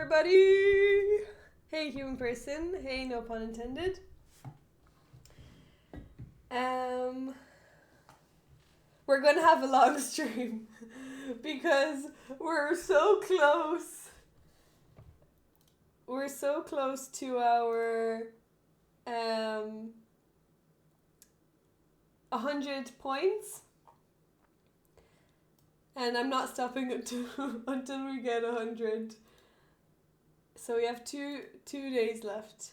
everybody! Hey human person, hey no pun intended. We're gonna have a long stream because we're so close. We're so close to our 100 points. And I'm not stopping until we get 100. So we have two days left.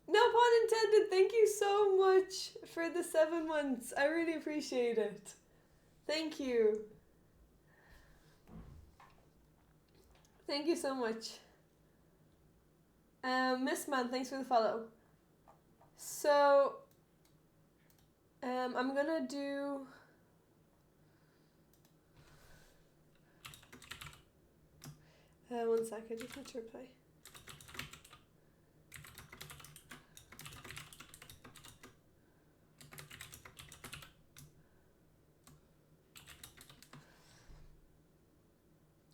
No pun intended. Thank you so much for the 7 months. I really appreciate it. Thank you. Thank you so much. Miss Man, thanks for the follow. So, I'm gonna do... one sec, I just need to reply.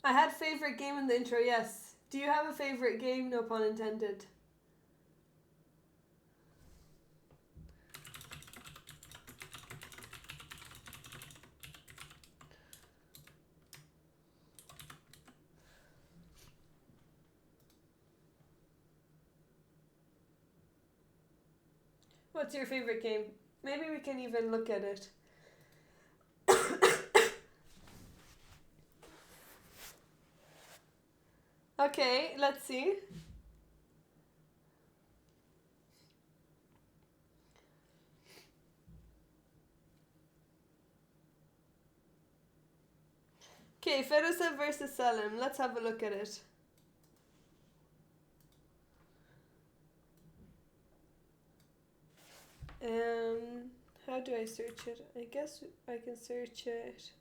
I had favorite game in the intro, yes. Do you have a favorite game? No pun intended. What's your favorite game? Maybe we can even look at it. Okay, let's see. Okay, Ferosa versus Salim. Let's have a look at it. How do I search it? I guess I can search it.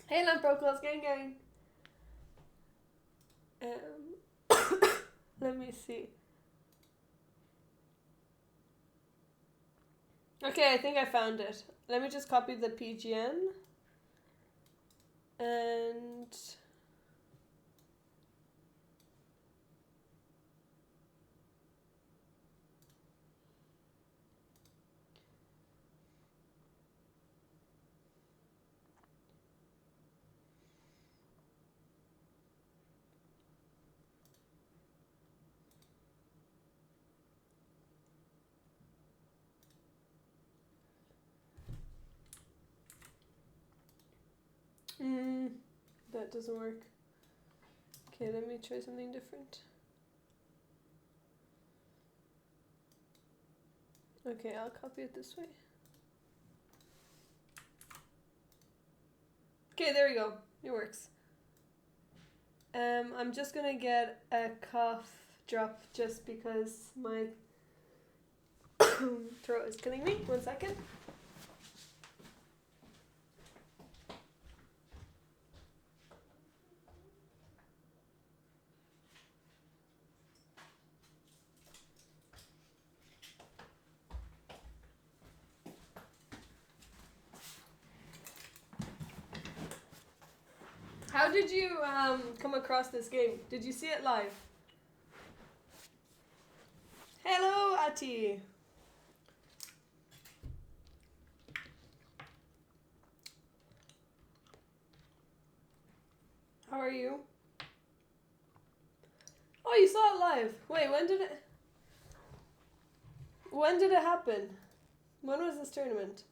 Hey, Lamproclaws, gang. Let me see. Okay, I think I found it. Let me just copy the PGN. And... that doesn't work. Okay, let me try something different. Okay, I'll copy it this way. Okay, there we go. It works. I'm just gonna get a cough drop just because my throat is killing me. 1 second. How did you come across this game? Did you see it live? Hello, Ati. How are you? Oh, you saw it live. Wait, when did it happen? When was this tournament?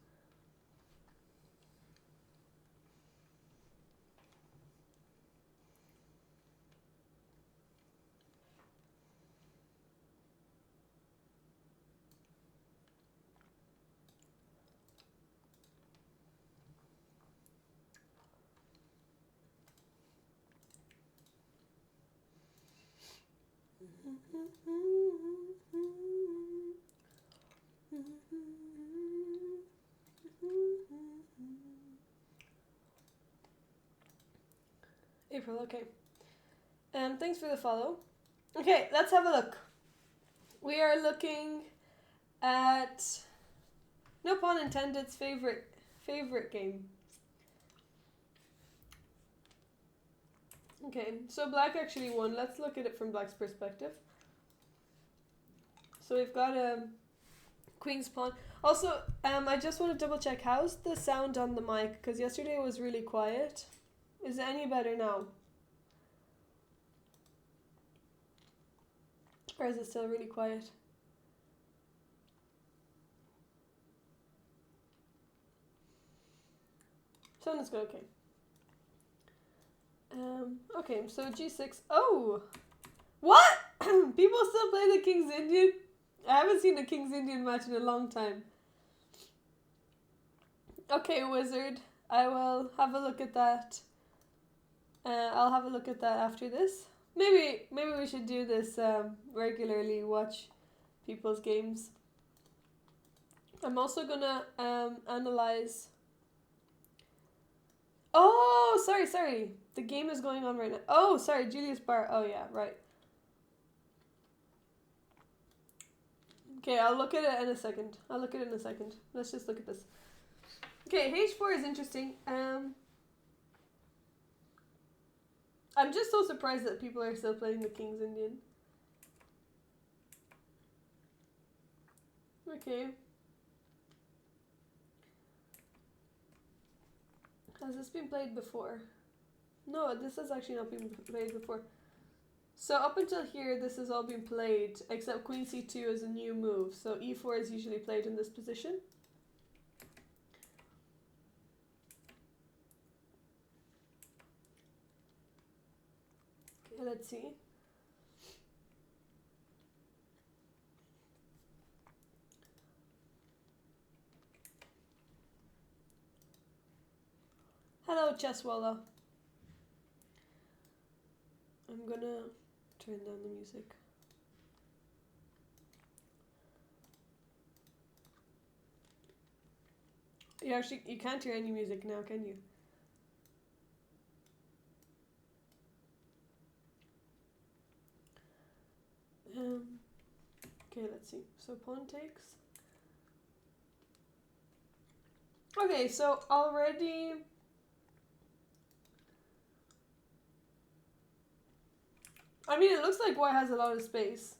April, okay. Thanks for the follow. Okay, let's have a look. We are looking at no pun intended's favorite game. Okay, so black actually won. Let's look at it from black's perspective. So we've got queen's pawn. Also, I just want to double check, how's the sound on the mic? Because yesterday it was really quiet. Is it any better now? Or is it still really quiet? Sounds good, okay. Okay, so g6. Oh! What? People still play the King's Indian? I haven't seen a King's Indian match in a long time. Okay, wizard. I will have a look at that. I'll have a look at that after this. Maybe we should do this regularly, watch people's games. I'm also gonna analyze. Oh, sorry. The game is going on right now. Oh, sorry, Julius Bar. Oh yeah, right. Okay, I'll look at it in a second. Let's just look at this. Okay, H4 is interesting. I'm just so surprised that people are still playing the King's Indian. Okay. Has this been played before? No, this has actually not been played before. So up until here, this has all been played, except Queen C2 is a new move. So E4 is usually played in this position. Okay, let's see. Hello, Chesswalla. I'm gonna turn down the music. You can't hear any music now, can you? Okay, let's see. So pawn takes. Okay, so already. I mean, it looks like white has a lot of space.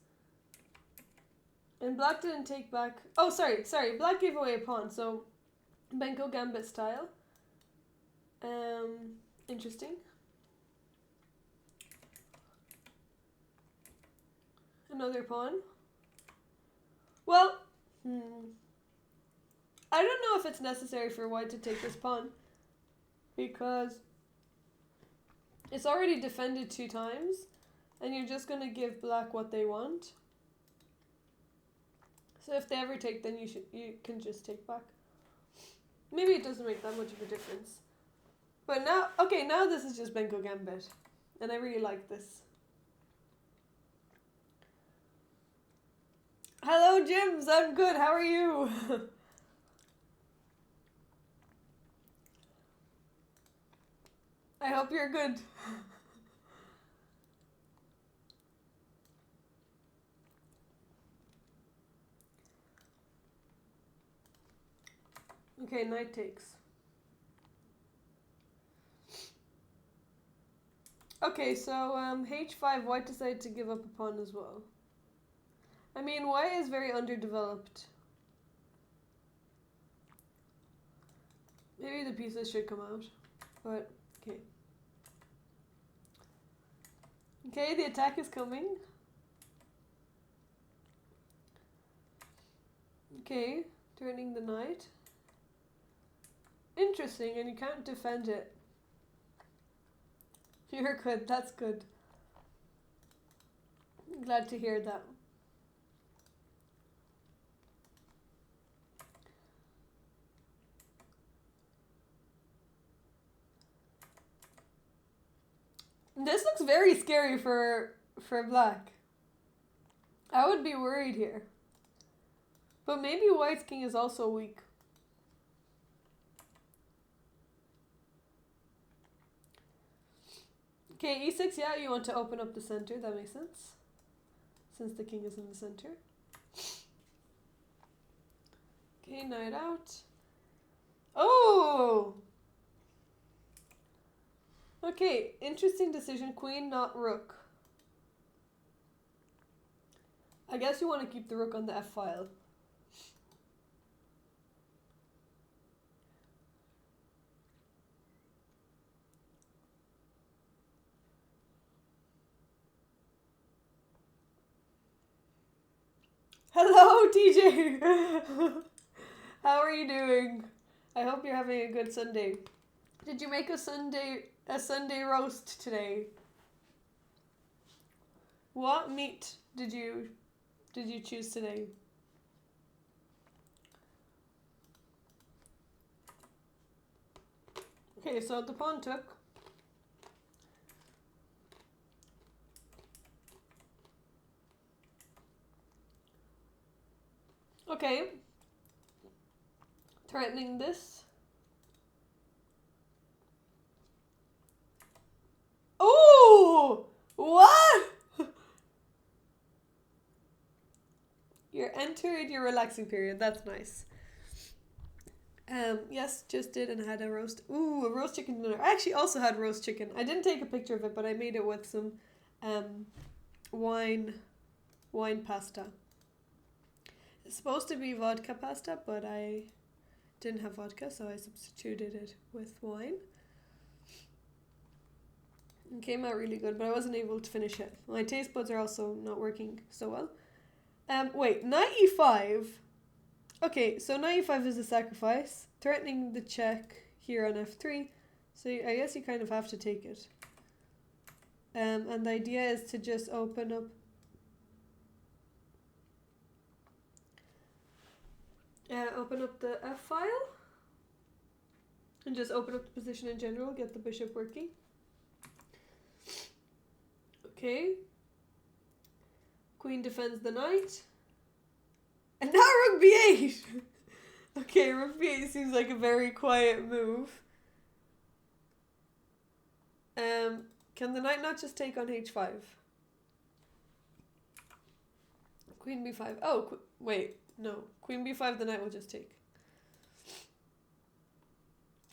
And black didn't take back. Oh, sorry. Black gave away a pawn, so Benko Gambit style. Interesting. Another pawn. Well, I don't know if it's necessary for white to take this pawn, because it's already defended 2 times, and you're just going to give black what they want. So if they ever take, then you can just take back. Maybe it doesn't make that much of a difference. But now, okay, now this is just Benko Gambit, and I really like this. Hello, Jims. I'm good. How are you? I hope you're good. Okay, knight takes. Okay, so h5, white decided to give up a pawn as well. I mean, white is very underdeveloped. Maybe the pieces should come out, but okay. Okay, the attack is coming. Okay, turning the knight. Interesting, and you can't defend it. You're good, that's good. Glad to hear that. This looks very scary for black. I would be worried here. But maybe white's king is also weak. Okay, e6, yeah, you want to open up the center, that makes sense. since the king is in the center. Okay, knight out. Oh! Okay, interesting decision. Queen, not rook. I guess you want to keep the rook on the F file. Hello, TJ! How are you doing? I hope you're having a good Sunday. Did you make a Sunday roast today? What meat did you choose today? Okay, so the pawn took. Okay. Threatening this. Oh! What? You're entered your relaxing period. That's nice. Yes, just did and had a roast. Ooh, a roast chicken dinner. I actually also had roast chicken. I didn't take a picture of it, but I made it with some wine pasta. It's supposed to be vodka pasta, but I didn't have vodka, so I substituted it with wine. It came out really good, but I wasn't able to finish it. My taste buds are also not working so well. Wait, knight e5. Okay, so knight e5 is a sacrifice, threatening the check here on f3. So I guess you kind of have to take it. And the idea is to just open up. Open up the f file. And just open up the position in general, get the bishop working. Okay. Queen defends the knight. And now rook b8! Okay, rook b8 seems like a very quiet move. Can the knight not just take on h5? Queen b5. Oh, wait, no. Queen b5, the knight will just take.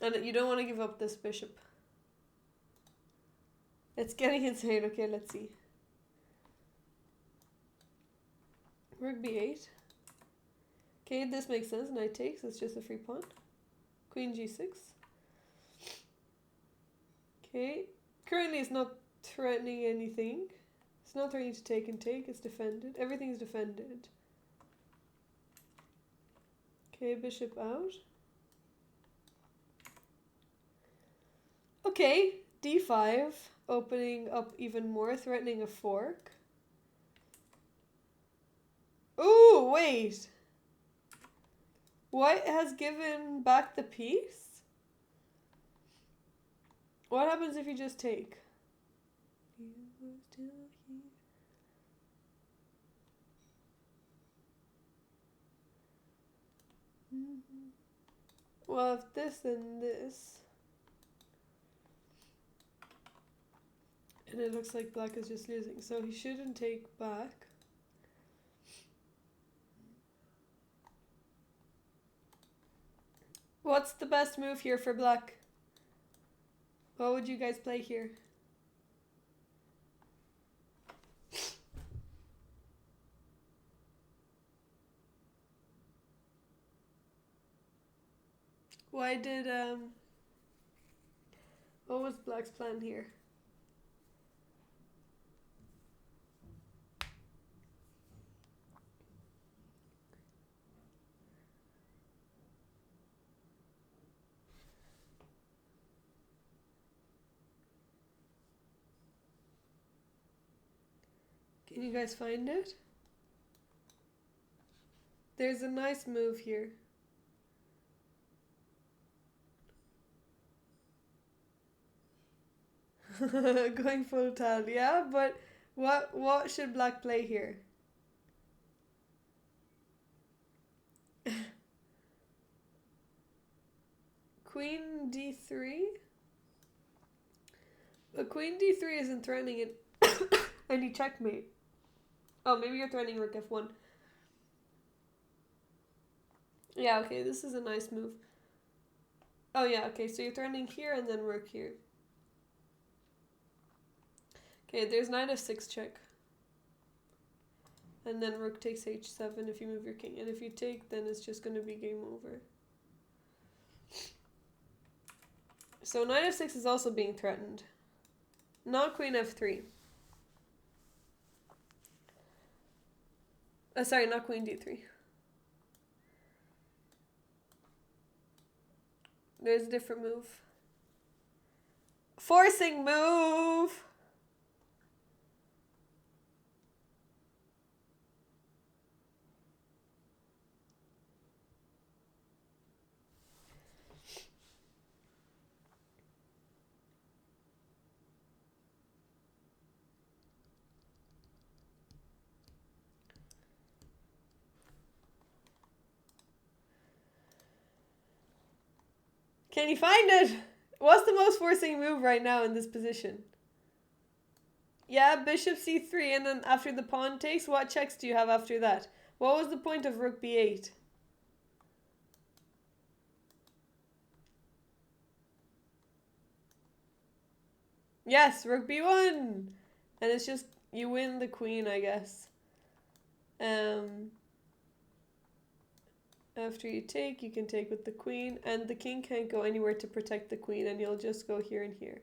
And you don't want to give up this bishop. It's getting insane. Okay, let's see. Rook b8. Okay, this makes sense. Knight takes. It's just a free pawn. Queen g6. Okay. Currently it's not threatening anything. It's not threatening to take and take. It's defended. Everything is defended. Okay, bishop out. Okay, d5. Opening up even more, threatening a fork. Ooh, wait. White has given back the piece? What happens if you just take? Well, if this then this. And it looks like black is just losing, so he shouldn't take back. What's the best move here for black? What would you guys play here? Why did, what was black's plan here? Can you guys find it? There's a nice move here. Going full tal, yeah, but what should black play here? Queen d3? But queen d3 isn't threatening it any checkmate. Oh, maybe you're threatening rook f1. Yeah, okay, this is a nice move. Oh yeah, okay, so you're threatening here and then rook here. Okay, there's knight f6 check. And then rook takes h7 if you move your king. And if you take, then it's just going to be game over. So knight f6 is also being threatened. Not queen f3. Sorry, not queen d3. There's a different move. Forcing move! Can you find it? What's the most forcing move right now in this position? Yeah, bishop c3, and then after the pawn takes, what checks do you have after that? What was the point of rook b8? Yes, rook b1! And it's just, you win the queen, I guess. After you take, you can take with the queen, and the king can't go anywhere to protect the queen, and you'll just go here and here.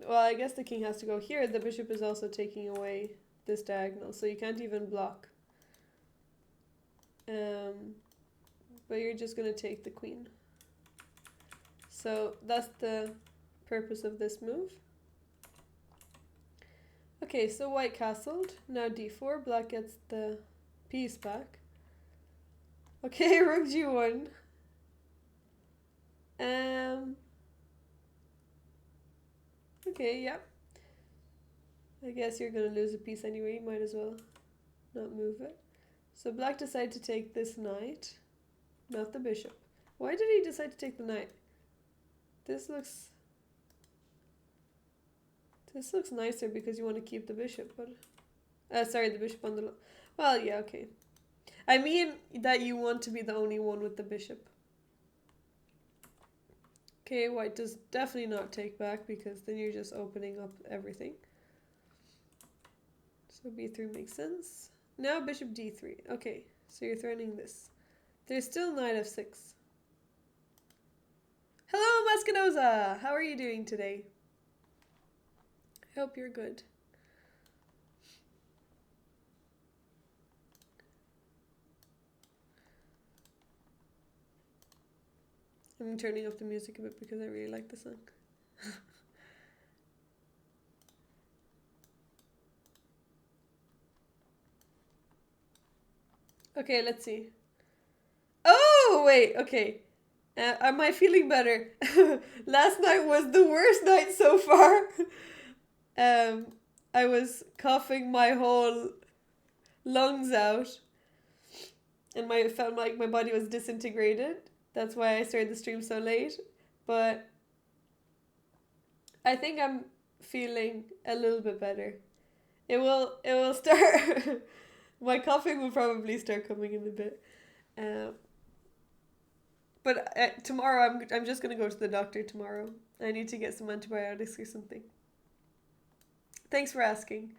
Well, I guess the king has to go here. The bishop is also taking away this diagonal, so you can't even block. But you're just going to take the queen. So that's the purpose of this move. Okay, so white castled. Now d4. Black gets the piece back. Okay, rook g1. Okay, yeah. I guess you're gonna lose a piece anyway. You might as well not move it. So black decided to take this knight, not the bishop. Why did he decide to take the knight? This looks nicer because you want to keep the bishop, but sorry, the bishop on the well, yeah, okay. I mean that you want to be the only one with the bishop. Okay, white does definitely not take back because then you're just opening up everything. So b3 makes sense. Now bishop d3. Okay, so you're threatening this. There's still knight f6. Hello, Mascanosa! How are you doing today? I hope you're good. I'm turning up the music a bit because I really like the song. Okay, let's see. Oh, wait, okay. Am I feeling better? Last night was the worst night so far. I was coughing my whole lungs out. And I felt like my body was disintegrated. That's why I started the stream so late. But I think I'm feeling a little bit better. It will start. My coughing will probably start coming in a bit. But tomorrow I'm just gonna go to the doctor tomorrow. I need to get some antibiotics or something. Thanks for asking.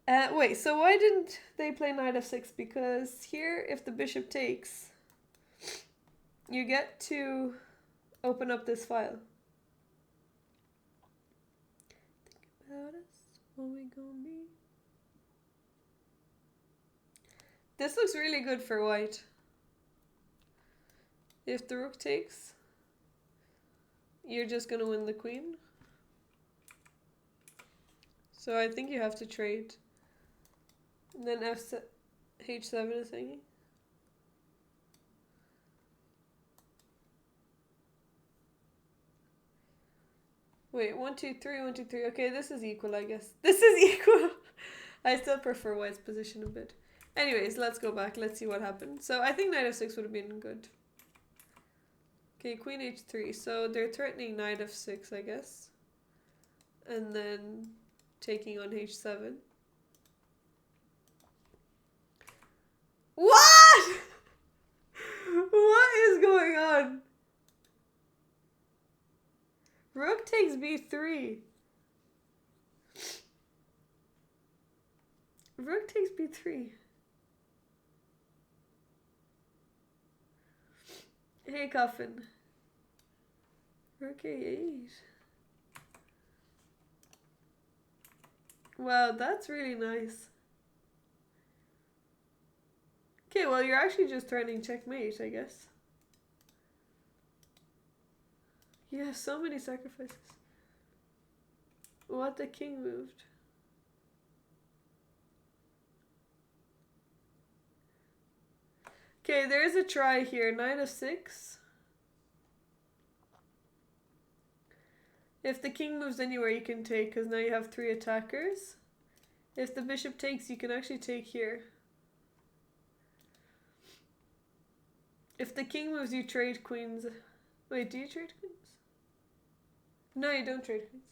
Wait, so why didn't they play knight f6? Because here, if the bishop takes, you get to open up this file. Think about us, what we gonna be? This looks really good for white. If the rook takes, you're just gonna win the queen. So I think you have to trade. And then h7 is hanging. Wait, 1, 2, 3, 1, 2, 3. Okay, this is equal, I guess. This is equal. I still prefer white's position a bit. Anyways, let's go back. Let's see what happened. So I think knight f6 would have been good. Okay, queen h3. So they're threatening knight f6, I guess. And then taking on h7. What? What is going on? Rook takes b3. Rook takes b3. Hey, Coffin. Rook a8. Wow, that's really nice. Okay, well, you're actually just threatening checkmate, I guess. You have so many sacrifices. What, the king moved? Okay, there's a try here. Knight of 6. If the king moves anywhere, you can take, because now you have 3 attackers. If the bishop takes, you can actually take here. If the king moves, you trade queens. Wait, do you trade queens? No, you don't trade queens.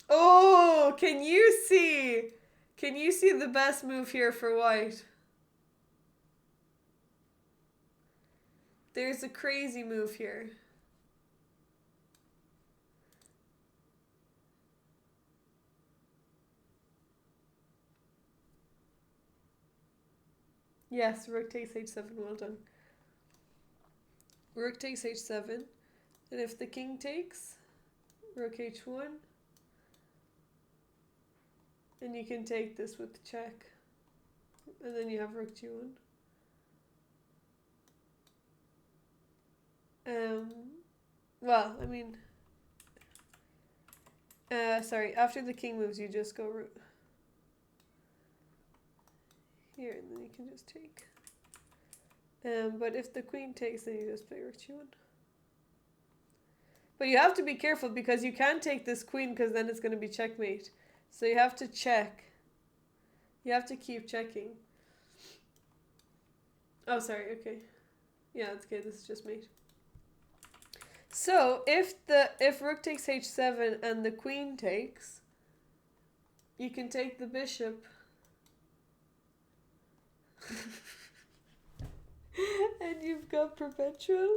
Oh, can you see? Can you see the best move here for white? There's a crazy move here. Yes, rook takes h7, well done. Rook takes h7, and if the king takes, rook h1, and you can take this with the check, and then you have rook g1. Well, I mean, sorry, after the king moves, you just go rook here, and then you can just take. But if the queen takes, then you just play rook g1. But you have to be careful because you can't take this queen because then it's going to be checkmate. So you have to check. You have to keep checking. Oh, sorry, okay. Yeah, it's okay, this is just mate. So if rook takes h7 and the queen takes, you can take the bishop. And you've got perpetual.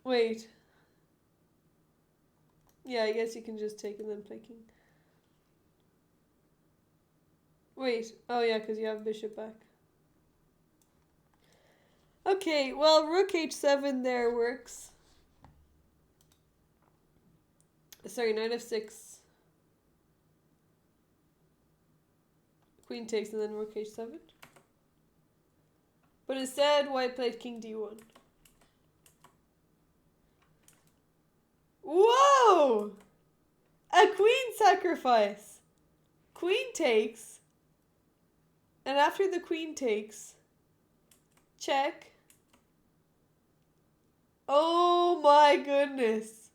Wait. Yeah, I guess you can just take and then play king. Wait. Oh yeah, because you have bishop back. Okay, well, rook h7 there works. Sorry, knight f6. Queen takes and then rook h7. But instead, white played king d1. Whoa! A queen sacrifice. Queen takes. And after the queen takes, check. Oh my goodness.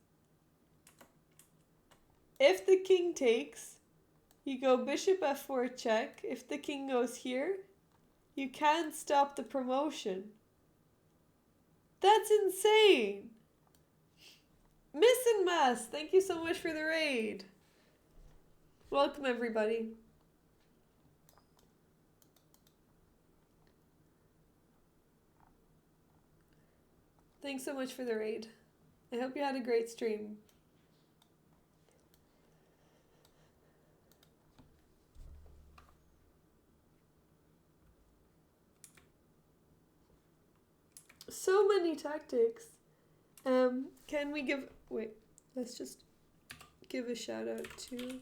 If the king takes, you go bishop f4 check. If the king goes here, you can't stop the promotion. That's insane. Miss and Mass, thank you so much for the raid. Welcome, everybody. Thanks so much for the raid. I hope you had a great stream. So many tactics. Can we give... Wait, let's just give a shout out to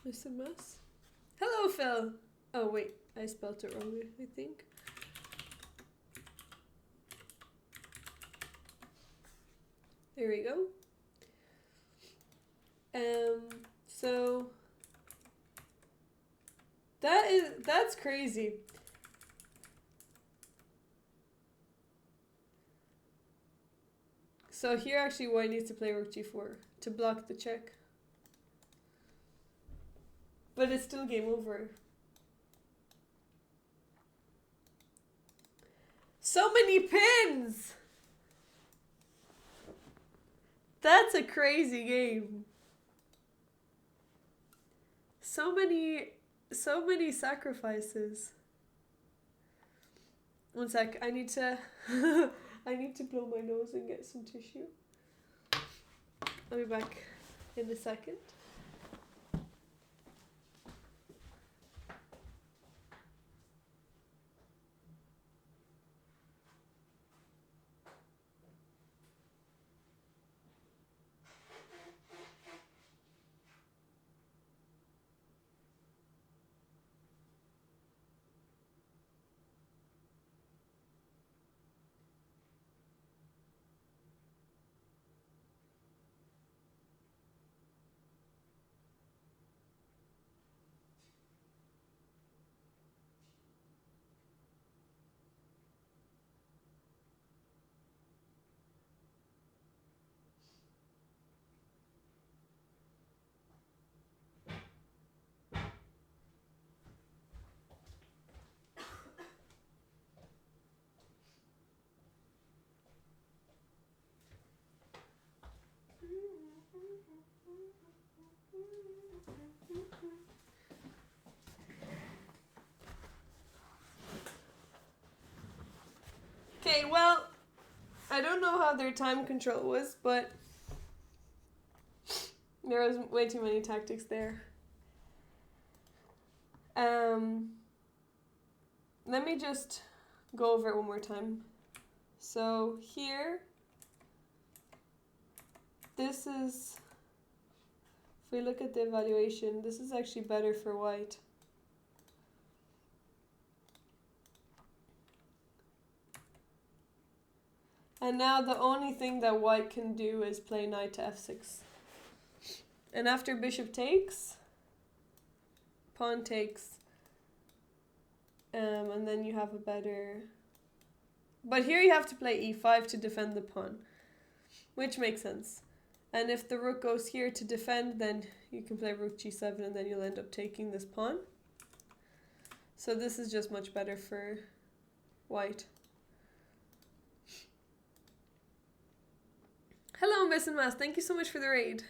Miss and Mass. Hello, Phil. Oh, wait, I spelled it wrong, I think. There we go. So that's crazy. So here actually white needs to play rook g4 to block the check. But it's still game over. So many pins! That's a crazy game. So many sacrifices. One sec, I need to I need to blow my nose and get some tissue. I'll be back in a second. Okay, well, I don't know how their time control was, but there was way too many tactics there. Let me just go over it one more time. So here, this is, if we look at the evaluation, this is actually better for white. And now the only thing that white can do is play knight to f6. And after bishop takes, pawn takes, and then you have a better... But here you have to play e5 to defend the pawn, which makes sense. And if the rook goes here to defend, then you can play rook g7 and then you'll end up taking this pawn. So this is just much better for white. Hello, Miss and Mass. Thank you so much for the raid.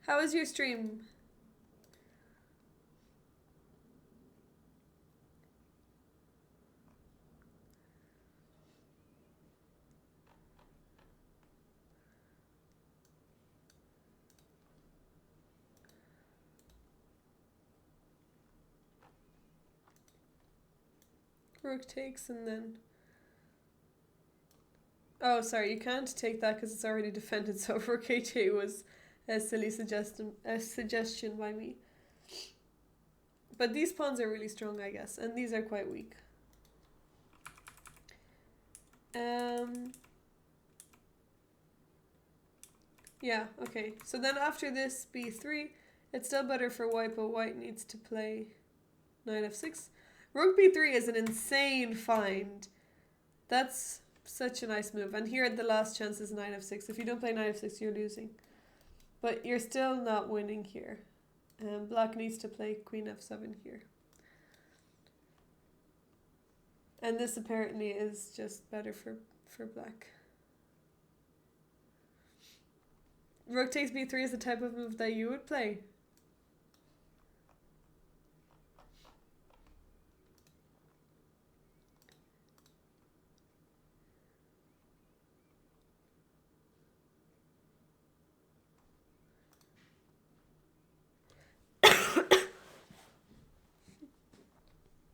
How was your stream? Rook takes and then... Oh, sorry, you can't take that because it's already defended, so rook h8 was a silly suggestion by me. But these pawns are really strong, I guess, and these are quite weak. Yeah, okay. So then after this b3, it's still better for white, but white needs to play knight f6. Rook b3 is an insane find. That's such a nice move. And here the last chance is knight f6. If you don't play knight f6, you're losing. But you're still not winning here. Black needs to play queen f7 here. And this apparently is just better for black. Rook takes b3 is the type of move that you would play.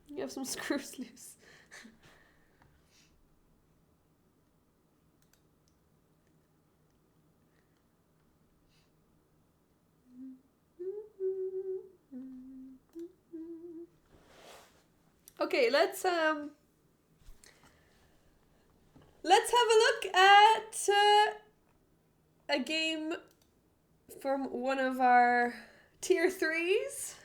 You have some screws loose. Okay, let's have a look at a game from one of our tier 3s.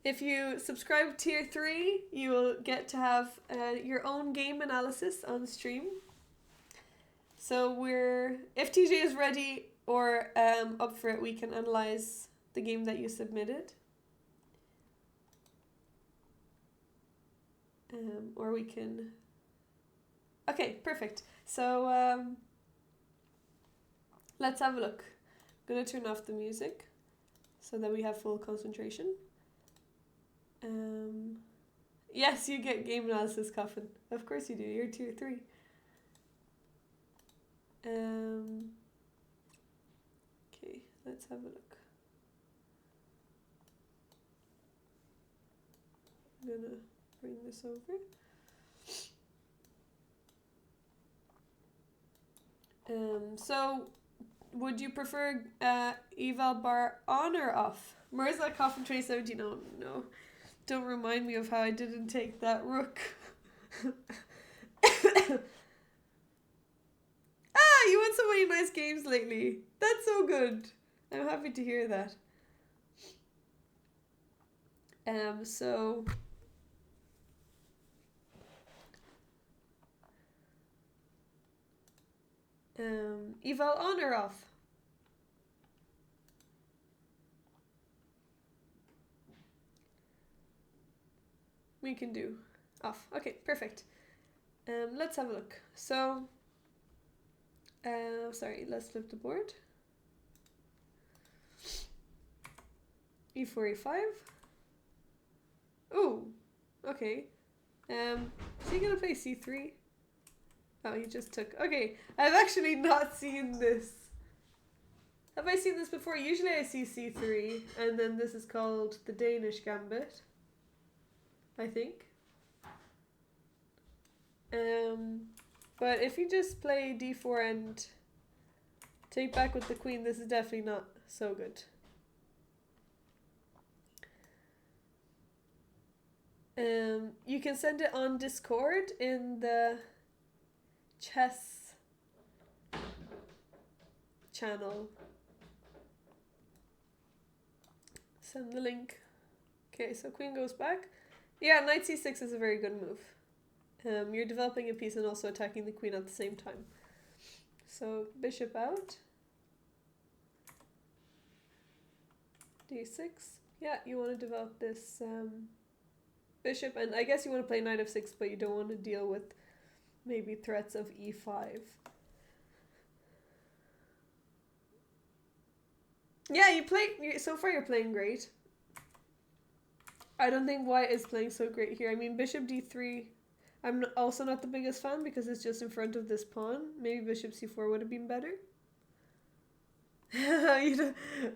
If you subscribe to tier 3, you will get to have your own game analysis on stream. So if TJ is ready or up for it, we can analyze the game that you submitted. Or we can Okay, perfect. So let's have a look. I'm gonna turn off the music so that we have full concentration. Yes, you get game analysis, Coffin. Of course you do. You're tier 3. Okay, let's have a look. I'm gonna bring this over. So would you prefer eval bar on or off? Mirza Coffin 2017. Oh no. Don't remind me of how I didn't take that rook. You won so many nice games lately. That's so good. I'm happy to hear that. So eval on or off? We can do off. Okay, perfect. Let's have a look. So, sorry, let's flip the board. E4, E5. Oh, okay. Is he gonna play C3? Oh, he just took. Okay, I've actually not seen this. Have I seen this before? Usually I see C3, and then this is called the Danish Gambit, I think. But if you just play D4 and take back with the queen, this is definitely not so good. You can send it on Discord in the chess channel. Send the link. Okay, so queen goes back. Yeah, knight c6 is a very good move. You're developing a piece and also attacking the queen at the same time. So bishop out. D6. Yeah, you want to develop this bishop, and I guess you want to play knight f6, but you don't want to deal with maybe threats of e5. Yeah, so far you're playing great. I don't think white is playing so great here. I mean, bishop d3, I'm also not the biggest fan because it's just in front of this pawn. Maybe bishop c4 would have been better.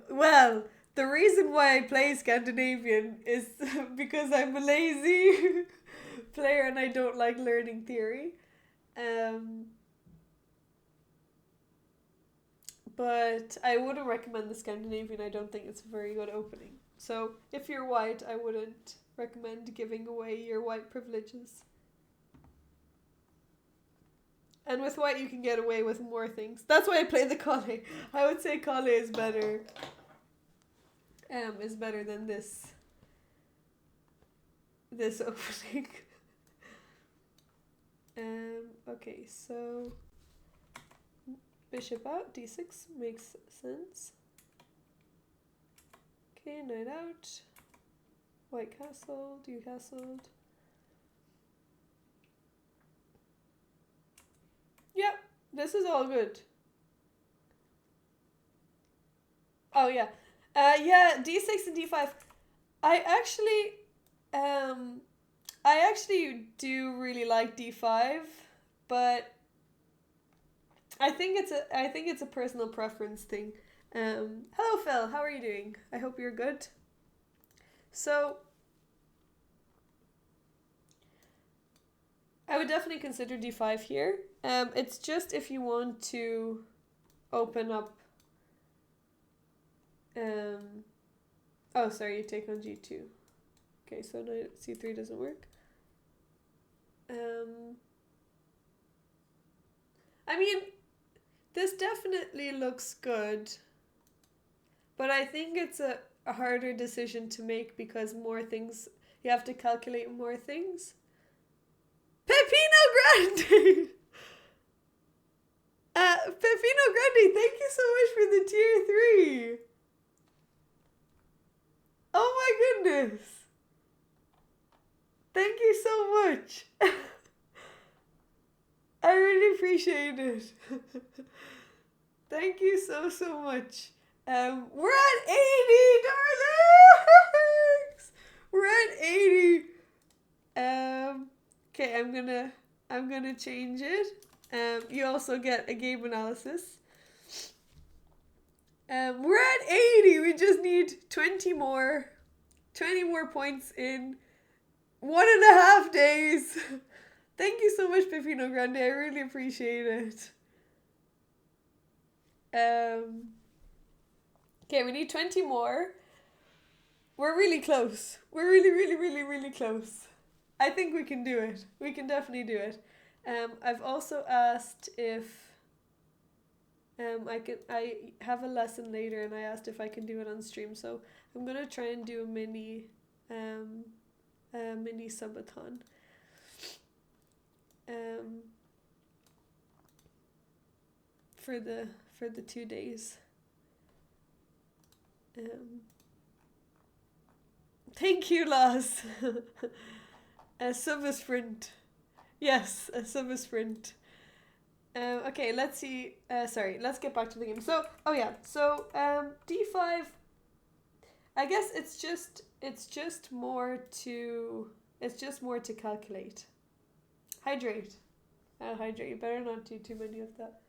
Well, the reason why I play Scandinavian is because I'm a lazy player and I don't like learning theory. But I wouldn't recommend the Scandinavian. I don't think it's a very good opening. So if you're white, I wouldn't recommend giving away your white privileges. And with white, you can get away with more things. That's why I play the Kale. I would say Kale is better. Is better than this opening. Okay, so bishop out, d6 makes sense. Okay, knight out. White castled, you castled. Yep, this is all good. Oh yeah. Yeah, d6 and d5. I actually do really like d5, but I think it's a personal preference thing. Hello Phil, how are you doing? I hope you're good. So I would definitely consider d5 here. It's just if you want to open up. Oh, sorry, you take on g2. Okay, so knight c3 doesn't work. I mean, this definitely looks good, but I think it's a harder decision to make because you have to calculate more things. Pepino Grande! Pepino Grande, thank you so much for the tier 3. Oh my goodness. Thank you so much. I appreciate it. Thank you so much. We're at 80, darlings. We're at 80. Okay, I'm gonna change it. You also get a game analysis. We're at 80. We just need 20 more points in 1.5 days. Thank you so much, Pepino Grande. I really appreciate it. Okay, we need 20 more. We're really close. We're really close. I think we can do it. We can definitely do it. I've also asked if I have a lesson later, and I asked if I can do it on stream. So I'm gonna try and do a mini subathon. For the 2 days. Thank you, Laz. A summer sprint. Yes, a summer sprint. Okay, let's see. Sorry, let's get back to the game. So, D5. I guess it's just more to calculate. Hydrate. Hydrate. You better not do too many of that.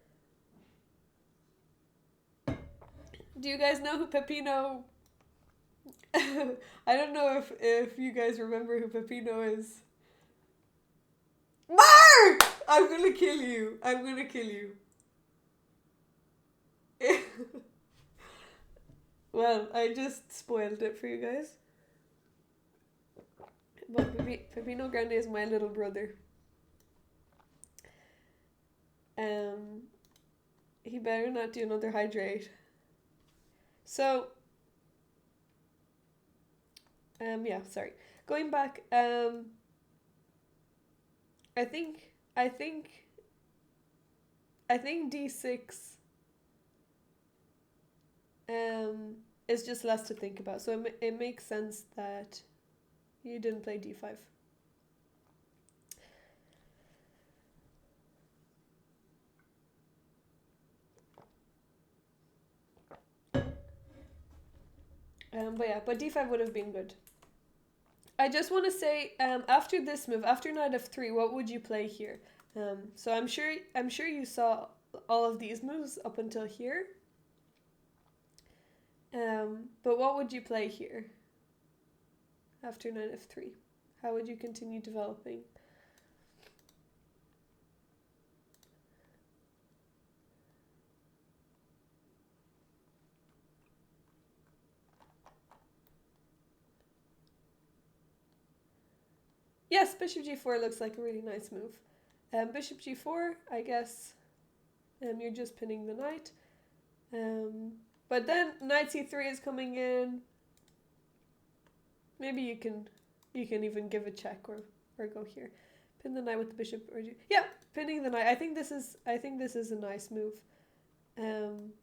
Do you guys know who Pepino? I don't know if you guys remember who Pepino is. Mark! I'm gonna kill you. Well, I just spoiled it for you guys. But Pepino Grande is my little brother. He better not do another hydrate. So, yeah, sorry. Going back, I think D6 is just less to think about. So it makes sense that you didn't play D5. But D5 would have been good. I just want to say, after this move, after knight f3, what would you play here? So I'm sure you saw all of these moves up until here. But what would you play here? After knight f3, how would you continue developing? Yes, bishop g4 looks like a really nice move. Bishop g4, I guess you're just pinning the knight. But then knight c3 is coming in. Maybe you can even give a check or go here. Pin the knight with the bishop, or yeah, pinning the knight. I think this is a nice move. And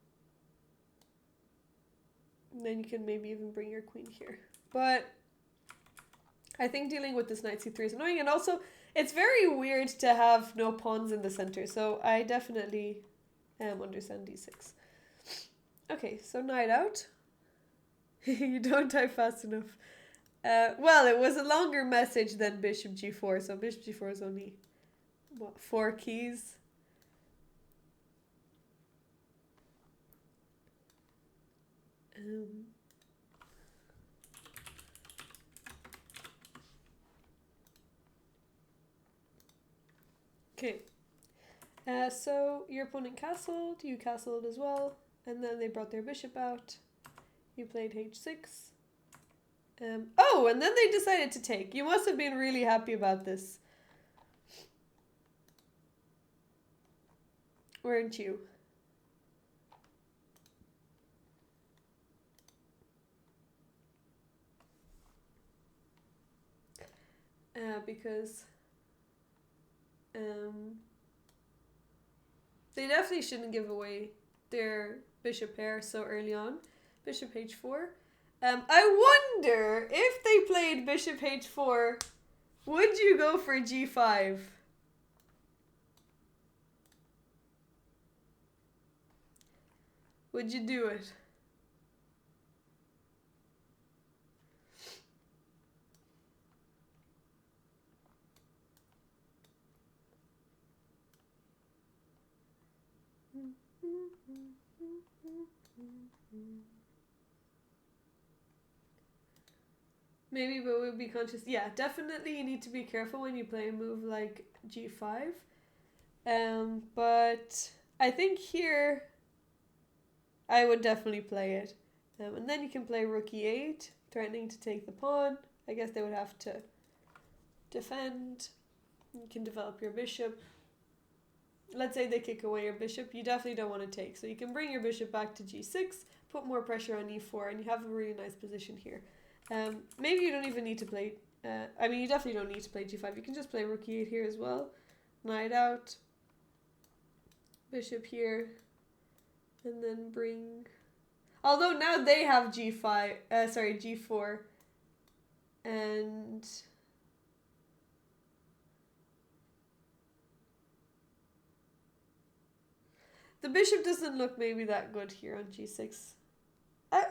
then you can maybe even bring your queen here. But I think dealing with this knight c3 is annoying, and also it's very weird to have no pawns in the center. So I definitely understand d6. Okay, so knight out. You don't type fast enough. Well, it was a longer message than bishop g4, so bishop g4 is only, what, 4 keys? Okay. So your opponent castled, you castled as well, and then they brought their bishop out. You played h6. Oh, and then they decided to take. You must have been really happy about this. Weren't you? Because they definitely shouldn't give away their bishop pair so early on. Bishop h4. I wonder if they played bishop h4, would you go for g5? Would you do it? Maybe, but we'll be conscious. Yeah, definitely you need to be careful when you play a move like g5. But I think here I would definitely play it. And then you can play rook e8, threatening to take the pawn. I guess they would have to defend. You can develop your bishop. Let's say they kick away your bishop. You definitely don't want to take. So you can bring your bishop back to g6, put more pressure on e4, and you have a really nice position here. Maybe you don't even need to play... I mean, you definitely don't need to play g5. You can just play rook e8 here as well. Knight out. Bishop here. And then bring... Although now they have g5... g4. And... the bishop doesn't look maybe that good here on g6.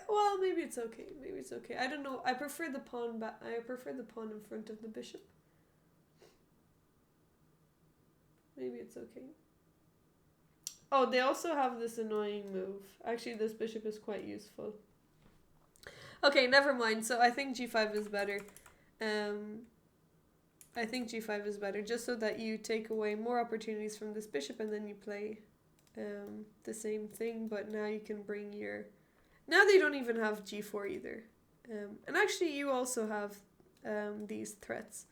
Well, maybe it's okay. Maybe it's okay. I don't know. I prefer the pawn back. I prefer the pawn in front of the bishop. Maybe it's okay. Oh, they also have this annoying move. Actually, this bishop is quite useful. Okay, never mind. So I think g5 is better. I think g5 is better, just so that you take away more opportunities from this bishop, and then you play the same thing, but now you can bring your... Now they don't even have g4 either. And actually you also have these threats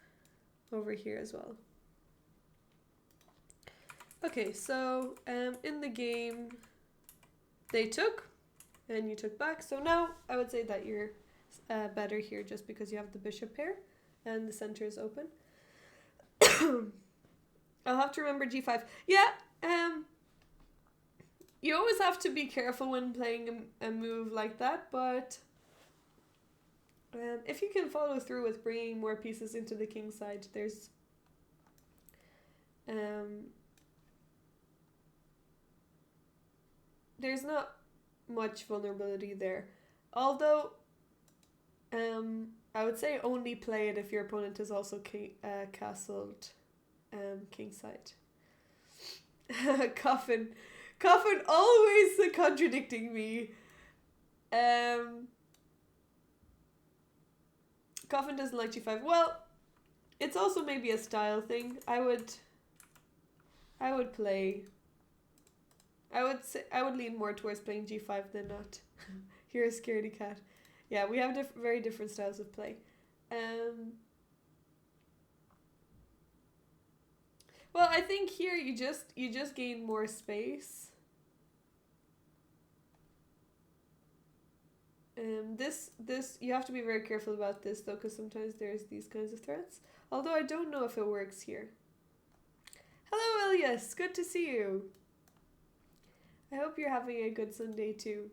over here as well. Okay, so in the game they took and you took back. So now I would say that you're better here just because you have the bishop pair and the center is open. I'll have to remember g5. Yeah, you always have to be careful when playing a move like that, but if you can follow through with bringing more pieces into the king side, there's not much vulnerability there. Although, I would say only play it if your opponent is also castled king side. Coffin always contradicting me. Coffin doesn't like g5. Well, it's also maybe a style thing. I would lean more towards playing g5 than not. You're a scaredy cat. Yeah, we have very different styles of play. Well, I think here you just gain more space. This you have to be very careful about this though, because sometimes there's these kinds of threats. Although I don't know if it works here. Hello, Elias. Good to see you. I hope you're having a good Sunday too.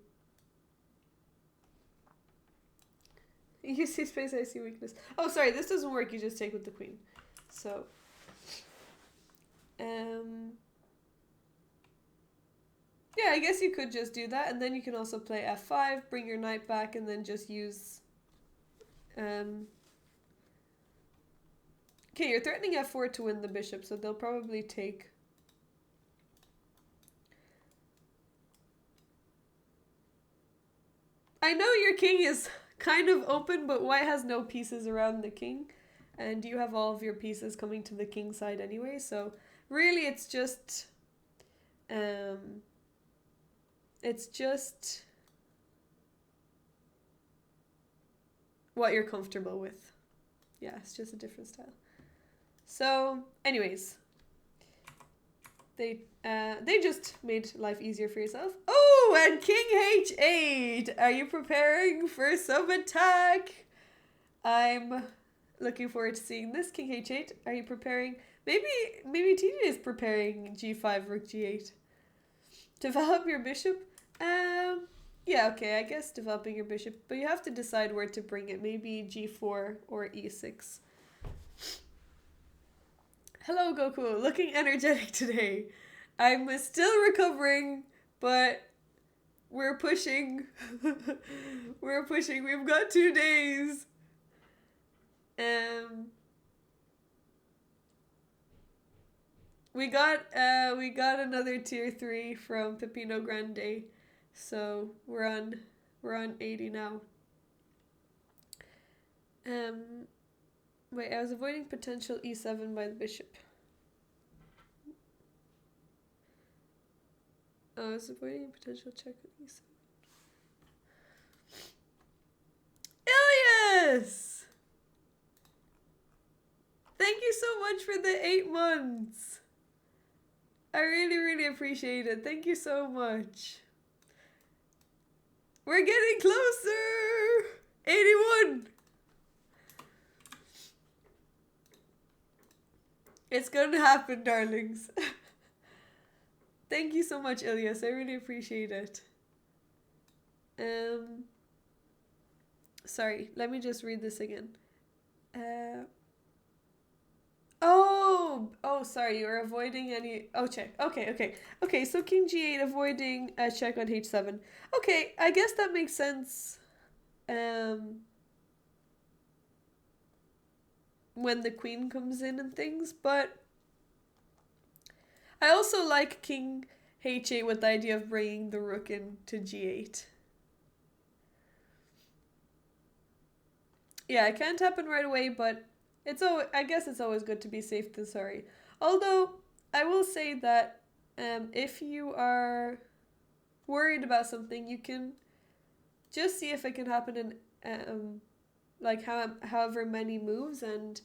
You see space, I see weakness. Oh, sorry, this doesn't work. You just take with the queen. So, yeah, I guess you could just do that, and then you can also play f5, bring your knight back, and then just use... Okay, you're threatening f4 to win the bishop, so they'll probably take... I know your king is kind of open, but white has no pieces around the king, and you have all of your pieces coming to the king side anyway, so really it's just... It's just what you're comfortable with. Yeah, it's just a different style. So, anyways, they just made life easier for yourself. Oh, and King H8. Are you preparing for some attack? I'm looking forward to seeing this. King H8. Are you preparing? Maybe TJ is preparing G5, Rook G8. Develop your bishop. Yeah, okay, I guess developing your bishop, but you have to decide where to bring it. Maybe g4 or e6. Hello, Goku. Looking energetic today. I'm still recovering, but We're pushing. We're pushing. We've got 2 days. We got another tier 3 from Pepino Grande. So we're on 80 now. Wait, I was avoiding potential e7 by the bishop. Oh, I was avoiding potential check on e7. Ilias! Thank you so much for the 8 months. I really, really appreciate it. Thank you so much. We're getting closer! 81! It's gonna happen, darlings. Thank you so much, Ilias. I really appreciate it. Sorry, let me just read this again. Oh, sorry, you're avoiding any... Oh, check. Okay, so King G8 avoiding a check on H7. Okay, I guess that makes sense. When the queen comes in and things, but I also like King H8 with the idea of bringing the rook into G8. Yeah, it can't happen right away, but I guess it's always good to be safe than sorry. Although, I will say that if you are worried about something, you can just see if it can happen in like however many moves, and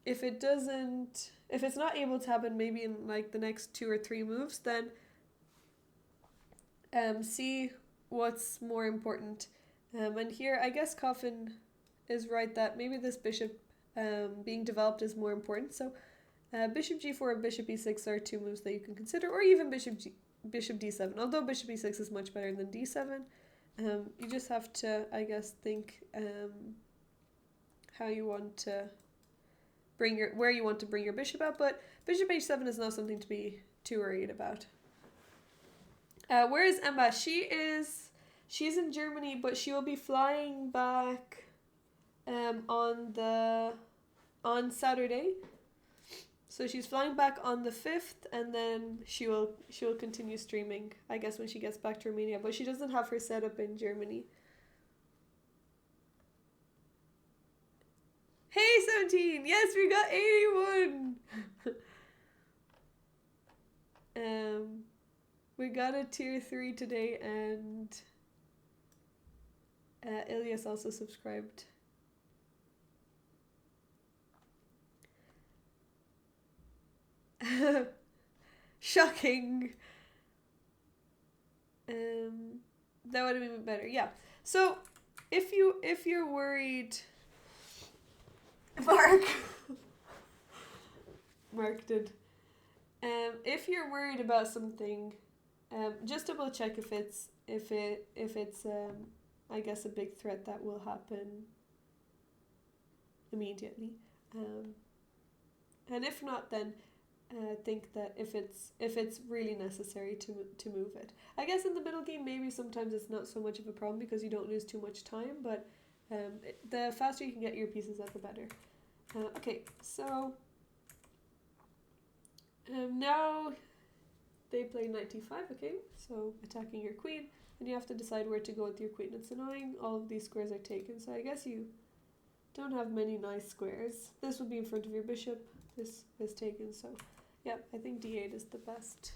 if it's not able to happen maybe in like the next 2 or 3 moves, then see what's more important. And here I guess Coffin is right that maybe this bishop being developed is more important. So bishop g4 and bishop e6 are 2 moves that you can consider, or even bishop d7. Although bishop e6 is much better than d7, you just have to, I guess, think how you want to where you want to bring your bishop out. But bishop h7 is not something to be too worried about. Where is Emma? She's in Germany, but she will be flying back on Saturday. So she's flying back on the 5th, and then she will continue streaming, I guess, when she gets back to Romania. But she doesn't have her setup in Germany. Hey, 17! Yes, we got 81! We got a tier 3 today, and Ilias also subscribed. Shocking. That would have been better. Yeah. So if you're worried, Mark did. If you're worried about something, just double check if it's I guess a big threat that will happen immediately. And if not, then think that if it's really necessary to move it. I guess in the middle game maybe sometimes it's not so much of a problem because you don't lose too much time, but the faster you can get your pieces out, the better. Okay, so now they play knight d5. Okay, so attacking your queen, and you have to decide where to go with your queen. It's annoying, all of these squares are taken, so I guess you don't have many nice squares. This would be in front of your bishop. This is taken, so yeah, I think d8 is the best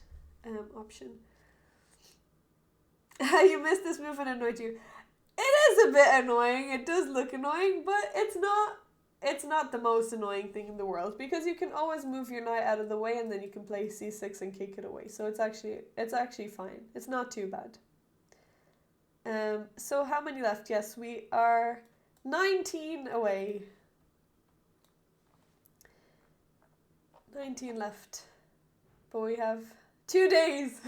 option. You missed this move and annoyed you. It is a bit annoying. It does look annoying, but it's not the most annoying thing in the world, because you can always move your knight out of the way and then you can play c6 and kick it away. So it's actually fine. It's not too bad. So how many left? Yes, we are 19 away. 19 left. But we have 2 days.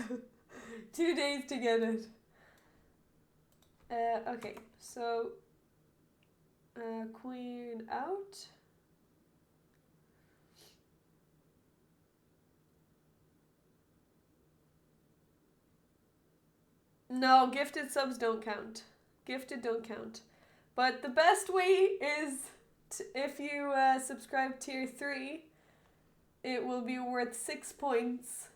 2 days to get it. Okay, so queen out. No, gifted subs don't count. Gifted don't count. But the best way is if you subscribe tier 3, it will be worth 6 points.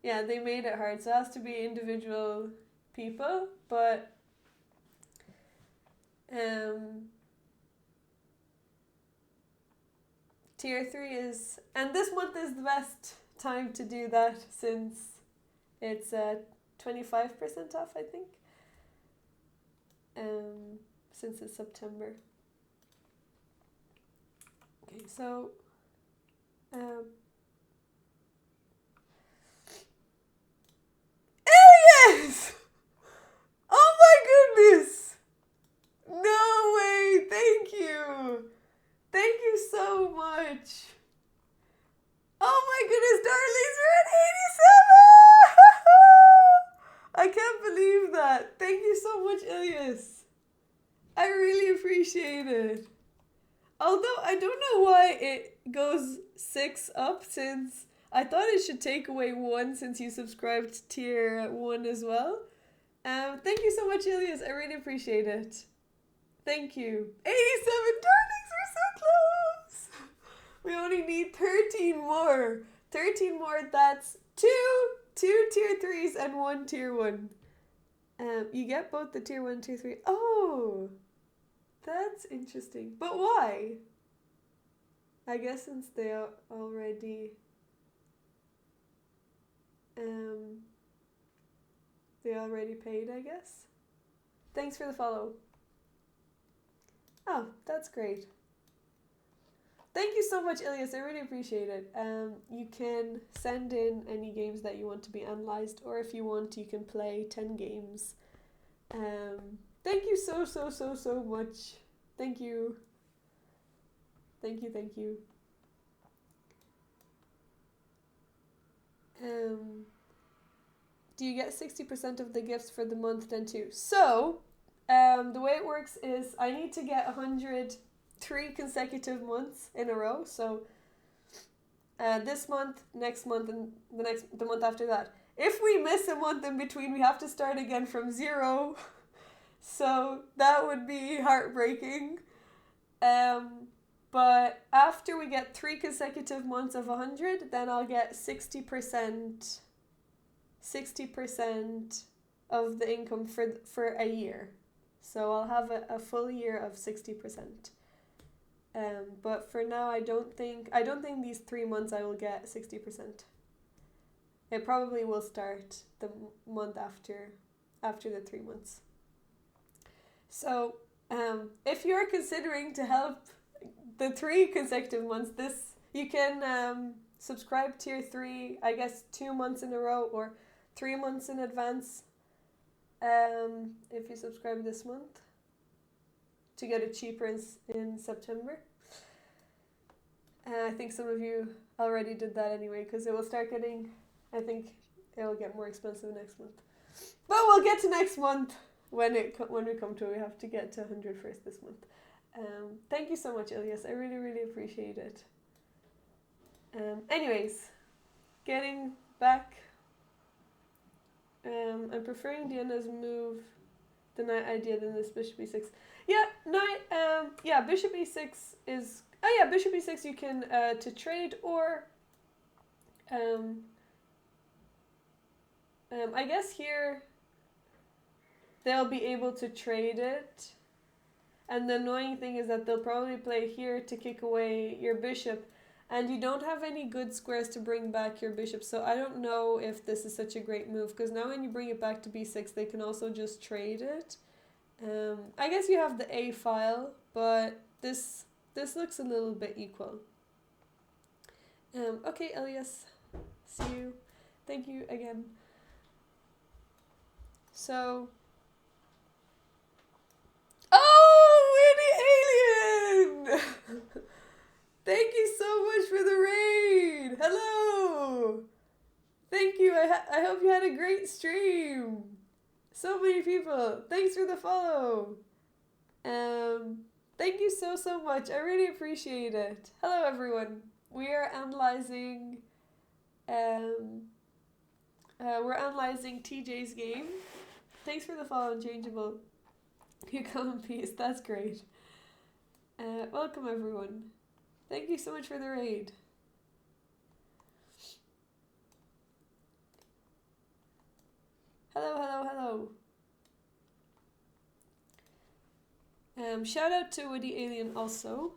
Yeah, they made it hard, so it has to be individual people, but tier 3 is, and this month is the best time to do that since it's 25% off, I think. Since it's September. Okay, so Elias! Oh my goodness! No way! Thank you! Thank you so much! Oh my goodness, darlings, we're at 87! I can't believe that. Thank you so much, Elias. I really appreciate it. Although I don't know why it goes 6 up, since I thought it should take away 1 since you subscribed to tier 1 as well. Thank you so much, Elias. I really appreciate it. Thank you. 87, darlings, we're so close. We only need 13 more. 13 more, that's 2 tier 3s and 1 tier 1. You get both the tier 1 and tier 3. Oh, that's interesting. But why? I guess since they are already paid, I guess. Thanks for the follow. Oh, that's great. Thank you so much, Ilias. I really appreciate it. You can send in any games that you want to be analysed, or if you want, you can play 10 games. Thank you so much. Thank you. Thank you. Do you get 60% of the gifts for the month then too? So, the way it works is I need to get 103 consecutive months in a row. So, this month, next month, and the month after that. If we miss a month in between, we have to start again from 0. So that would be heartbreaking. But after we get 3 consecutive months of 100, then I'll get 60% of the income for a year. So I'll have a full year of 60%. But for now, I don't think these 3 months I will get 60%. It probably will start the month after the 3 months. So, if you're considering to help the 3 consecutive months, you can subscribe tier 3, I guess 2 months in a row or 3 months in advance. If you subscribe this month, to get it cheaper in September. I think some of you already did that anyway, because it will start getting, I think it will get more expensive next month. But we'll get to next month. When we come to it, we have to get to 100 first this month. Thank you so much, Ilias. I really appreciate it. Anyways, getting back. I'm preferring Diana's move, the knight idea, than this bishop e6. Yeah, knight. Bishop e6 is. Oh yeah, bishop e6 you can to trade, or I guess here they'll be able to trade it. And the annoying thing is that they'll probably play here to kick away your bishop. And you don't have any good squares to bring back your bishop. So I don't know if this is such a great move. Because now when you bring it back to b6, they can also just trade it. I guess you have the a file. But this looks a little bit equal. Okay, Elias. See you. Thank you again. So... Oh, Winnie Alien! Thank you so much for the raid! Hello! Thank you, I hope you had a great stream! So many people! Thanks for the follow! Thank you so much, I really appreciate it. Hello everyone! We are analysing We're analyzing TJ's game. Thanks for the follow, Unchangeable. You come in peace. That's great. Welcome, everyone. Thank you so much for the raid. Hello, hello, hello. Shout out to Woody Alien also.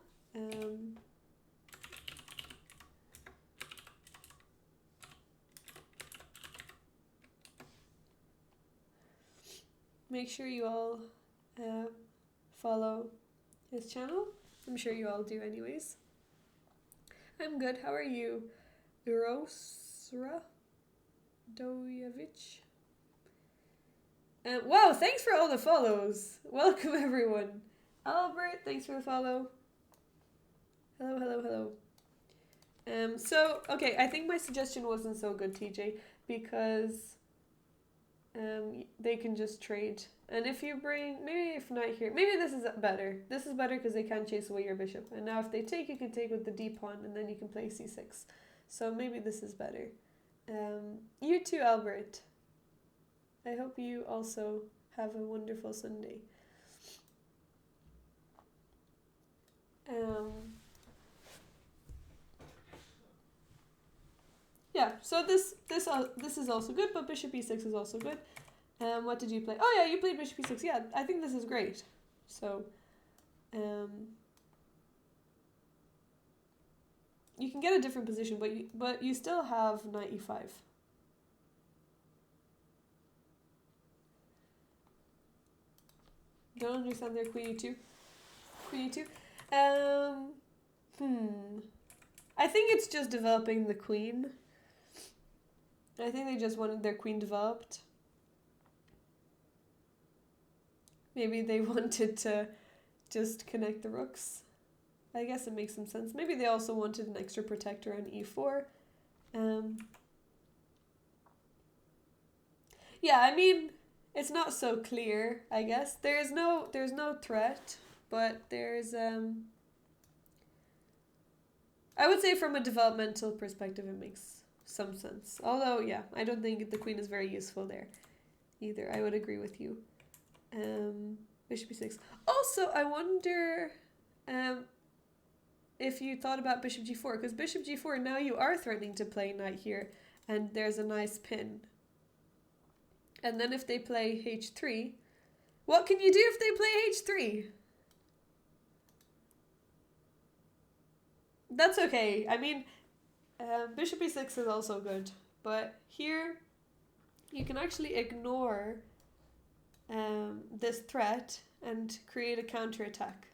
Make sure you all follow his channel. I'm sure you all do anyways. I'm good. How are you? Urosra Dojovic. Wow, thanks for all the follows. Welcome, everyone. Albert, thanks for the follow. Hello, hello, hello. So, okay, I think my suggestion wasn't so good, TJ, because they can just trade. And if you bring, maybe if knight here, maybe this is better. This is better because they can't chase away your bishop. And now if they take, you can take with the d pawn, and then you can play c6. So maybe this is better. You too, Albert. I hope you also have a wonderful Sunday. Yeah, so this is also good, but bishop e6 is also good. What did you play? Oh yeah, you played bishop e6. Yeah, I think this is great. So, you can get a different position, but you still have knight e5. Don't understand their queen e2. Queen e2. I think it's just developing the queen. I think they just wanted their queen developed. Maybe they wanted to just connect the rooks. I guess it makes some sense. Maybe they also wanted an extra protector on e4. Yeah, I mean, it's not so clear, I guess. There's no threat, but there's I would say from a developmental perspective it makes some sense. Although, yeah, I don't think the queen is very useful there either. I would agree with you. Bishop e6. Also, I wonder if you thought about bishop g4, because bishop g4, now you are threatening to play knight here, and there's a nice pin. And then if they play h3, what can you do if they play h3? That's okay. I mean, bishop e6 is also good, but here you can actually ignore this threat and create a counterattack.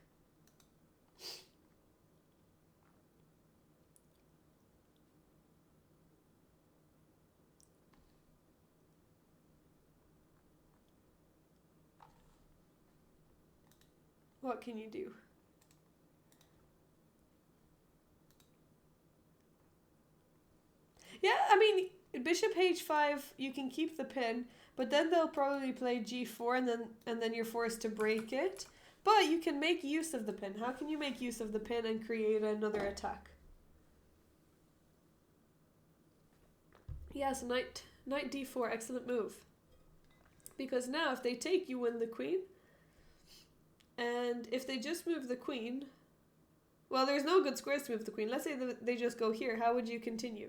What can you do? Yeah, I mean, bishop h5, you can keep the pin, but then they'll probably play g4 and then you're forced to break it. But you can make use of the pin. How can you make use of the pin and create another attack? Yes, knight d4, excellent move. Because now if they take, you win the queen. And if they just move the queen, well, there's no good squares to move the queen. Let's say that they just go here. How would you continue?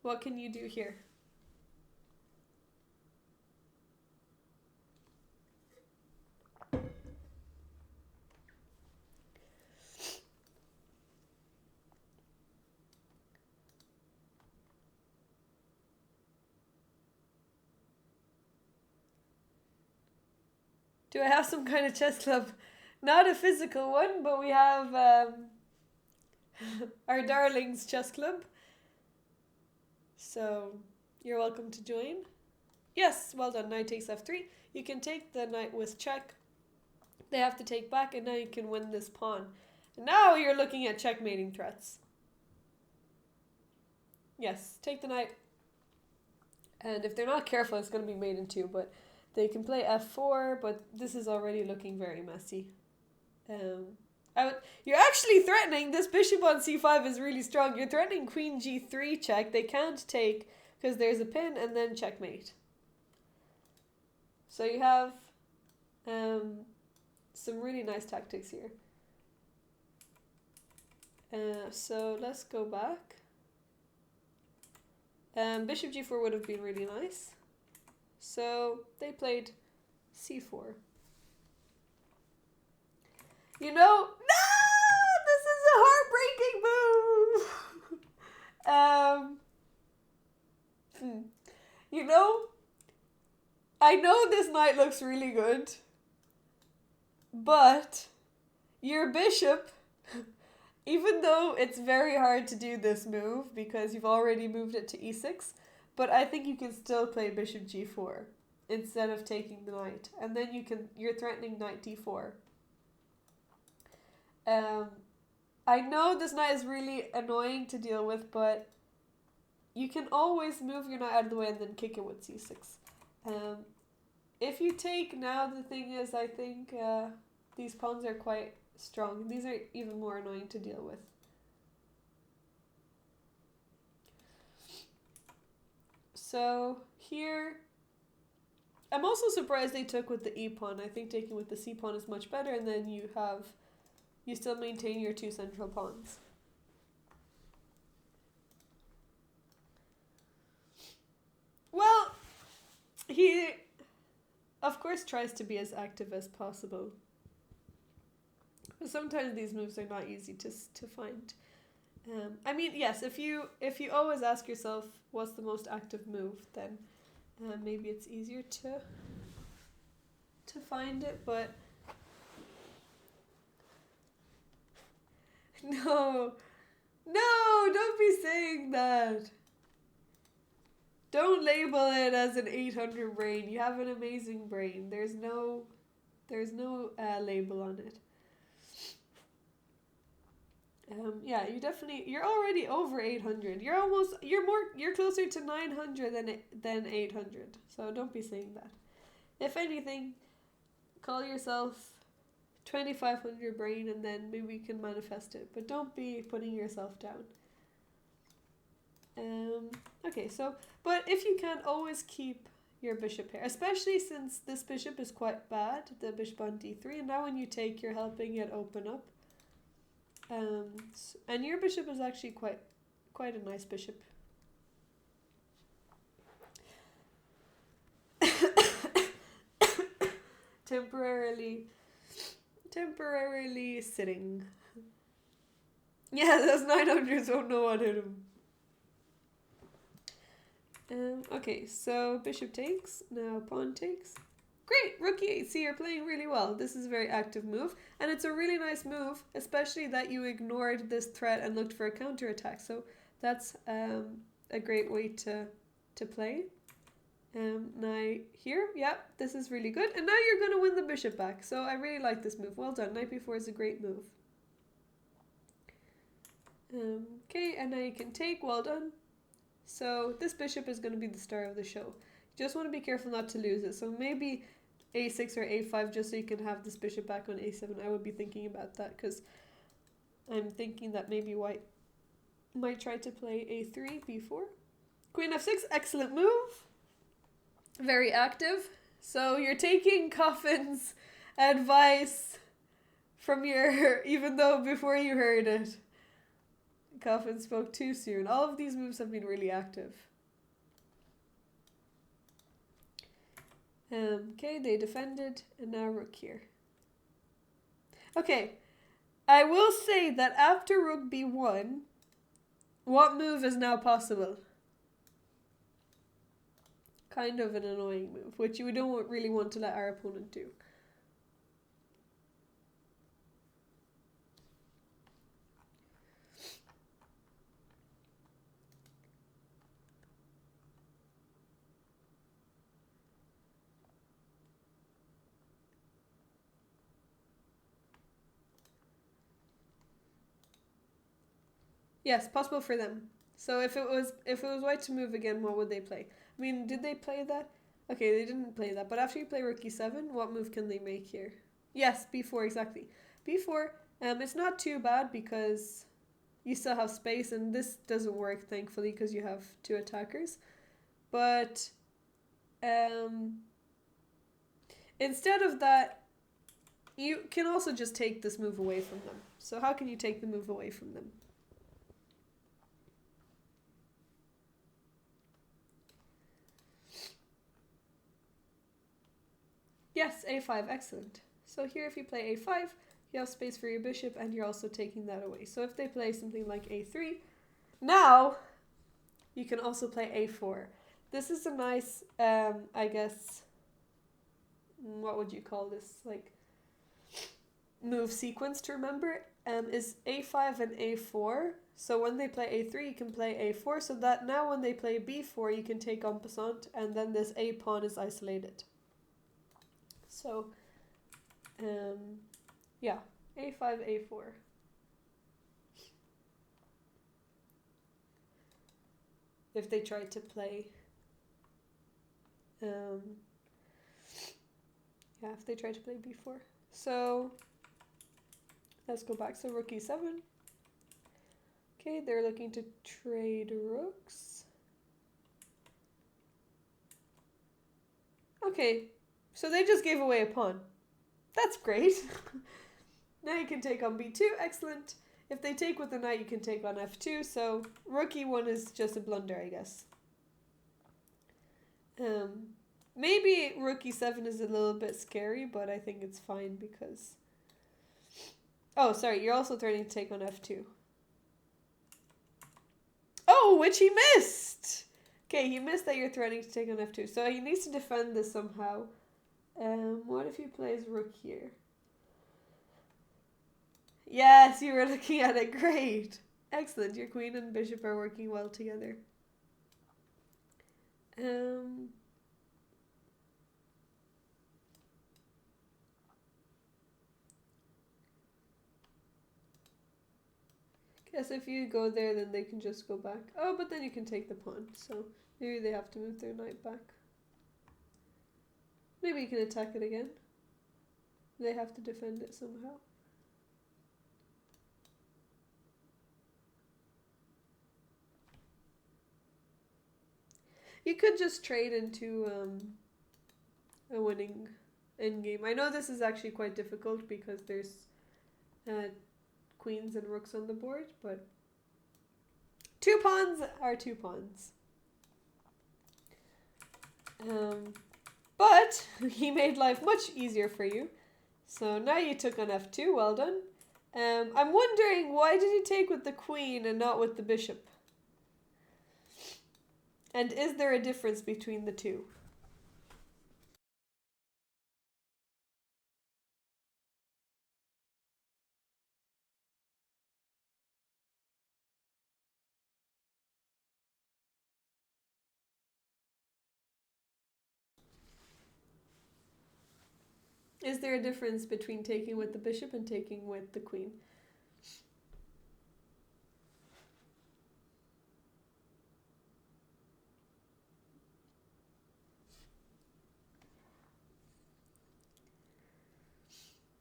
What can you do here? Do I have some kind of chess club? Not a physical one, but we have our darlings chess club. So you're welcome to join. Yes, well done. Knight takes f3. You can take the knight with check. They have to take back, and now you can win this pawn. And now you're looking at checkmating threats. Yes, take the knight. And if they're not careful, it's going to be made in two, but they can play f4, but this is already looking very messy. You're actually threatening. This bishop on c5 is really strong. You're threatening queen g3 check. They can't take because there's a pin and then checkmate. So you have some really nice tactics here. So let's go back. Bishop g4 would have been really nice. So they played c4. You know, no, this is a heartbreaking move. You know, I know this knight looks really good, but your bishop, even though it's very hard to do this move because you've already moved it to e6, but I think you can still play bishop g4 instead of taking the knight, and then you're threatening knight d4. I know this knight is really annoying to deal with, but you can always move your knight out of the way and then kick it with c6. If you take now, the thing is, I think these pawns are quite strong. These are even more annoying to deal with. So here, I'm also surprised they took with the e pawn. I think taking with the c pawn is much better, and then you still maintain your two central pawns. Well, he, of course, tries to be as active as possible. But sometimes these moves are not easy to find. I mean, yes, if you always ask yourself what's the most active move, then maybe it's easier to find it, but no, don't be saying that. Don't label it as an 800 brain. You have an amazing brain. There's no label on it. Yeah, you're already over 800. You're closer to 900 than 800. So don't be saying that. If anything, call yourself 2500 brain, and then maybe you can manifest it. But don't be putting yourself down. Okay, so, but if you can, always keep your bishop here, especially since this bishop is quite bad, the bishop on d3, and now when you take, you're helping it open up. And your bishop is actually quite a nice bishop. temporarily sitting. Yeah, those 900s won't know what hit him. Okay, so bishop takes, now pawn takes. Great, rook e8. See, you're playing really well. This is a very active move, and it's a really nice move, especially that you ignored this threat and looked for a counterattack. So that's a great way to play. Now here, yeah, this is really good. And now you're going to win the bishop back. So I really like this move. Well done. Knight b4 is a great move. Okay, and now you can take. Well done. So this bishop is going to be the star of the show. You just want to be careful not to lose it. So maybe a6 or a5 just so you can have this bishop back on a7. I would be thinking about that because I'm thinking that maybe white might try to play a3, b4. Queen f6, excellent move. Very active. So you're taking Coffin's advice from even though before you heard it, Coffin spoke too soon. All of these moves have been really active. Okay, they defended, and now rook here. Okay, I will say that after rook b1, what move is now possible? Kind of an annoying move, which you don't really want to let our opponent do. Yes, possible for them. So if it was white to move again, what would they play? I mean, did they play that? Okay, they didn't play that. But after you play rook e7, what move can they make here? Yes, b4, exactly. b4, It's not too bad because you still have space, and this doesn't work thankfully because you have two attackers. But instead of that, you can also just take this move away from them. So how can you take the move away from them? Yes, a5, excellent. So here if you play a5, you have space for your bishop and you're also taking that away. So if they play something like a3, now you can also play a4. This is a nice, I guess, what would you call this? Like, move sequence to remember. Is a5 and a4. So when they play a3, you can play a4. So that now when they play b4, you can take en passant, and then this a pawn is isolated. So, yeah, a5, a4. If they try to play, yeah, if they try to play b4. So, let's go back. So rook e7. Okay, they're looking to trade rooks. Okay, so they just gave away a pawn. That's great. Now you can take on b2, excellent. If they take with the knight, you can take on f2, so rook e1 is just a blunder, I guess. Maybe rook e7 is a little bit scary, but I think it's fine because... Oh, sorry, you're also threatening to take on f2. Oh, which he missed! Okay, he missed that you're threatening to take on f2, so he needs to defend this somehow. What if he plays rook here? Yes, you were looking at it. Great. Excellent. Your queen and bishop are working well together. Guess if you go there, then they can just go back. Oh, but then you can take the pawn, so maybe they have to move their knight back. Maybe you can attack it again. They have to defend it somehow. You could just trade into a winning endgame. I know this is actually quite difficult because there's queens and rooks on the board, but 2 pawns are 2 pawns. But he made life much easier for you. So now you took on f2, well done. I'm wondering, why did you take with the queen and not with the bishop? And is there a difference between the two? Is there a difference between taking with the bishop and taking with the queen?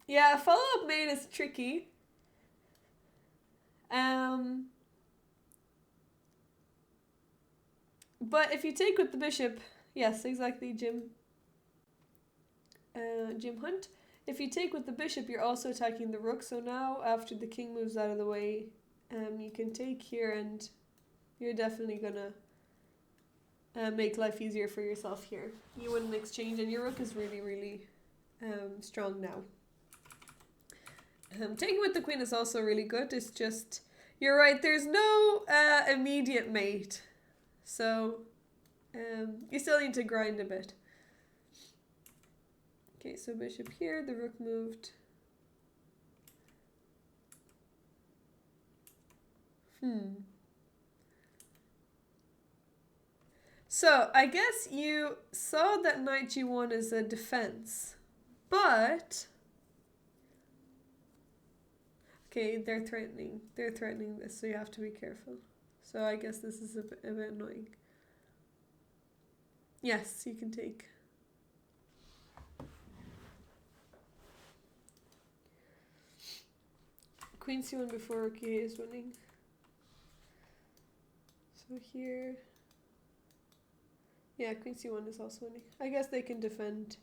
Yeah, follow-up mate is tricky. But if you take with the bishop, yes, exactly, Jim Hunt. If you take with the bishop, you're also attacking the rook. So now, after the king moves out of the way, you can take here, and you're definitely gonna make life easier for yourself here. You win an exchange, and your rook is really, really strong now. Taking with the queen is also really good. It's just, you're right, there's no immediate mate. So you still need to grind a bit. Okay, so bishop here, the rook moved. So I guess you saw that knight g1 is a defense, but okay, they're threatening this, so you have to be careful. So I guess this is a bit annoying. Yes, you can take. queen c1 before rook e8 is winning. So here, yeah, queen c1 is also winning. I guess they can defend.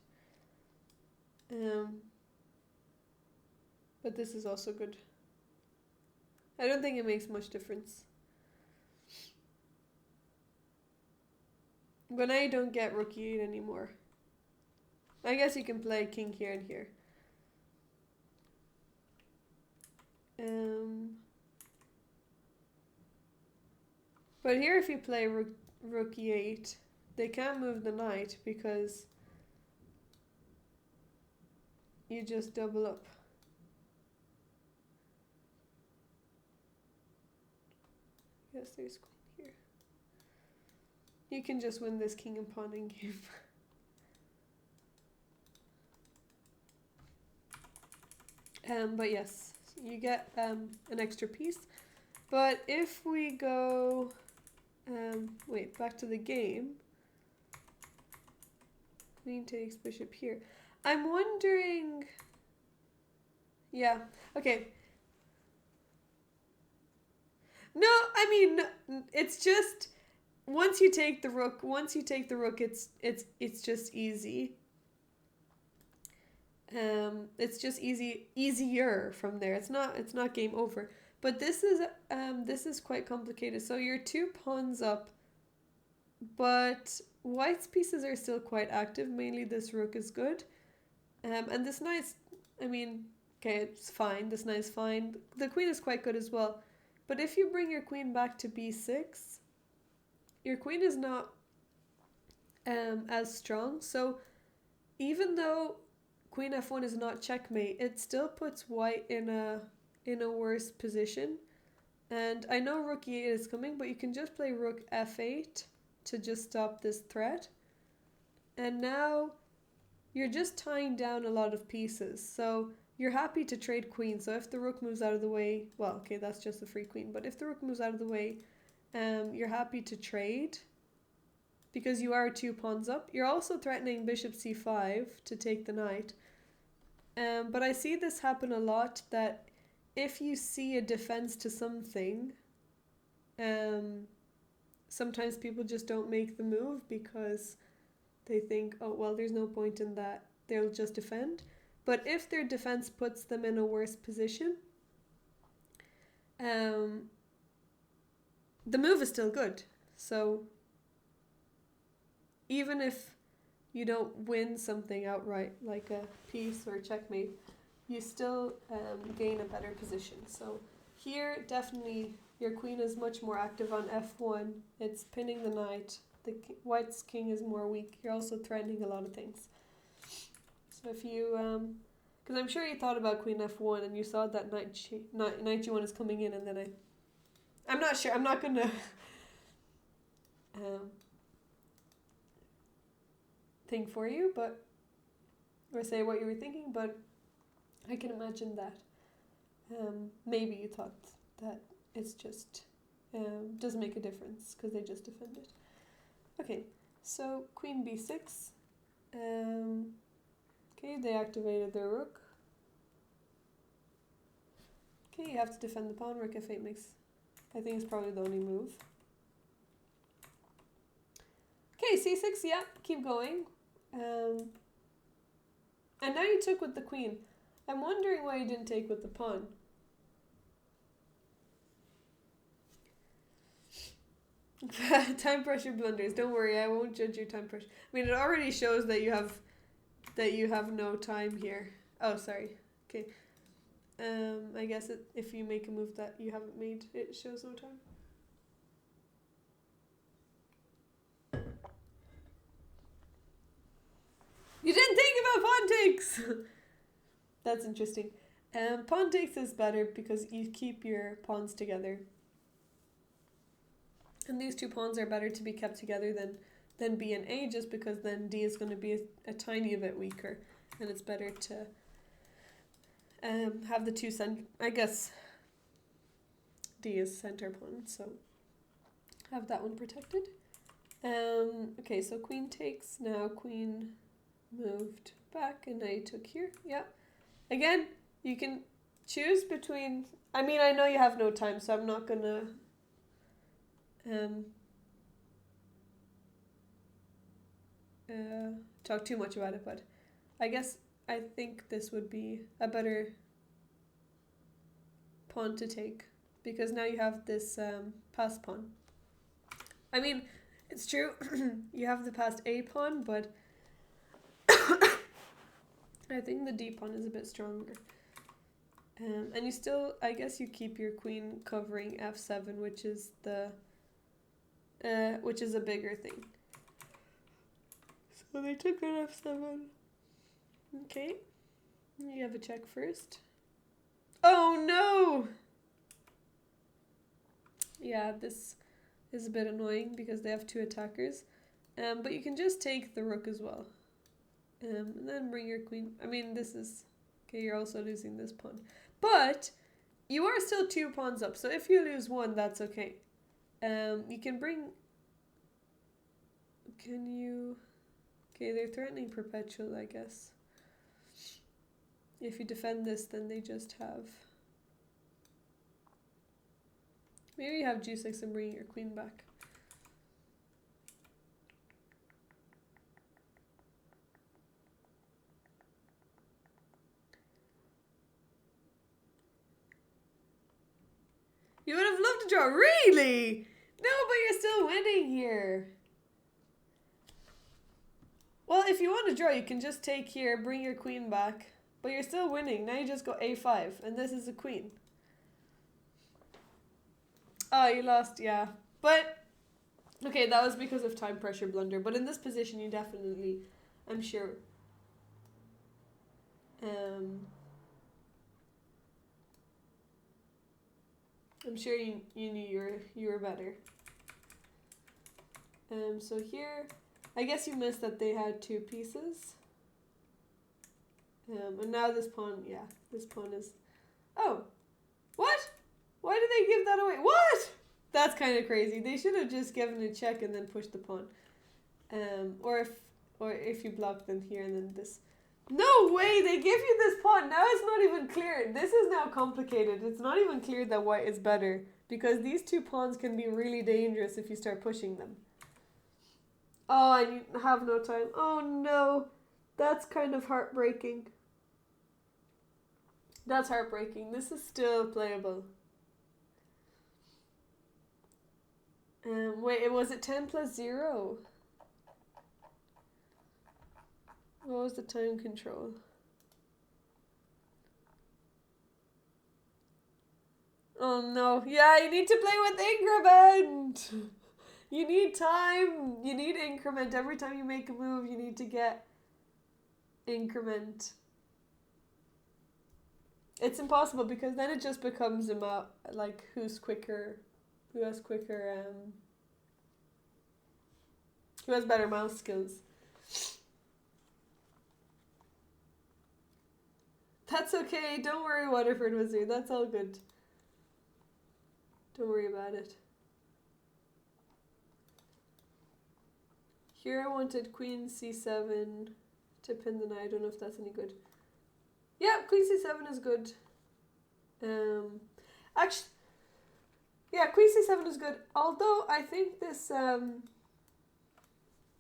But this is also good. I don't think it makes much difference. But now you don't get rook e8 anymore. I guess you can play king here and here. But here if you play rook e8, they can't move the knight because you just double up. Yes, there's queen here. You can just win this king and pawn in game. But yes, you get an extra piece. But if we go, wait, back to the game. Queen takes bishop here. I'm wondering, yeah, okay. No, I mean, it's just, once you take the rook, it's just easy. It's just easier from there. It's not game over. But this is quite complicated. So you're 2 pawns up, but white's pieces are still quite active. Mainly this rook is good. And this knight's, I mean, okay, it's fine. This knight's fine. The queen is quite good as well. But if you bring your queen back to b6, your queen is not as strong. So even though queen f1 is not checkmate, it still puts white in a worse position. And I know rook e8 is coming, but you can just play rook f8 to just stop this threat. And now you're just tying down a lot of pieces. So you're happy to trade queen. So if the rook moves out of the way, well, okay, that's just a free queen. But if the rook moves out of the way, you're happy to trade because you are 2 pawns up. You're also threatening bishop c5 to take the knight. But I see this happen a lot, that if you see a defense to something, sometimes people just don't make the move because they think, oh, well, there's no point in that. They'll just defend. But if their defense puts them in a worse position, the move is still good. So even if you don't win something outright, like a piece or checkmate, you still gain a better position. So here, definitely, your queen is much more active on f1. It's pinning the knight. The white's king is more weak. You're also threatening a lot of things. So if you, because I'm sure you thought about queen f1 and you saw that knight g1 is coming in, and then I'm not sure. I'm not gonna think for you, but or say what you were thinking, but I can imagine that maybe you thought that it's just doesn't make a difference because they just defended. Okay, so queen b6. Okay, they activated their rook. Okay, you have to defend the pawn. Rook f8 makes, I think it's probably the only move. Okay, c6, yeah, keep going. And now you took with the queen. I'm wondering why you didn't take with the pawn. Time pressure blunders. Don't worry, I won't judge your time pressure. I mean, it already shows that you have no time here. Oh, sorry. Okay. I guess if you make a move that you haven't made, it shows no time. You didn't think about pawn takes! That's interesting. Pawn takes is better because you keep your pawns together. And these 2 pawns are better to be kept together than B and A, just because then D is going to be a tiny bit weaker. And it's better to have the 2 I guess D is center pawn, so have that one protected. Okay, so queen takes, now queen moved back, and now you took here. Yeah. Again, you can choose between I mean, I know you have no time, so I'm not gonna um, talk too much about it, but I guess I think this would be a better pawn to take, because now you have this passed pawn. I mean, it's true, you have the passed A pawn, but I think the D pawn is a bit stronger. And you still, I guess you keep your queen covering F7, which is a bigger thing. So they took on F7. Okay. You have a check first. Oh no! Yeah, this is a bit annoying because they have two attackers. But you can just take the rook as well. And then bring your queen. I mean, this is... Okay, you're also losing this pawn. But you are still 2 pawns up, so if you lose one, that's okay. You can bring... Can you... Okay, they're threatening perpetual, I guess. If you defend this, then they just have... Maybe you have g6 and bring your queen back. You would have loved to draw. Really? No, but you're still winning here. Well, if you want to draw, you can just take here, bring your queen back. But you're still winning. Now you just go a5, and this is a queen. Oh, you lost, yeah. But, okay, that was because of time pressure blunder. But in this position, you definitely, I'm sure. I'm sure you knew you were better. So here, I guess you missed that they had 2 pieces. And now this pawn, yeah, this pawn is... Oh, what? Why did they give that away? What? That's kind of crazy. They should have just given a check and then pushed the pawn. Or if you block them here and then this. No way, they give you this pawn. Now it's not even clear. This is now complicated. It's not even clear that white is better, because these 2 pawns can be really dangerous if you start pushing them. Oh, and you have no time. Oh no, that's kind of heartbreaking. That's heartbreaking. This is still playable. Wait, was it 10 plus 0? What was the time control? Oh no. Yeah, you need to play with increment! You need time. You need increment. Every time you make a move, you need to get increment. It's impossible because then it just becomes about like who has quicker, who has better mouse skills. That's okay. Don't worry, Waterford Wizard. That's all good. Don't worry about it. Here I wanted Queen C7 to pin the knight. I don't know if that's any good. Yeah, Queen C7 is good. Actually, yeah, Queen C7 is good. Although I think this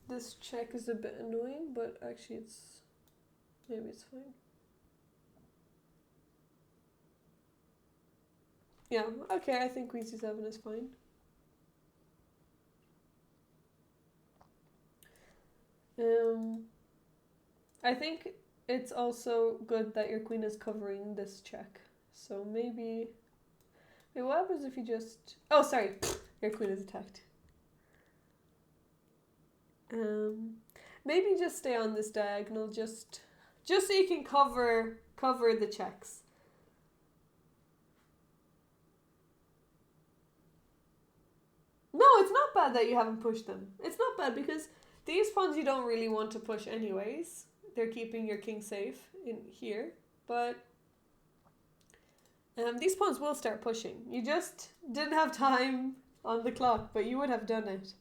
this check is a bit annoying, but actually maybe it's fine. Yeah, okay, I think Queen C7 is fine. I think it's also good that your queen is covering this check. So maybe... Wait, what happens if you just... Oh, sorry. Your queen is attacked. Maybe just stay on this diagonal, just so you can cover the checks. No, it's not bad that you haven't pushed them. It's not bad because these pawns you don't really want to push anyways. They're keeping your king safe in here, but these pawns will start pushing. You just didn't have time on the clock, but you would have done it.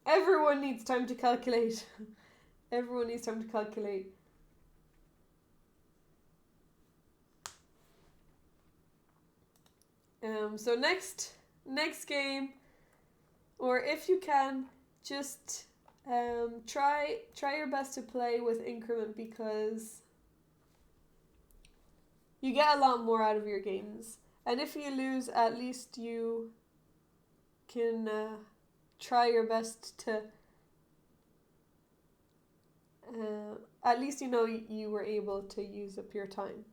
Everyone needs time to calculate. Everyone needs time to calculate. So next game, or if you can, just try your best to play with increment, because you get a lot more out of your games. And if you lose, at least you can try your best to. At least you know you were able to use up your time.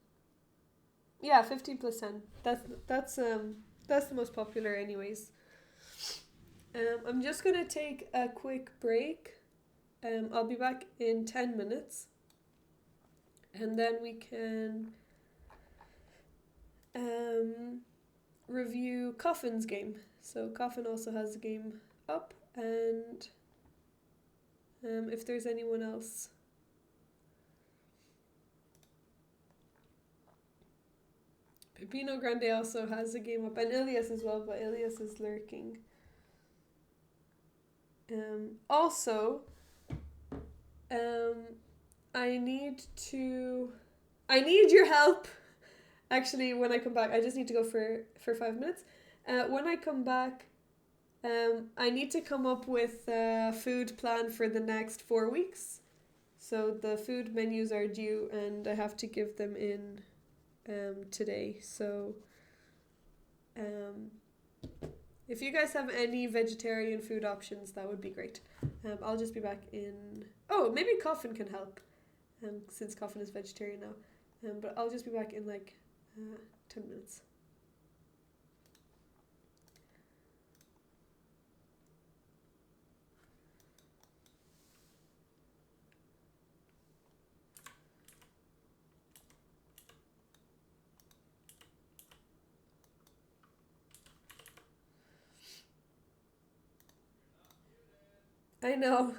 Yeah, 15%. That's the most popular, anyways. I'm just gonna take a quick break. I'll be back in 10 minutes, and then we can review Coffin's game. So Coffin also has a game up, and if there's anyone else. Pepino Grande also has a game up, and Ilias as well, but Ilias is lurking. Also, I need your help. Actually, when I come back, I just need to go for 5 minutes. When I come back, I need to come up with a food plan for the next 4 weeks. So the food menus are due, and I have to give them in today. So if you guys have any vegetarian food options, that would be great. I'll just be back in. Oh, maybe Coffin can help, since Coffin is vegetarian now. But I'll just be back in like 10 minutes. I know.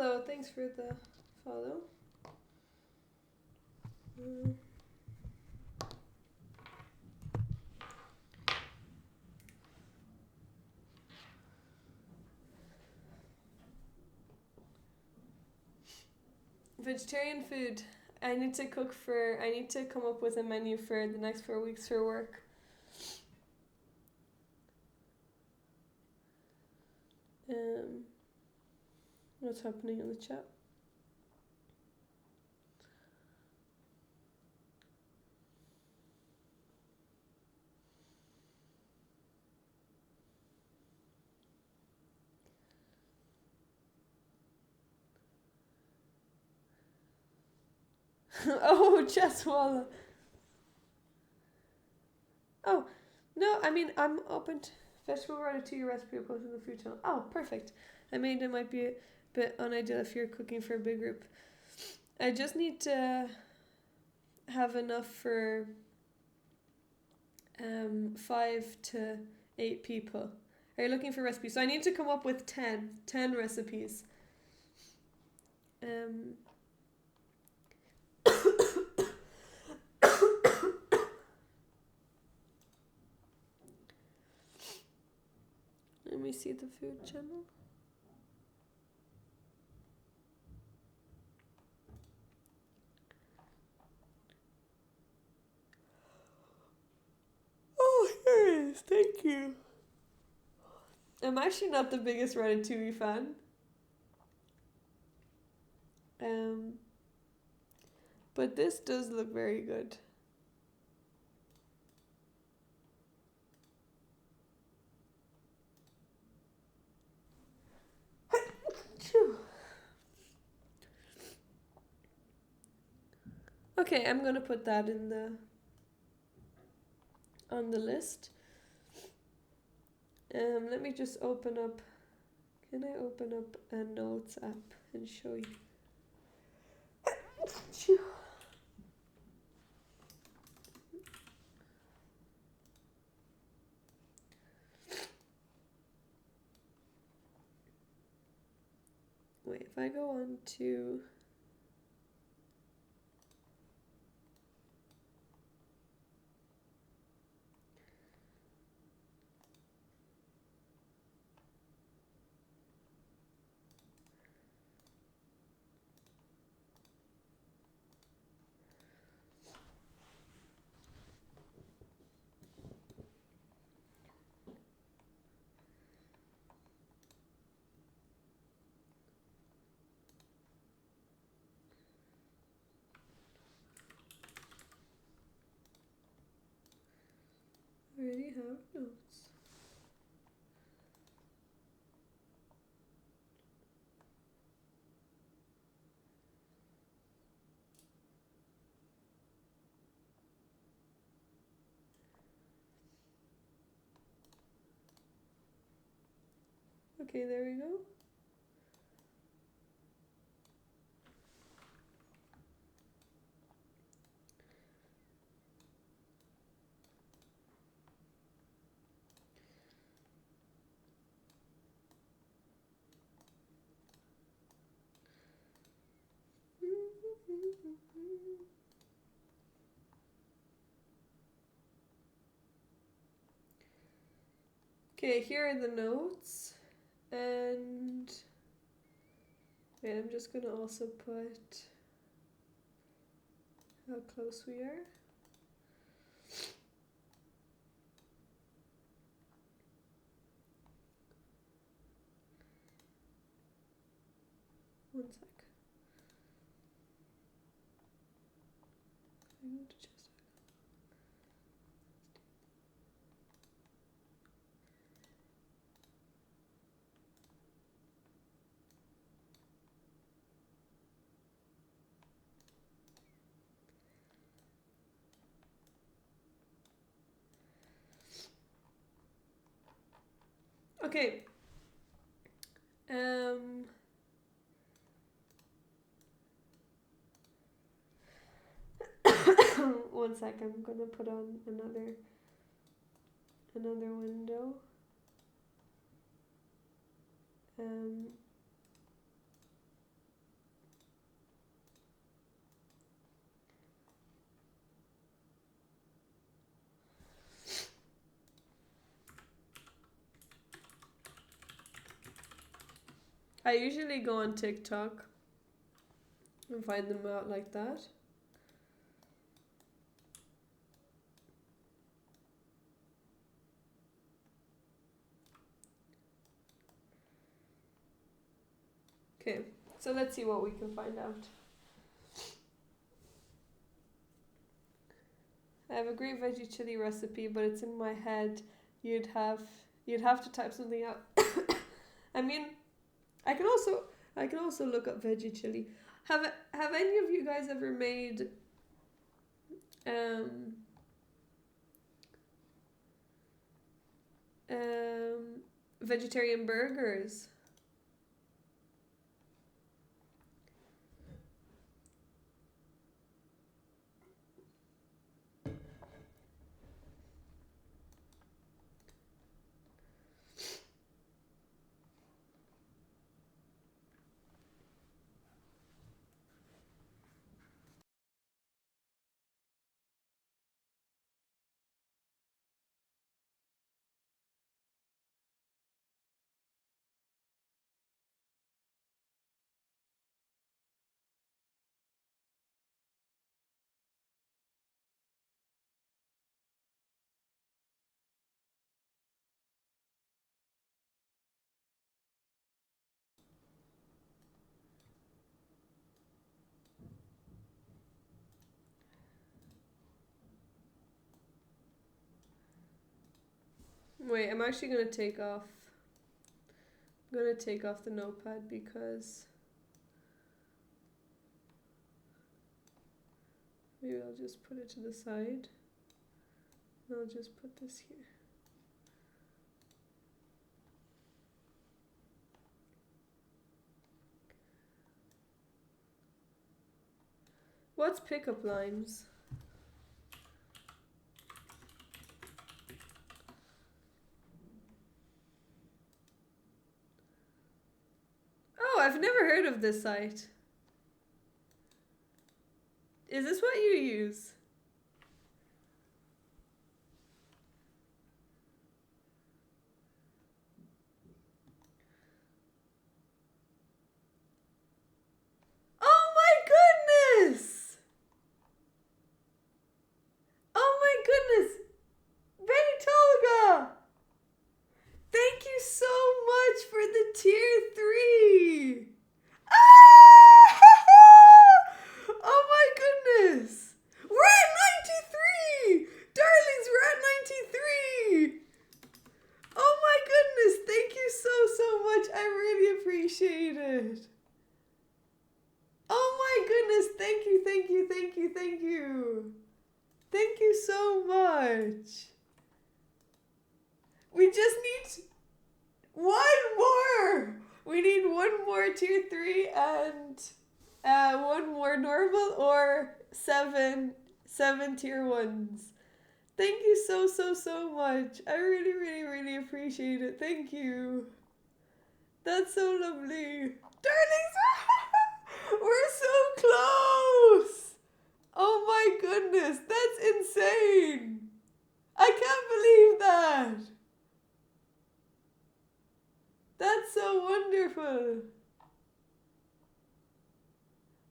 Hello, thanks for the follow. Vegetarian food. I need to come up with a menu for the next 4 weeks for work. What's happening in the chat? Oh, Chesswalla. Oh, no, I mean, I'm open to vegetable ratatouille recipe I posted on the food channel. Oh, perfect. I mean, it might be a bit unideal if you're cooking for a big group. I just need to have enough for 5 to 8 people. Are you looking for recipes? So I need to come up with 10 recipes. Let me see the food channel. Oh, here it is. Thank you. I'm actually not the biggest Ratatouille fan. But this does look very good. Okay, I'm gonna put that on the list. Let me just open up. Can I open up a notes app and show you? Wait, if I go on to I already have notes. Okay, there we go. Okay, here are the notes, and wait, I'm just gonna also put how close we are. One sec. I'm going to just okay. 1 sec, I'm gonna put on another window. I usually go on TikTok and find them out like that. Okay, so let's see what we can find out. I have a great veggie chili recipe, but it's in my head. You'd have to type something out. I mean, I can also look up veggie chili. Have any of you guys ever made vegetarian burgers? Wait, I'm actually gonna take off. I'm gonna take off the notepad because maybe I'll just put it to the side. And I'll just put this here. What's pickup lines? Oh, I've never heard of this site. Is this what you use? Oh my goodness! Oh my goodness! Benny Tolga! Thank you so much for the tier 3! Ah! Oh my goodness! We're at 93! Darlings, we're at 93! Oh my goodness! Thank you so much. I really appreciate it. Oh my goodness! Thank you. Thank you so much. We just need one more. We need one more tier 3 and one more normal or seven tier 1s. Thank you so much. I really appreciate it. Thank you. That's so lovely. Darlings, we're so close. Oh my goodness, that's insane. I can't believe that. That's so wonderful.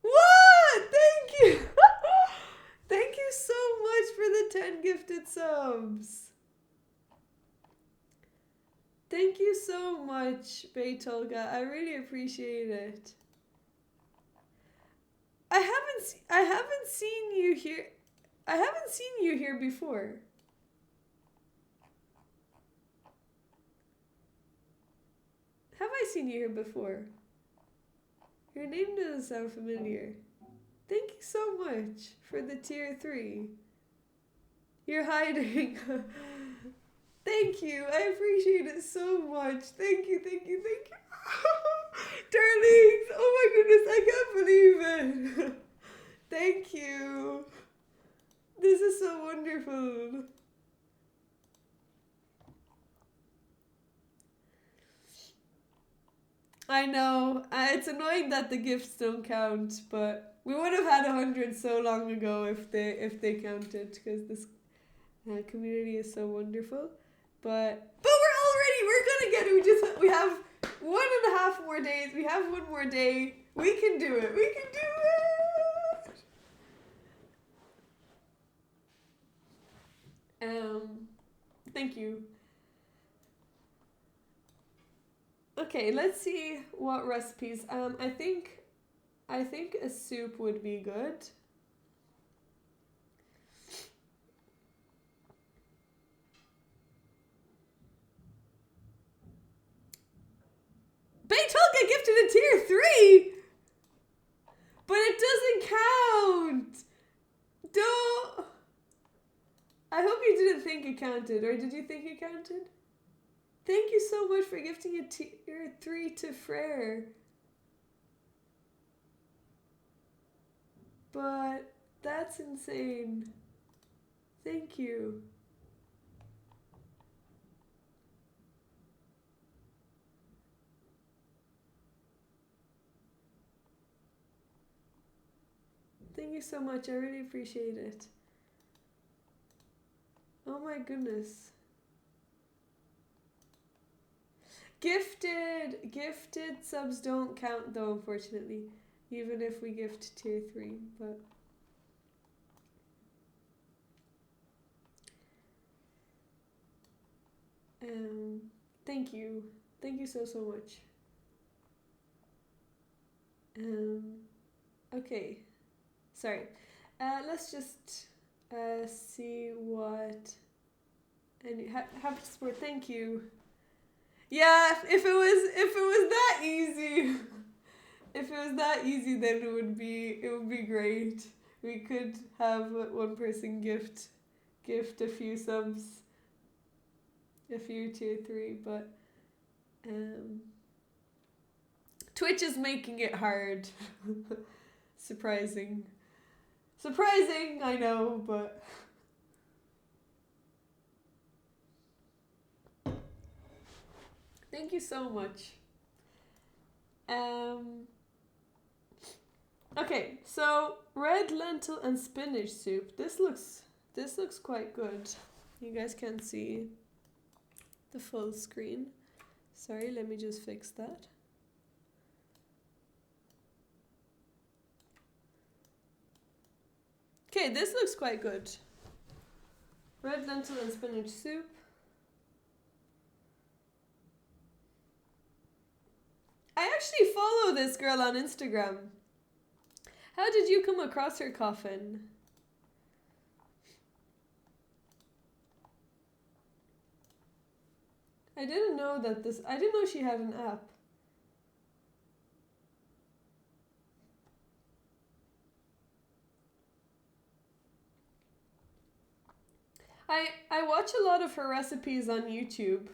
What? Thank you. Thank you so much for the 10 gifted subs. Thank you so much, Beetolga. I really appreciate it. I haven't seen you here. I haven't seen you here before. Have I seen you here before? Your name doesn't sound familiar. Thank you so much for the tier 3. You're hiding. Thank you. I appreciate it so much. Thank you. Darlings, oh my goodness, I can't believe it. Thank you. This is so wonderful. I know. It's annoying that the gifts don't count, but we would have had 100 so long ago if they counted, because this community is so wonderful. But we're gonna get it. We have 1.5 more days. We have 1 more day. We can do it. We can do it. Thank you. Okay, let's see what recipes. I think a soup would be good. Beethoven gifted a tier 3! But it doesn't count! Don't... I hope you didn't think it counted, or did you think it counted? Thank you so much for gifting a tier 3 to Frere. But that's insane. Thank you. Thank you so much. I really appreciate it. Oh my goodness. Gifted subs don't count though, unfortunately. Even if we gift tier 3, but... Thank you. Thank you so much. Okay. Sorry. Let's just see what... And happy sport, thank you. Yeah, if it was that easy, if it was that easy, then it would be great. We could have one person gift a few subs, a few tier 3, but Twitch is making it hard. Surprising, I know, but. Thank you so much. Okay, so red lentil and spinach soup. This looks quite good. You guys can't see the full screen. Sorry, let me just fix that. Okay, this looks quite good. Red lentil and spinach soup. I actually follow this girl on Instagram. How did you come across her coffin? I didn't know she had an app. I watch a lot of her recipes on YouTube.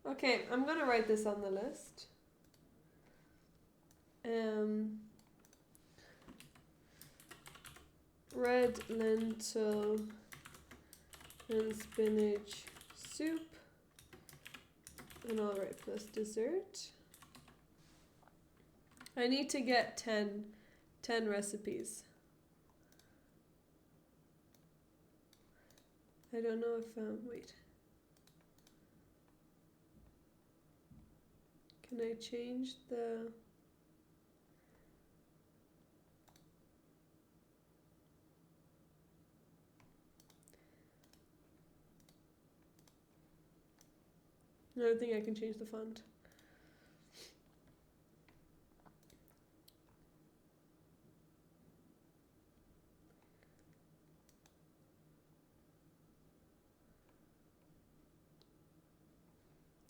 Okay, I'm gonna write this on the list. Red lentil and spinach soup. And I'll write plus dessert. I need to get 10 recipes. I don't know if, wait. Can I change the... I don't think I can change the font.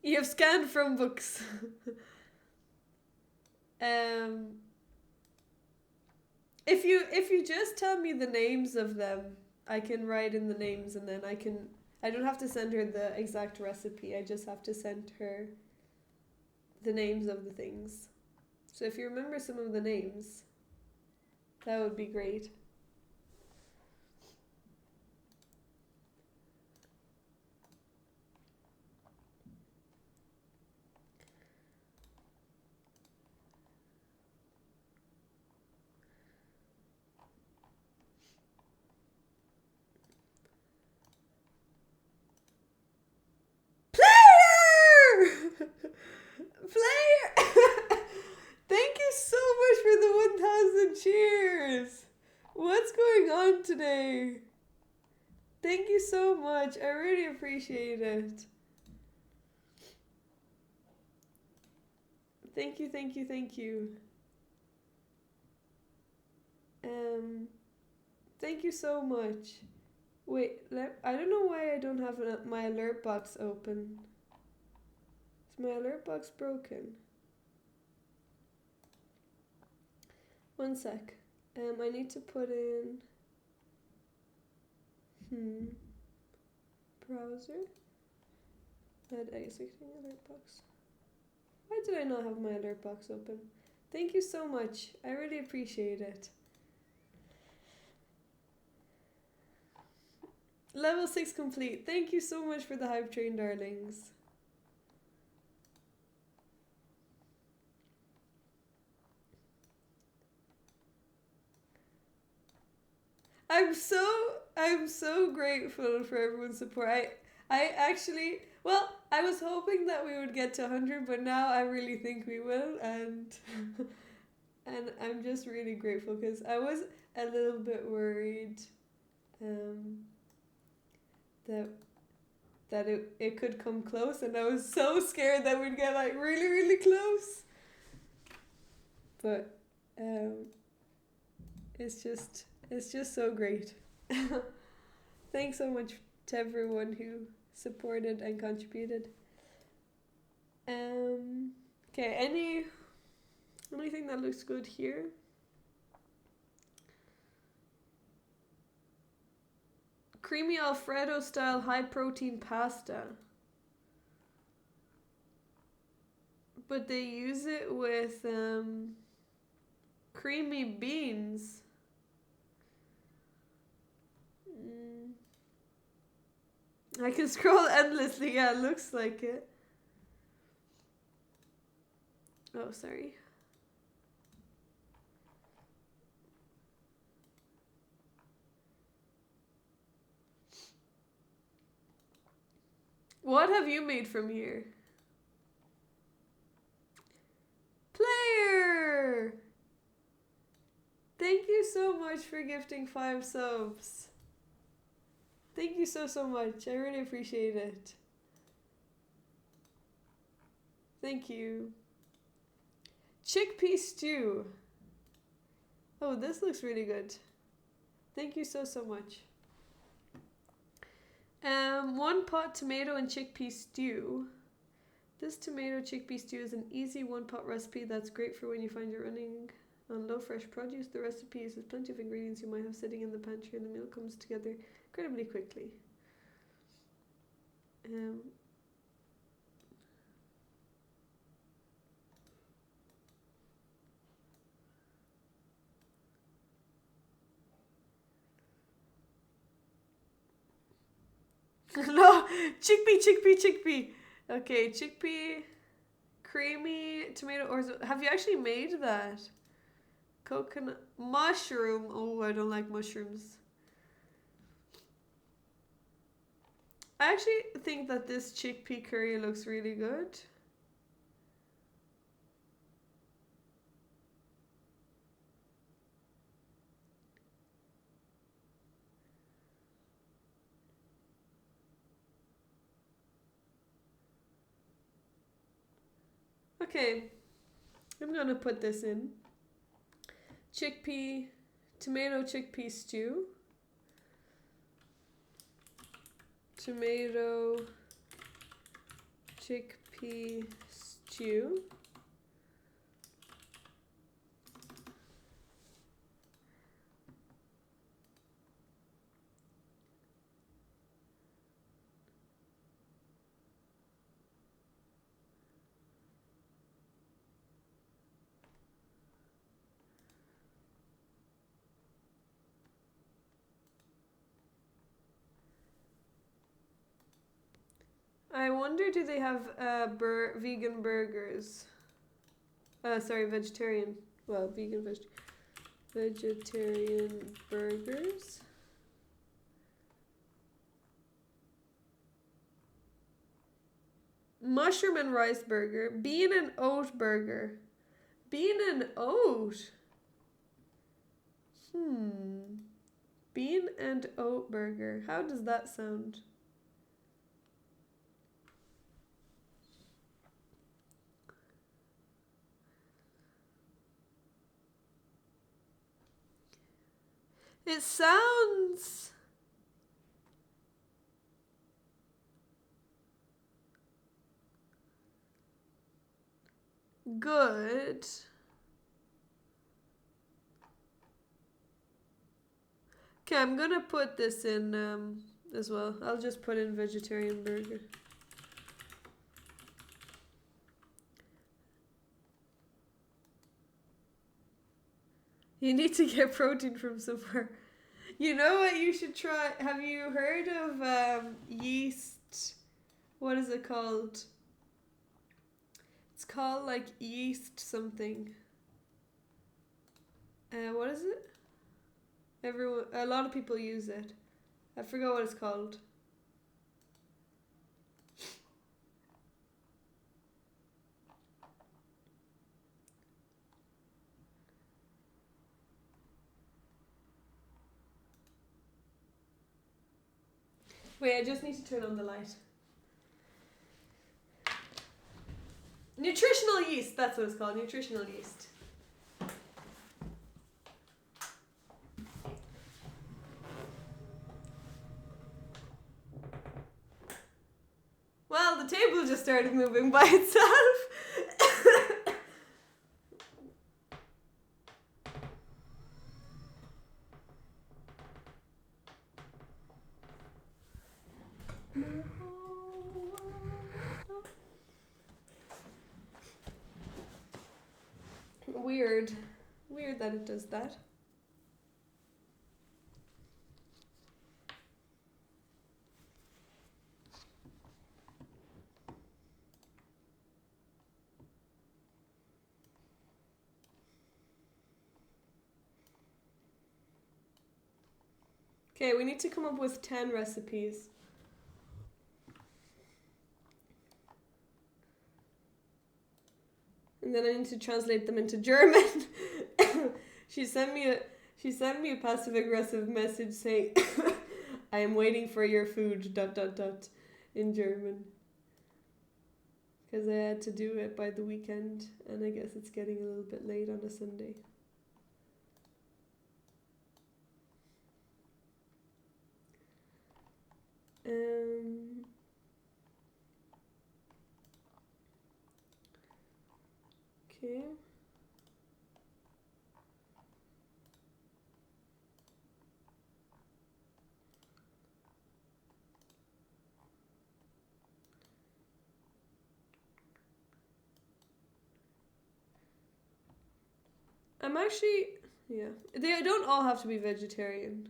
You have scanned from books. If you just tell me the names of them, I can write in the names, and then I don't have to send her the exact recipe. I just have to send her the names of the things. So if you remember some of the names, that would be great. so much. I really appreciate it. Thank you, thank you, thank you. Thank you so much. Wait, I don't know why I don't have my alert box open. Is my alert box broken? One sec. I need to put in browser. That exiting alert box. Why did I not have my alert box open? Thank you so much. I really appreciate it. Level 6 complete. Thank you so much for the hype train, darlings. I'm so grateful for everyone's support. I actually, well, I was hoping that we would get to 100, but now I really think we will, and and I'm just really grateful because I was a little bit worried that it could come close, and I was so scared that we'd get like really, really close. But it's just so great. Thanks so much to everyone who supported and contributed. Okay, anything that looks good here? Creamy Alfredo style high protein pasta. But they use it with creamy beans. I can scroll endlessly. Yeah, it looks like it. Oh, sorry. What have you made from here? Player! Thank you so much for gifting 5 subs. Thank you so much. I really appreciate it. Thank you. Chickpea stew. Oh, this looks really good. Thank you so much. 1 pot tomato and chickpea stew. This tomato chickpea stew is an easy 1-pot recipe that's great for when you find you're running on low fresh produce. The recipe uses plenty of ingredients you might have sitting in the pantry, and the meal comes together incredibly quickly. No, chickpea. Okay, chickpea, creamy tomato orzo. Have you actually made that? Coconut mushroom. Oh, I don't like mushrooms. I actually think that this chickpea curry looks really good. Okay, I'm gonna put this in. Tomato chickpea stew. Tomato chickpea stew. I wonder, do they have vegan burgers? Sorry, vegetarian. Well, vegetarian burgers. Mushroom and rice burger. Bean and oat burger. Bean and oat. Bean Bean and oat burger. How does that sound? It sounds good. Okay, I'm gonna put this in as well. I'll just put in vegetarian burger. You need to get protein from somewhere. You know what you should try? Have you heard of yeast? What is it called? It's called like yeast something. What is it? A lot of people use it. I forgot what it's called. Wait, I just need to turn on the light. Nutritional yeast, that's what it's called, nutritional yeast. Well, the table just started moving by itself. Weird. Weird that it does that. Okay, we need to come up with 10 recipes. And then I need to translate them into German. She sent me a passive aggressive message saying I am waiting for your food ... in German. Because I had to do it by the weekend and I guess it's getting a little bit late on a Sunday. Okay. I'm actually, yeah. They don't all have to be vegetarian.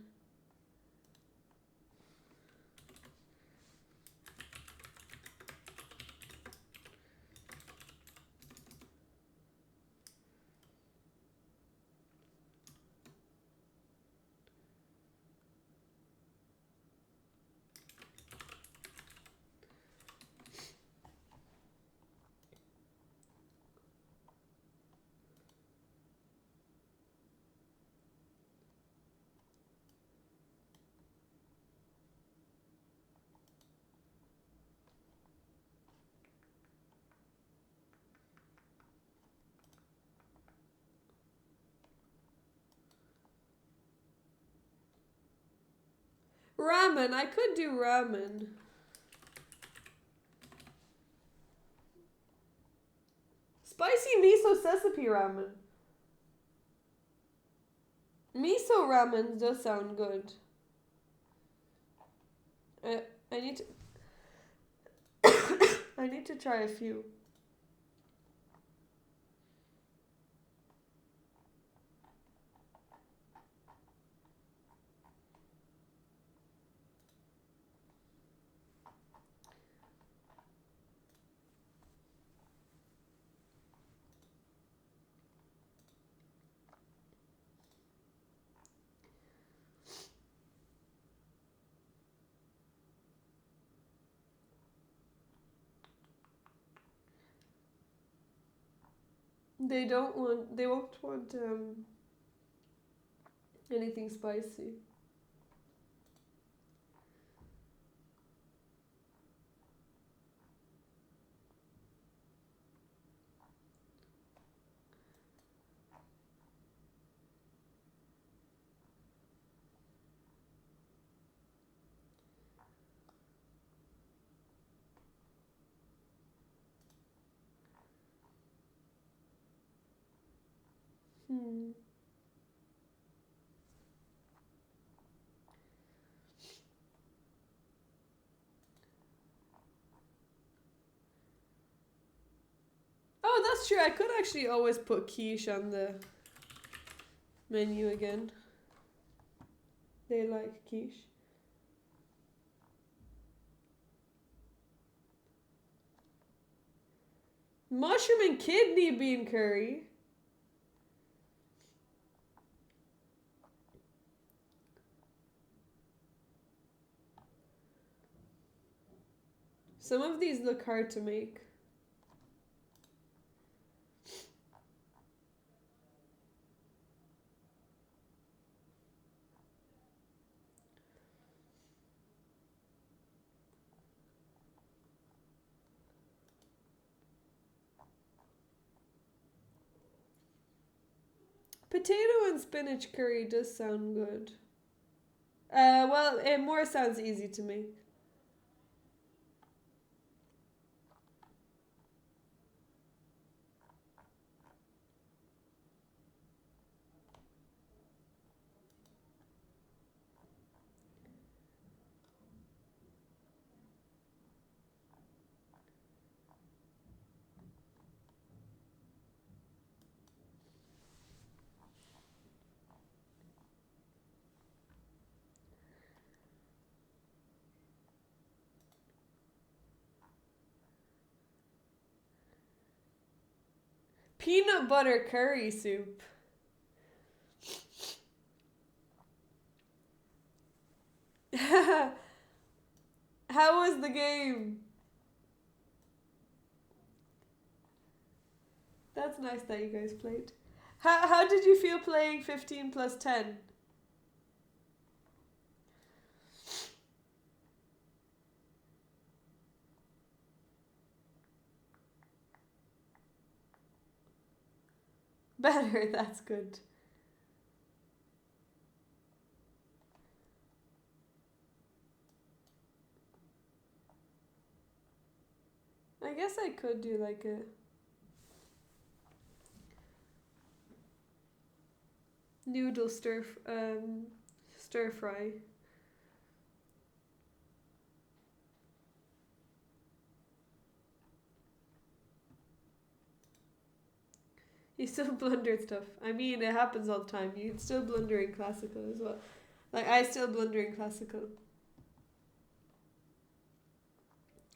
Ramen, I could do ramen. Spicy miso sesame ramen. Miso ramen does sound good. I need to I need to try a few. They won't want anything spicy. Hmm. Oh, that's true. I could actually always put quiche on the menu again. They like quiche. Mushroom and kidney bean curry. Some of these look hard to make. Potato and spinach curry does sound good. Well, it more sounds easy to me. Peanut butter curry soup. How was the game? That's nice that you guys played. How did you feel playing 15 plus 10? Better, that's good. I guess I could do like a noodle stir fry. You still blunder stuff. I mean, it happens all the time. You can still blunder in classical as well. Like, I still blunder in classical.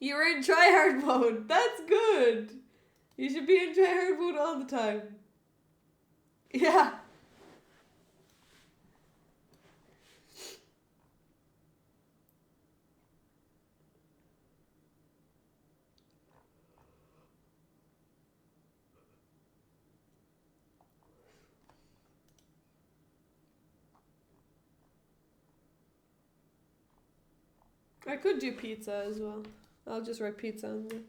You were in tryhard mode. That's good. You should be in tryhard mode all the time. Yeah. I could do pizza as well. I'll just write pizza on there.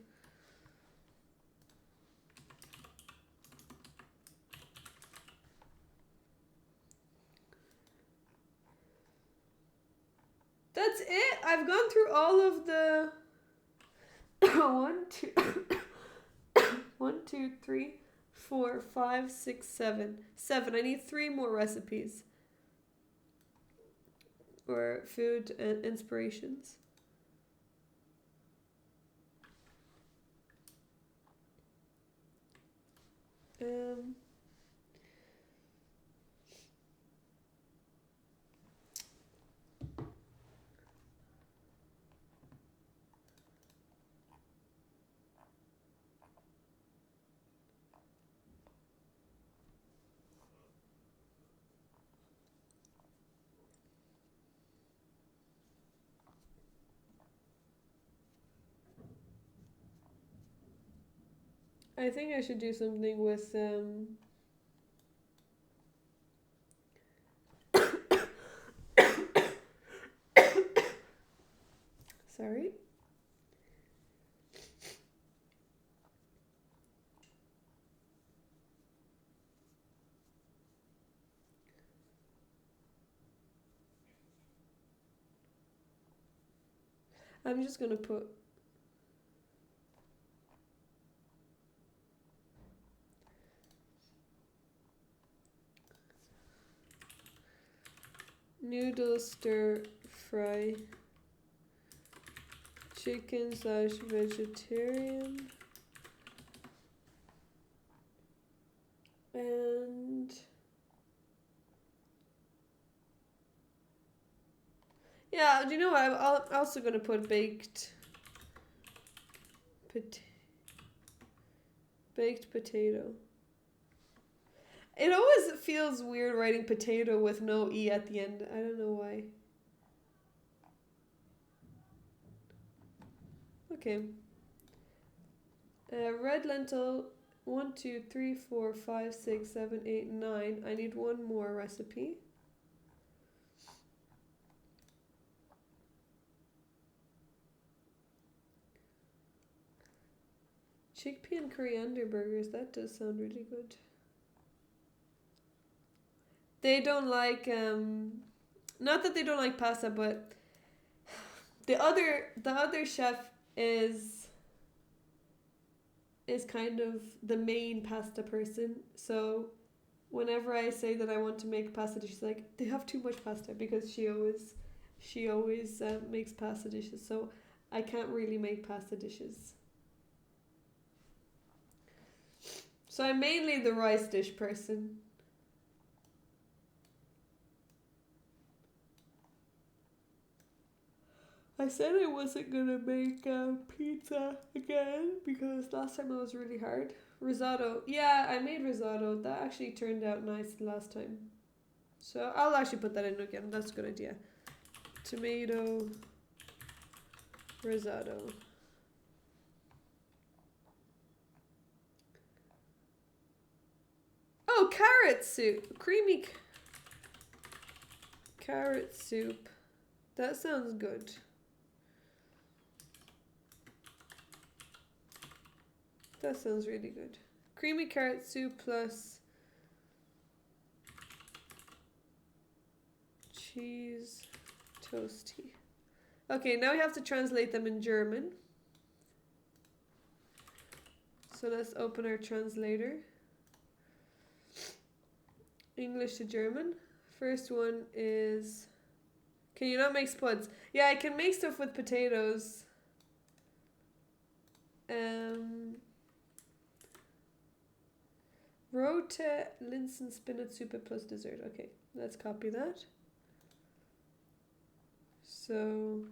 That's it. I've gone through all of the one, two, 1, 2, 3, 4, 5, 6, 7. 7. I need 3 more recipes. Or food and inspirations. I think I should do something with sorry. I'm just gonna put Noodle stir fry. Chicken/vegetarian. And yeah, do you know what? I'm also gonna put baked potato. It always feels weird writing potato with no E at the end. I don't know why. Okay. Red lentil, 1, 2, 3, 4, 5, 6, 7, 8, 9. I need one more recipe. Chickpea and coriander burgers, that does sound really good. They don't like, not that they don't like pasta, but the other chef is kind of the main pasta person. So whenever I say that I want to make pasta dishes, like, they have too much pasta, because she always makes pasta dishes. So I can't really make pasta dishes. So I'm mainly the rice dish person. I said I wasn't gonna make pizza again because last time it was really hard. Risotto. Yeah, I made risotto. That actually turned out nice last time. So I'll actually put that in again. That's a good idea. Tomato risotto. Oh, carrot soup. Creamy carrot soup. That sounds good. That sounds really good. Creamy carrot soup plus cheese toasty. Okay, now we have to translate them in German. So let's open our translator. English to German. First one is... Can you not make spuds? Yeah, I can make stuff with potatoes. Rote Linsenspinatsuppe plus dessert. Okay, let's copy that. So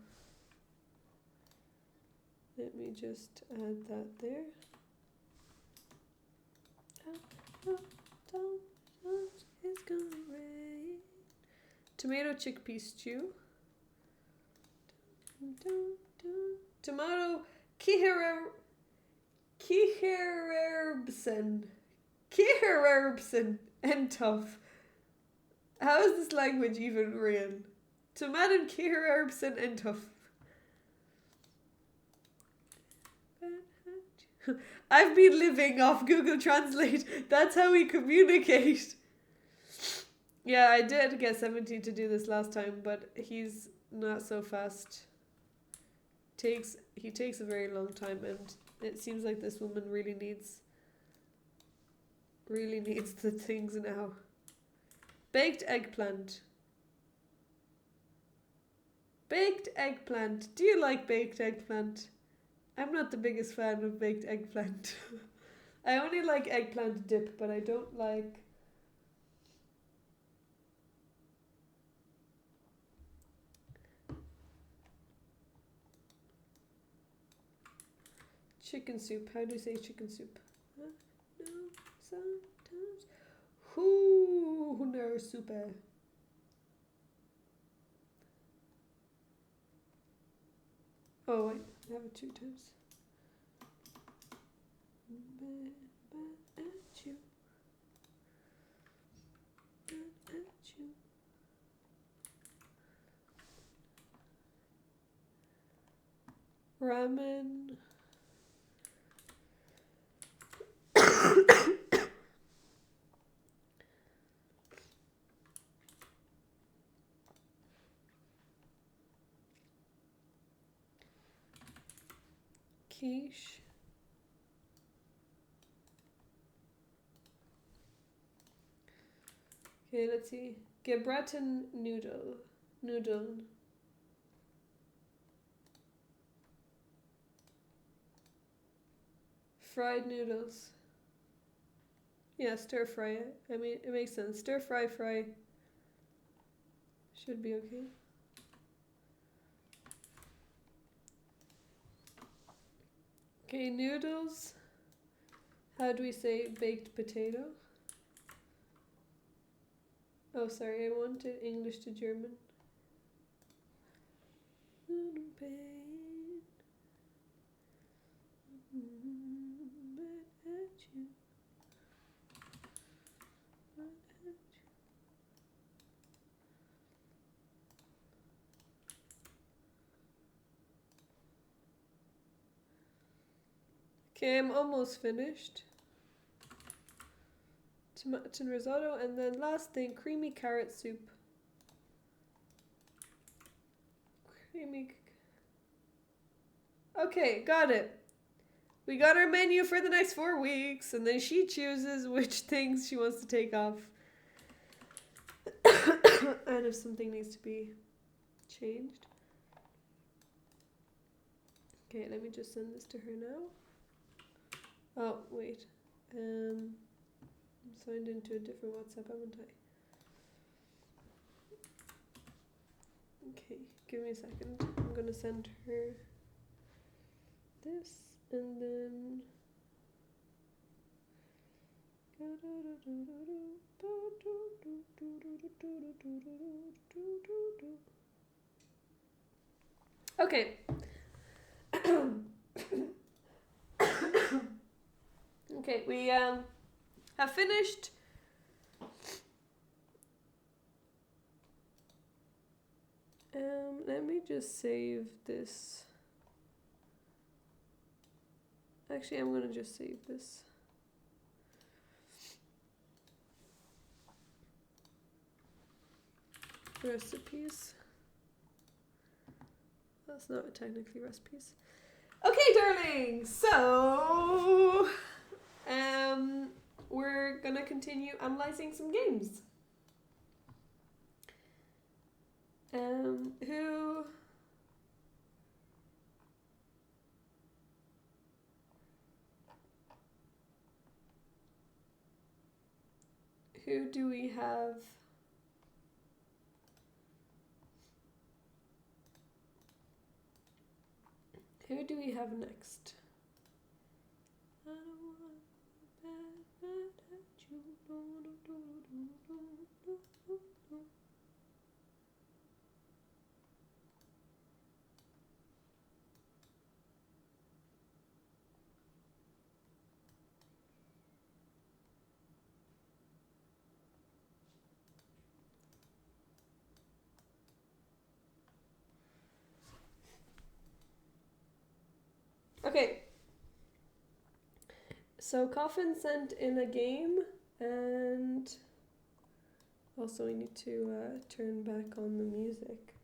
let me just add that there. It's gonna rain. Tomato chickpea stew. Tomato Kichererbsen and tough. How is this language even real? Tomato Kichererbsen and tough. I've been living off Google Translate. That's how we communicate. Yeah, I did get 17 to do this last time, but he's not so fast. He takes a very long time, and it seems like this woman really needs the things now. Baked eggplant. Baked eggplant. Do you like baked eggplant? I'm not the biggest fan of baked eggplant. I only like eggplant dip, but I don't like... Chicken soup. How do you say chicken soup? No, sometimes. Hundersoupe. Oh wait, I have it 2 times. Ramen. Quiche. Okay, let's see. Gebretten Nudeln. Fried noodles. Yeah, stir fry it. I mean, it makes sense. Stir fry. Should be okay. Okay, noodles. How do we say baked potato? Oh, sorry, I wanted English to German. Okay, I'm almost finished. Tomato risotto, and then last thing, creamy carrot soup. Okay, got it. We got our menu for the next 4 weeks, and then she chooses which things she wants to take off. And if something needs to be changed. Okay, let me just send this to her now. Oh, wait. I'm signed into a different WhatsApp, haven't I? Okay, give me a second. I'm gonna send her this, and then okay. Okay, we have finished. Let me just save this. Actually, I'm gonna just save this. Recipes. That's not technically recipes. Okay, darling. So, we're gonna continue analyzing some games. Who do we have? Who do we have next? I don't want bad at you. Okay. So Coffin sent in a game, and also we need to turn back on the music.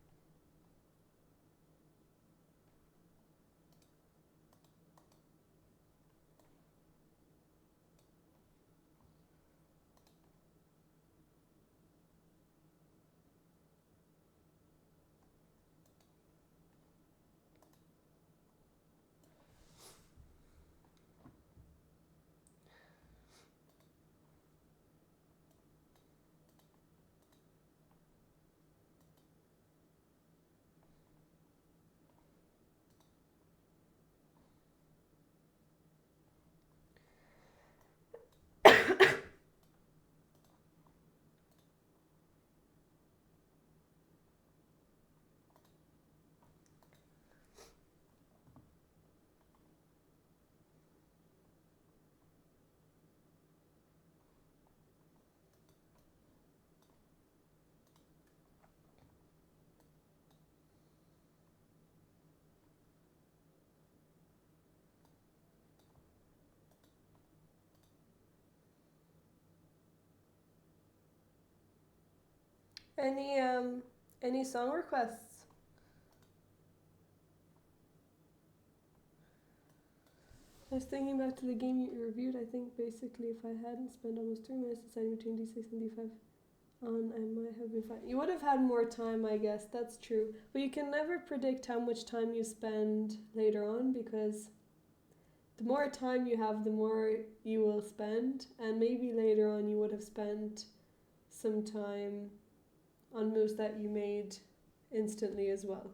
Any song requests? I was thinking back to the game you reviewed. I think basically if I hadn't spent almost 3 minutes deciding between D6 and D5, on I might have been fine. You would have had more time, I guess. That's true. But you can never predict how much time you spend later on because the more time you have, the more you will spend. And maybe later on you would have spent some time on moves that you made instantly as well.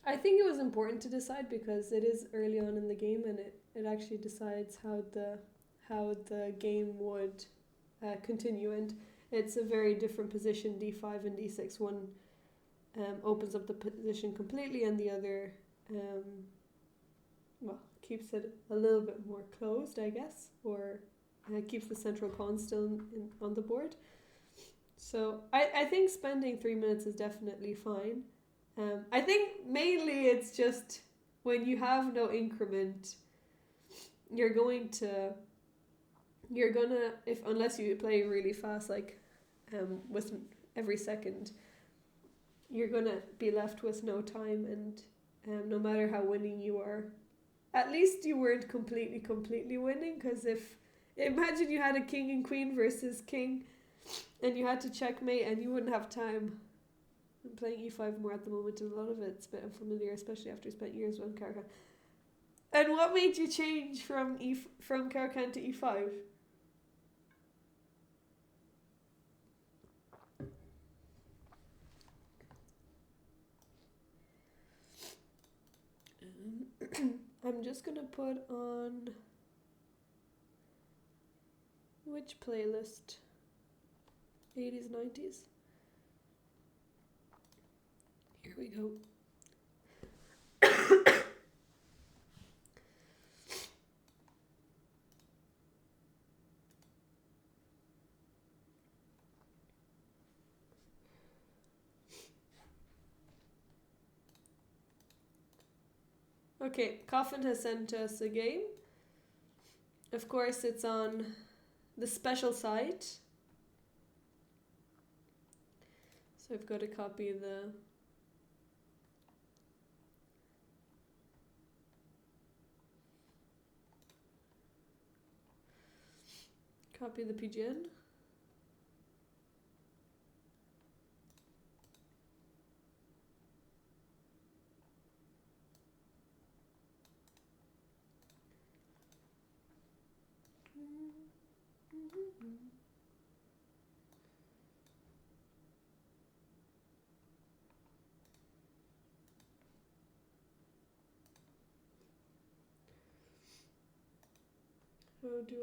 I think it was important to decide because it is early on in the game and it actually decides how the game would continue, and it's a very different position. D5 and D6, one opens up the position completely and the other keeps it a little bit more closed, I guess, or keeps the central pawn still on the board. So I think spending 3 minutes is definitely fine. I think mainly it's just when you have no increment, you're gonna, if unless you play really fast, like with every second, you're gonna be left with no time, and no matter how winning you are, at least you weren't completely winning, because if imagine you had a king and queen versus king and you had to checkmate and you wouldn't have time. I'm playing e5 more at the moment, and a lot of it's a bit unfamiliar, especially after I spent years on Caro-Kann. And what made you change from Caro-Kann to e5? I'm just gonna put on which playlist? 80s, 90s. Here we go. Okay, Coffin has sent us a game. Of course, it's on the special site. So I've got to copy the PGN. How do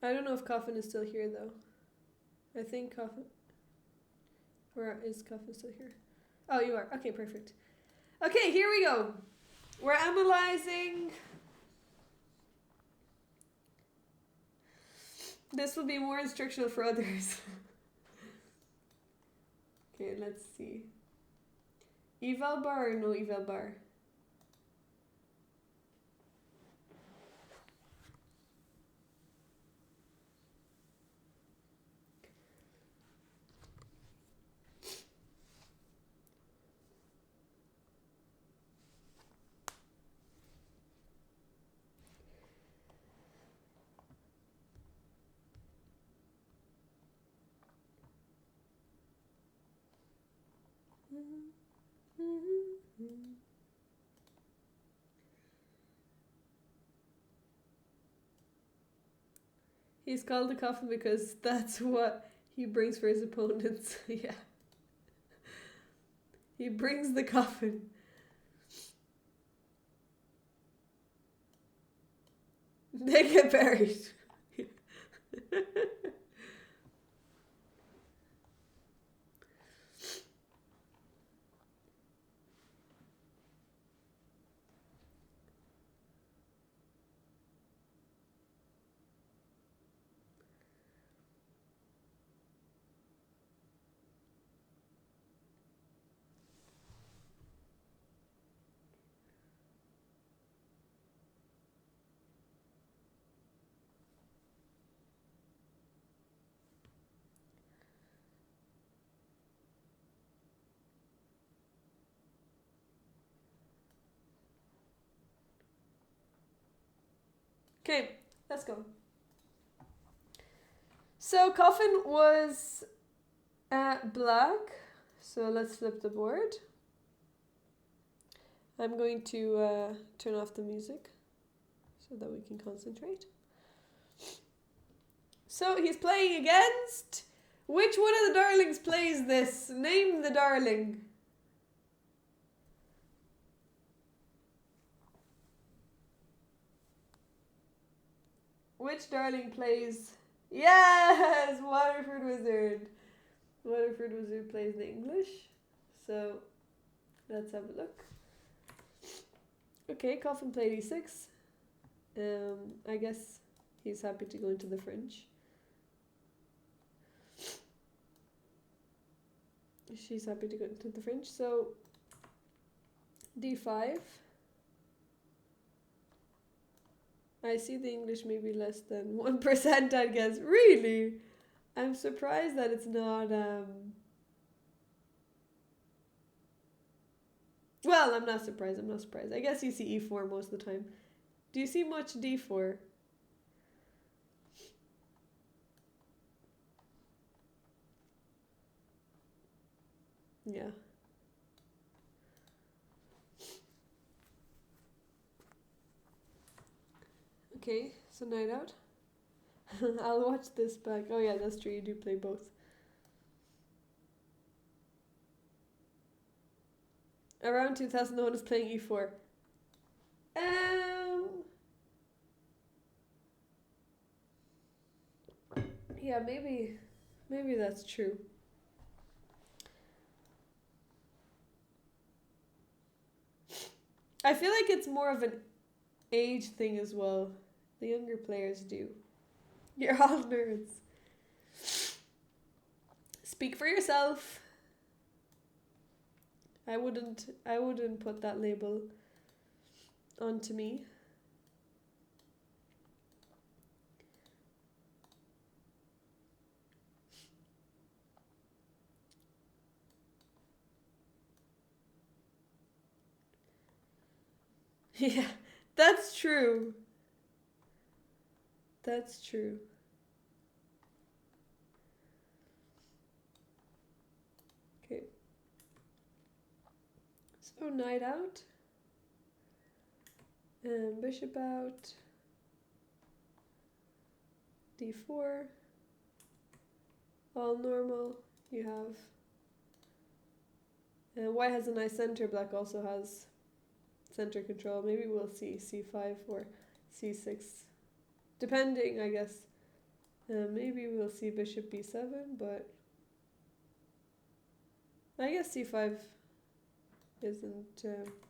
I don't know if Coffin is still here though. I think Coffin, or is Coffin still here? Oh, you are. Okay, perfect. Okay, here we go. We're analyzing. This will be more instructional for others. Okay, let's see. Eval bar or no eval bar? He's called the Coffin because that's what he brings for his opponents. Yeah. He brings the coffin. They get buried. Okay, let's go. So Coffin was black. So let's flip the board. I'm going to turn off the music so that we can concentrate. So he's playing against... Which one of the darlings plays this? Name the darling. Which darling plays... Yes! Waterford Wizard. Waterford Wizard plays the English. So, let's have a look. Okay, Coffin played e6. I guess he's happy to go into the French. She's happy to go into the French. So, d5. I see the English maybe less than 1%, I guess. Really? I'm surprised that it's not... Well, I'm not surprised. I guess you see e4 most of the time. Do you see much d4? Yeah. Okay, so night out. I'll watch this back. Oh yeah, that's true. You do play both. Around 2000, no one is playing e4. Yeah, maybe that's true. I feel like it's more of an age thing as well. The younger players do. You're all nerds. Speak for yourself. I wouldn't put that label onto me. Yeah, that's true. That's true. Okay. So knight out. And bishop out. d4. All normal. You have... white has a nice center. Black also has center control. Maybe we'll see c5 or c6. Depending, I guess. Maybe we'll see bishop b7, but... I guess c5 isn't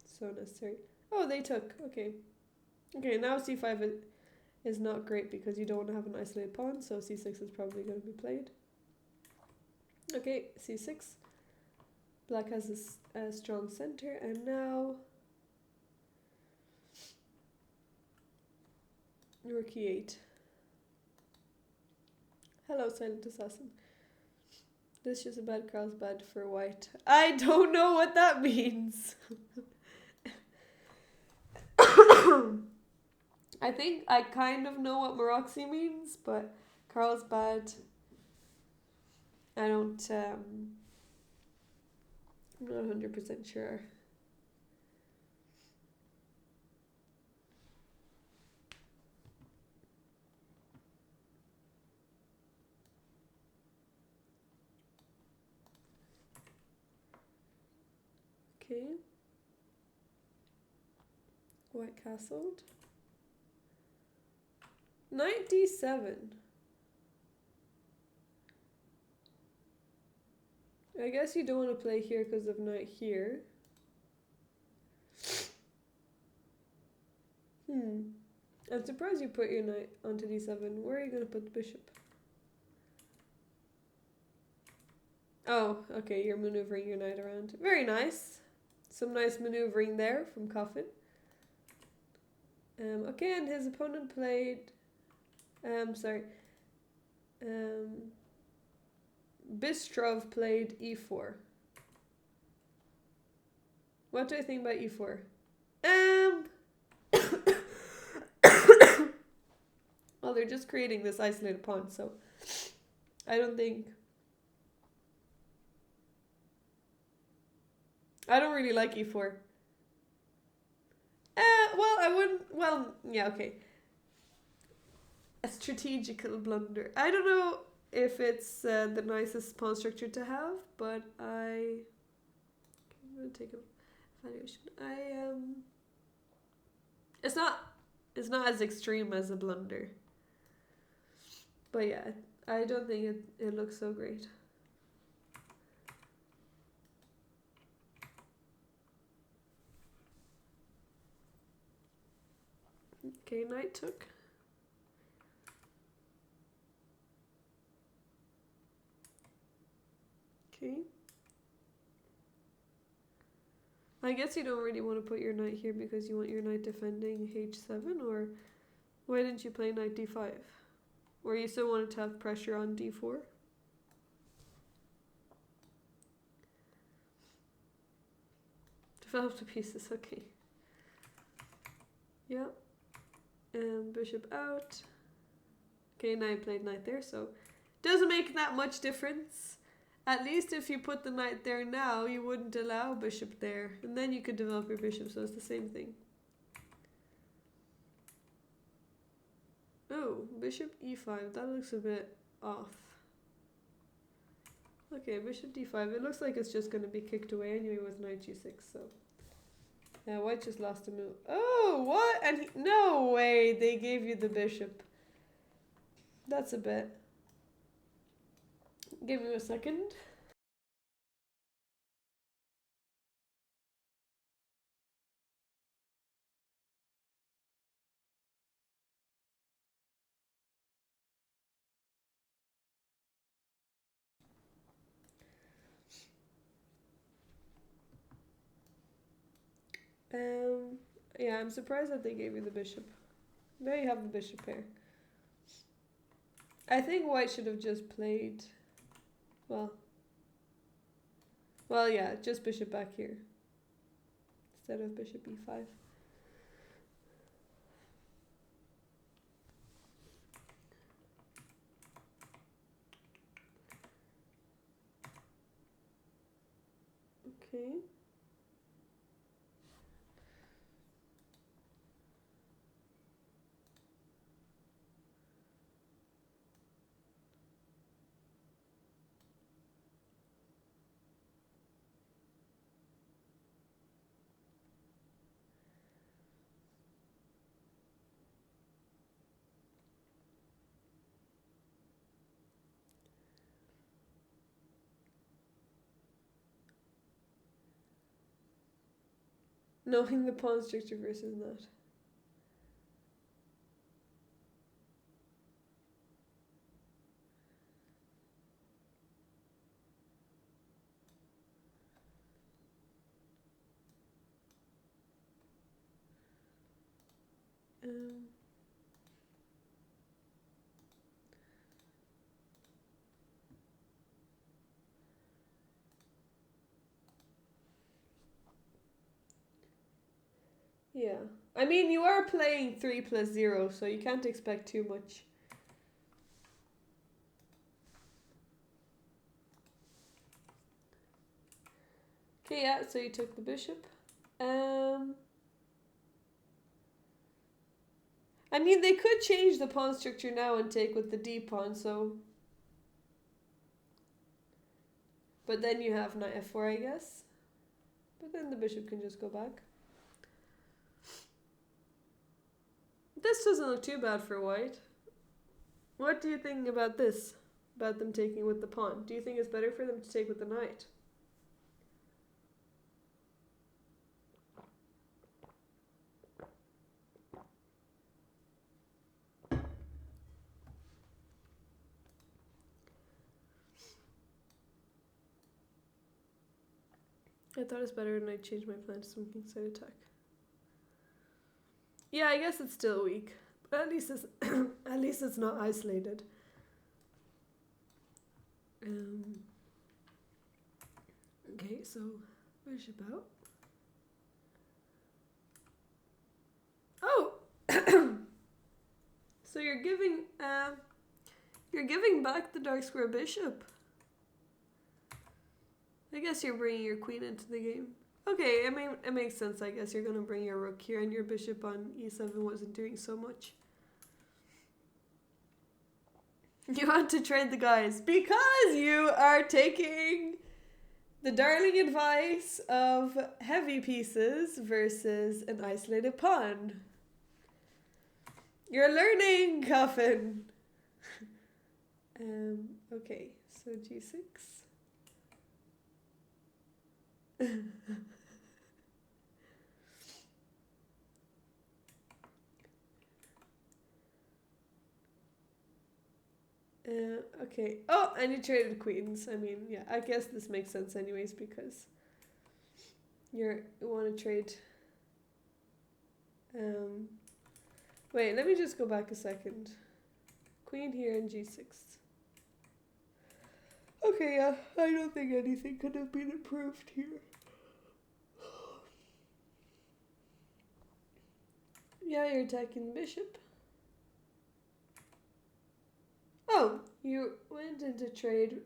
so necessary. Oh, they took. Okay. Okay, now c5 is not great because you don't want to have an isolated pawn, so c6 is probably going to be played. Okay, c6. Black has a strong center, and now... Rook e8. Hello, Silent Assassin. This is a bad Carlsbad for white. I don't know what that means. I think I kind of know what Maroxy means, but Carlsbad, I don't, I'm not 100% sure. Okay. White castled. Knight d7. I guess you don't want to play here because of knight here. I'm surprised you put your knight onto d7. Where are you going to put the bishop? Oh, okay, you're maneuvering your knight around. Very nice. Some nice maneuvering there from Coffin. Okay, and his opponent played... Bistrov played e4. What do I think about e4? all. They're just creating this isolated pawn, so I don't really like e4. Well, I wouldn't. Well, yeah, okay. A strategical blunder. I don't know if it's the nicest pawn structure to have, but I'm gonna take a valuation. It's not as extreme as a blunder, but yeah, I don't think it looks so great. Okay, knight took. Okay. I guess you don't really want to put your knight here because you want your knight defending h7, or why didn't you play knight d5? Or you still wanted to have pressure on d4? Develop the pieces, okay. Yeah. And bishop out. Okay, now I played knight there, so doesn't make that much difference. At least if you put the knight there now, you wouldn't allow bishop there. And then you could develop your bishop, so it's the same thing. Oh, bishop e5, that looks a bit off. Okay, bishop d5, it looks like it's just going to be kicked away anyway with knight g6, so... Yeah, white just lost a move. Oh, what? And no way they gave you the bishop. That's a bit. Give me a second. Yeah, I'm surprised that they gave you the bishop. There you have the bishop pair. I think white should have just played, well, yeah, just bishop back here instead of bishop e5. Okay. Knowing the pawn structure versus not. Yeah. I mean, you are playing 3 plus 0, so you can't expect too much. Okay, yeah, so you took the bishop. I mean, they could change the pawn structure now and take with the d pawn, so... But then you have knight f4, I guess. But then the bishop can just go back. This doesn't look too bad for white. What do you think about this? About them taking with the pawn? Do you think it's better for them to take with the knight? I thought it's better and I changed my plan to some kingside attack. Yeah, I guess it's still weak, but at least it's at least it's not isolated. Okay, so bishop out. Oh, so you're you're giving back the dark square bishop. I guess you're bringing your queen into the game. Okay, I mean, it makes sense. I guess you're gonna bring your rook here, and your bishop on e7 wasn't doing so much. You want to trade the guys because you are taking the darling advice of heavy pieces versus an isolated pawn. You're learning, Coffin. Okay, so g6. Okay. Oh, and you traded queens. I mean, yeah, I guess this makes sense anyways because you want to trade. Wait, let me just go back a second. Queen here and g6. Okay, yeah, I don't think anything could have been improved here. Yeah, you're attacking the bishop. Oh, you went into trade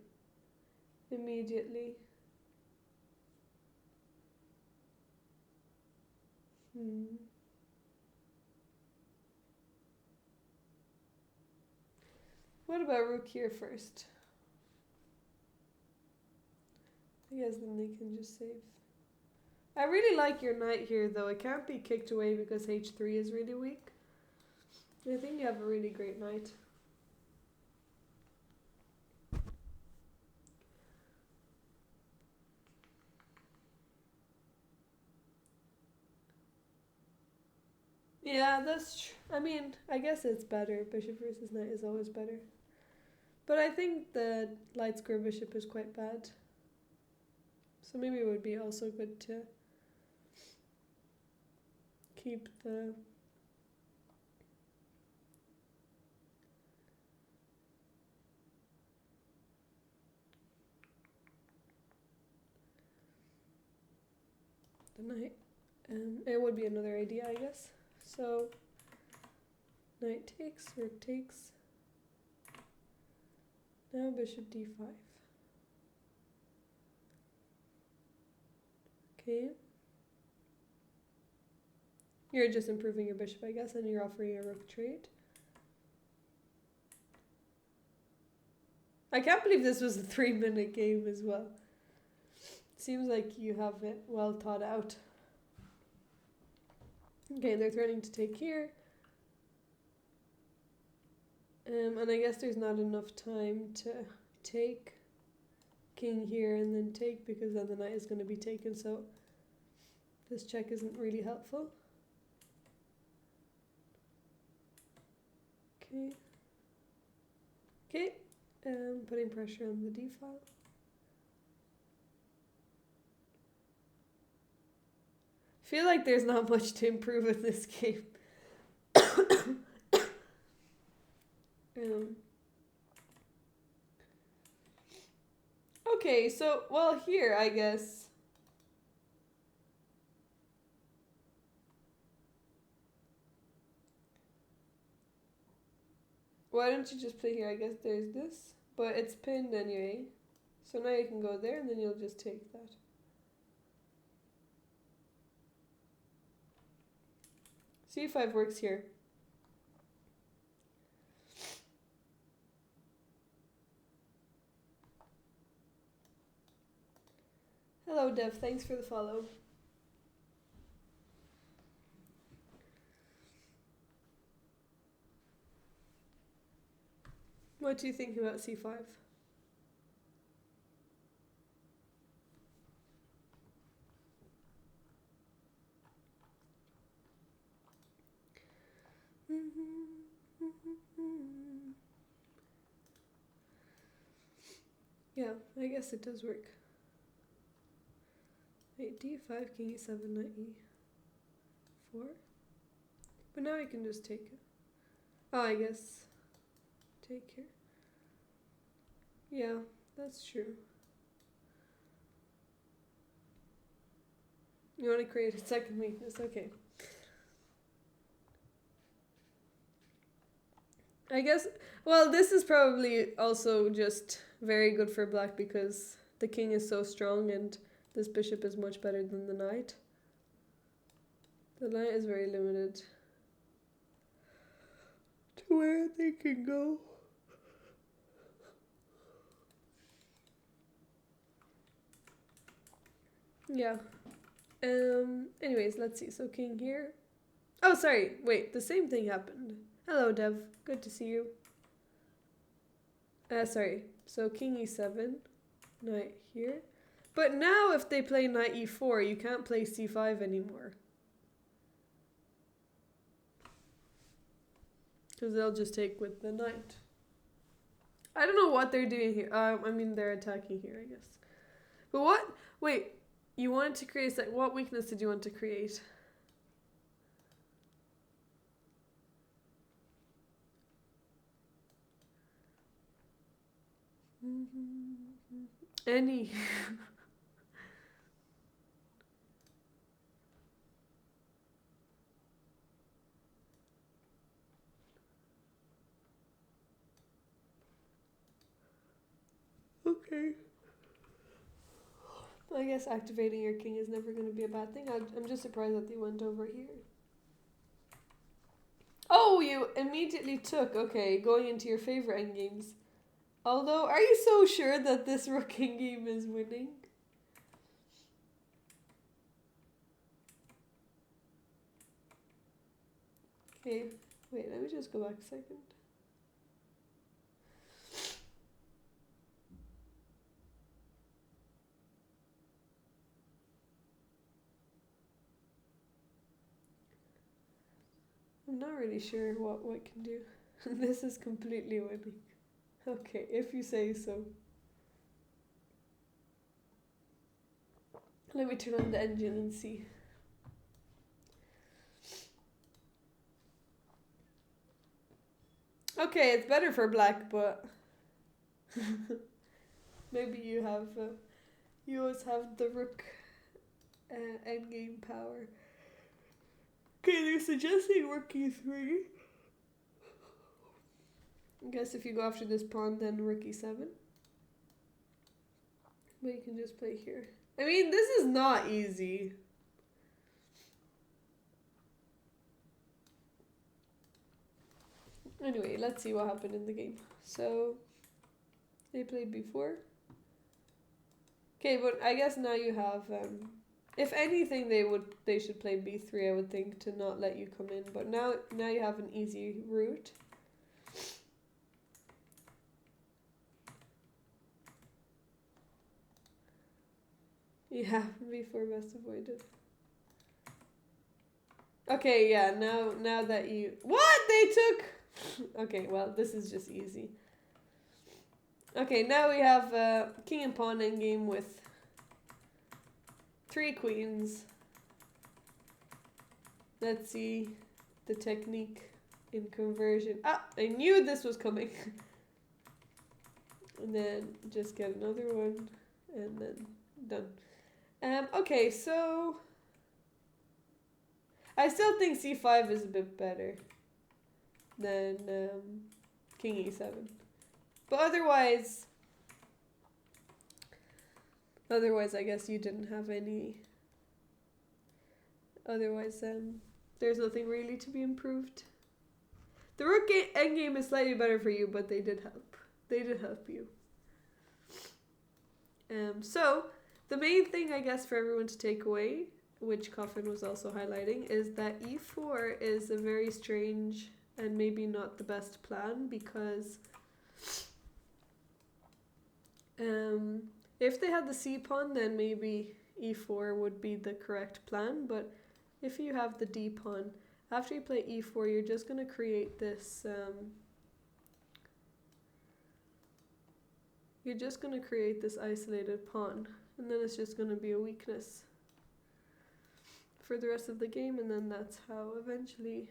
immediately. What about rook here first? I guess then they can just save. I really like your knight here though. It can't be kicked away because h3 is really weak. I think you have a really great knight. Yeah, that's true. I mean, I guess it's better. Bishop versus knight is always better. But I think the light square bishop is quite bad. So maybe it would be also good to keep the... the knight. It would be another idea, I guess. So, knight takes, rook takes. Now bishop d5. Okay. You're just improving your bishop, I guess, and you're offering a rook trade. I can't believe this was a 3-minute game as well. Seems like you have it well thought out. Okay, they're threatening to take here. And I guess there's not enough time to take king here and then take because then the knight is going to be taken, so this check isn't really helpful. Okay. Okay, putting pressure on the d file. I feel like there's not much to improve in this game. Okay, so, well, here, I guess. Why don't you just play here? I guess there's this, but it's pinned anyway. So now you can go there and then you'll just take that. c5 works here. Hello, Dev. Thanks for the follow. What do you think about c5? Yeah, I guess it does work. Wait, d5, king e7, knight e4. But now I can just take it. Oh, I guess take here. Yeah, that's true. You want to create a second weakness? Okay. I guess, well, this is probably also just very good for black because the king is so strong and this bishop is much better than the knight. The knight is very limited to where they can go. Yeah. Anyways, let's see. So king here. Oh, sorry. Wait, the same thing happened. Hello, Dev. Good to see you. Sorry. So king e7, knight here. But now if they play knight e4, you can't play c5 anymore. Because they'll just take with the knight. I don't know what they're doing here. I mean, they're attacking here, I guess. But what? Wait, you wanted to create, like, what weakness did you want to create? Any. Okay. I guess activating your king is never going to be a bad thing. I'm just surprised that they went over here. Oh, you immediately took. Okay, going into your favorite endgames. Although, are you so sure that this rook endgame is winning? Okay, wait, let me just go back a second. I'm not really sure what white can do. This is completely winning. Okay, if you say so. Let me turn on the engine and see. Okay, it's better for black, but maybe you have you always have the rook endgame power. Okay, they're suggesting rook e3. I guess if you go after this pawn, then rook e7. But you can just play here. I mean, this is not easy. Anyway, let's see what happened in the game. So, they played b4. Okay, but I guess now you have, if anything, they should play b3, I would think, to not let you come in. But now you have an easy route. Yeah, b4 best avoided. Okay, yeah, now that you... What? They took... Okay, well, this is just easy. Okay, now we have king and pawn endgame with 3 queens. Let's see the technique in conversion. Ah, I knew this was coming. And then just get another one, and then done. Okay, so I still think c5 is a bit better than king e7. But otherwise, I guess you didn't have any. Otherwise, there's nothing really to be improved. The rook endgame is slightly better for you, but they did help. They did help you. So, the main thing, I guess, for everyone to take away, which Coffin was also highlighting, is that e4 is a very strange and maybe not the best plan, because if they had the c pawn, then maybe e4 would be the correct plan. But if you have the d pawn, after you play e4, you're just going to create this isolated pawn, and then it's just going to be a weakness for the rest of the game, and then that's how eventually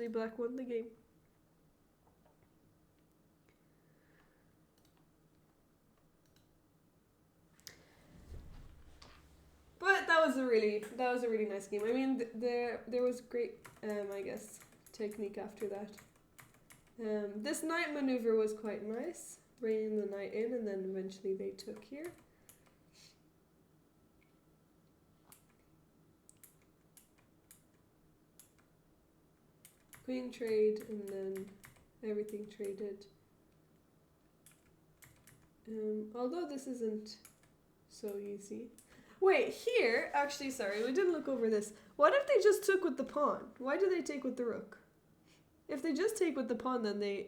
black won the game. But that was a really nice game. I mean, there was great, I guess, technique after that. This knight maneuver was quite nice, bringing the knight in, and then eventually they took here. Queen trade, and then everything traded. Although this isn't so easy. Wait, here, actually, sorry, we didn't look over this. What if they just took with the pawn? Why do they take with the rook? If they just take with the pawn, then they...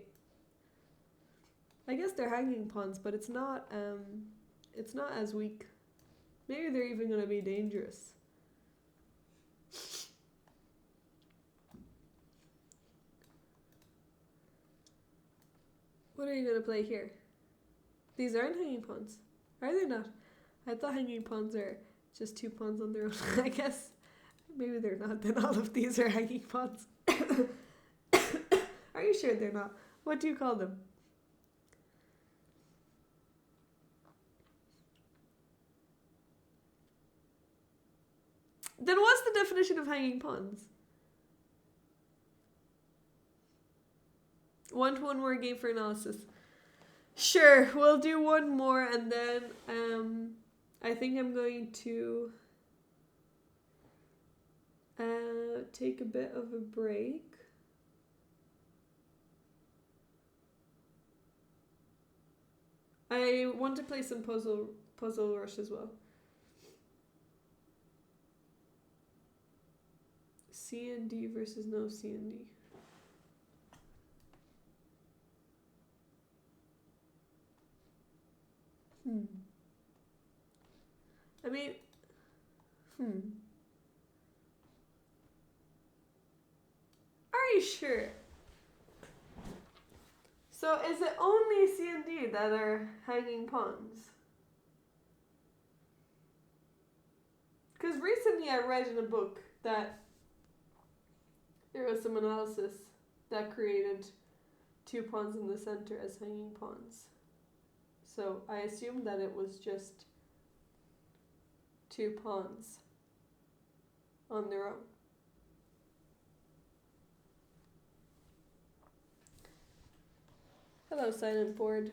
I guess they're hanging pawns, but it's not as weak. Maybe they're even going to be dangerous. What are you going to play here? These aren't hanging pawns. Are they not? I thought hanging pawns are just two pawns on their own. I guess maybe they're not. Then all of these are hanging pawns. Are you sure they're not? What do you call them? Then what's the definition of hanging pawns? Want one more game for analysis? Sure, we'll do one more, and then I think I'm going to take a bit of a break. I want to play some Puzzle Rush as well. C and D versus no C and D. I mean, Are you sure? So is it only C and D that are hanging pawns? Because recently I read in a book that there was some analysis that created two pawns in the center as hanging pawns. So I assumed that it was just two pawns on their own. Hello, silent board.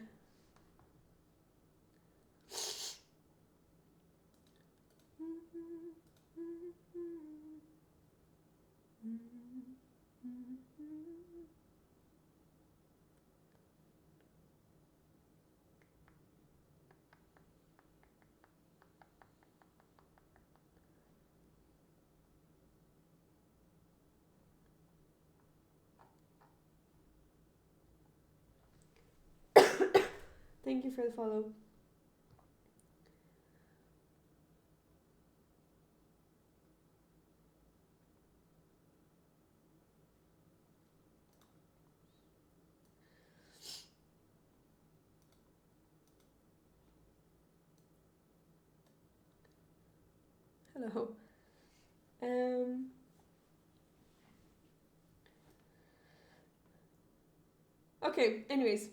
Thank you for the follow. Hello. Okay, anyways.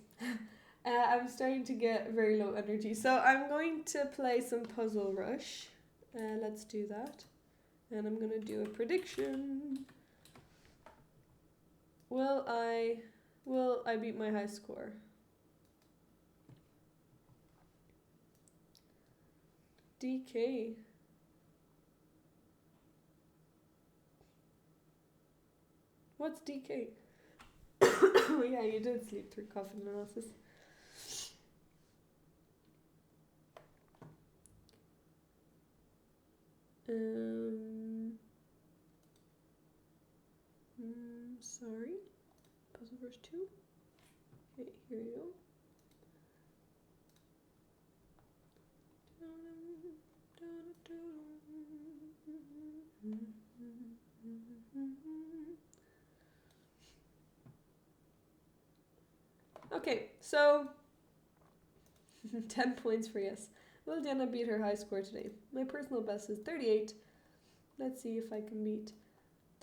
I'm starting to get very low energy. So I'm going to play some Puzzle Rush. Let's do that. And I'm going to do a prediction. Will I beat my high score? DK. What's DK? Oh yeah, you did sleep through coffin analysis. Sorry. Puzzle verse 2. Okay, here you go. Okay, so 10 points for yes. Will Diana beat her high score today? My personal best is 38. Let's see if I can beat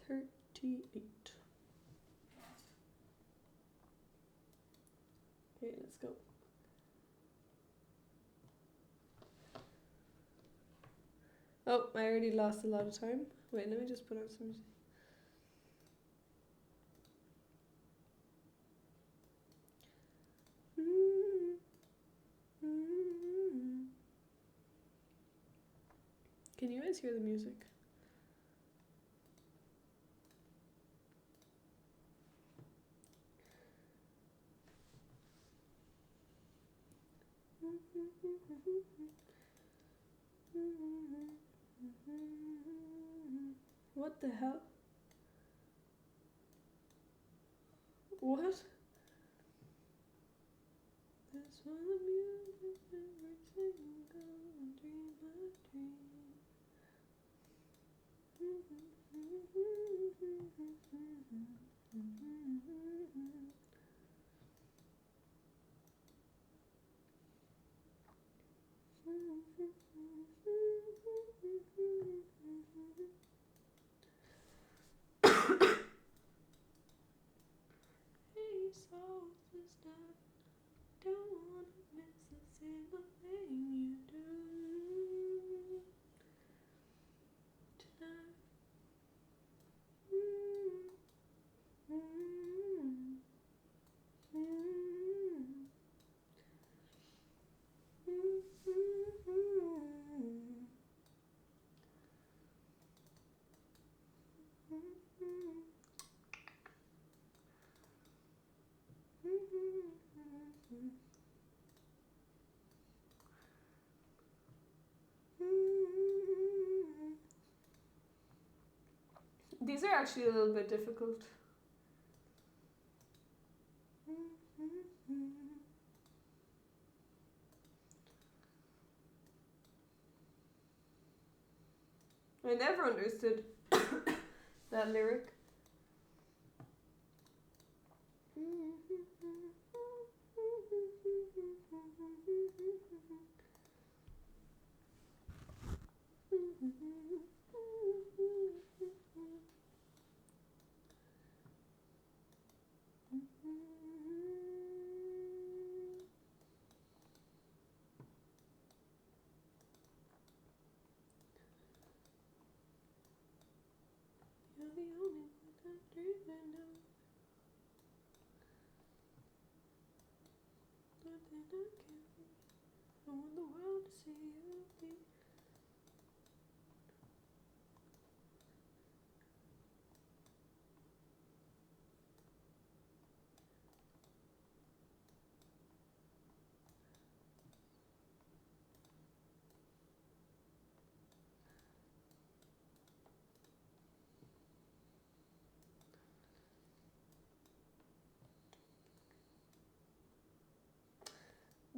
38. Okay, let's go. Oh, I already lost a lot of time. Wait, let me just put on some music. Can you guys hear the music? What the hell? What? That's why the music never sing, go and dream my dream. Hey, soul sister, don't wanna miss a single thing you do tonight. These are actually a little bit difficult. I never understood that lyric. You're the only one I'm dreaming of. Nothing I can be. I want the world to see you be.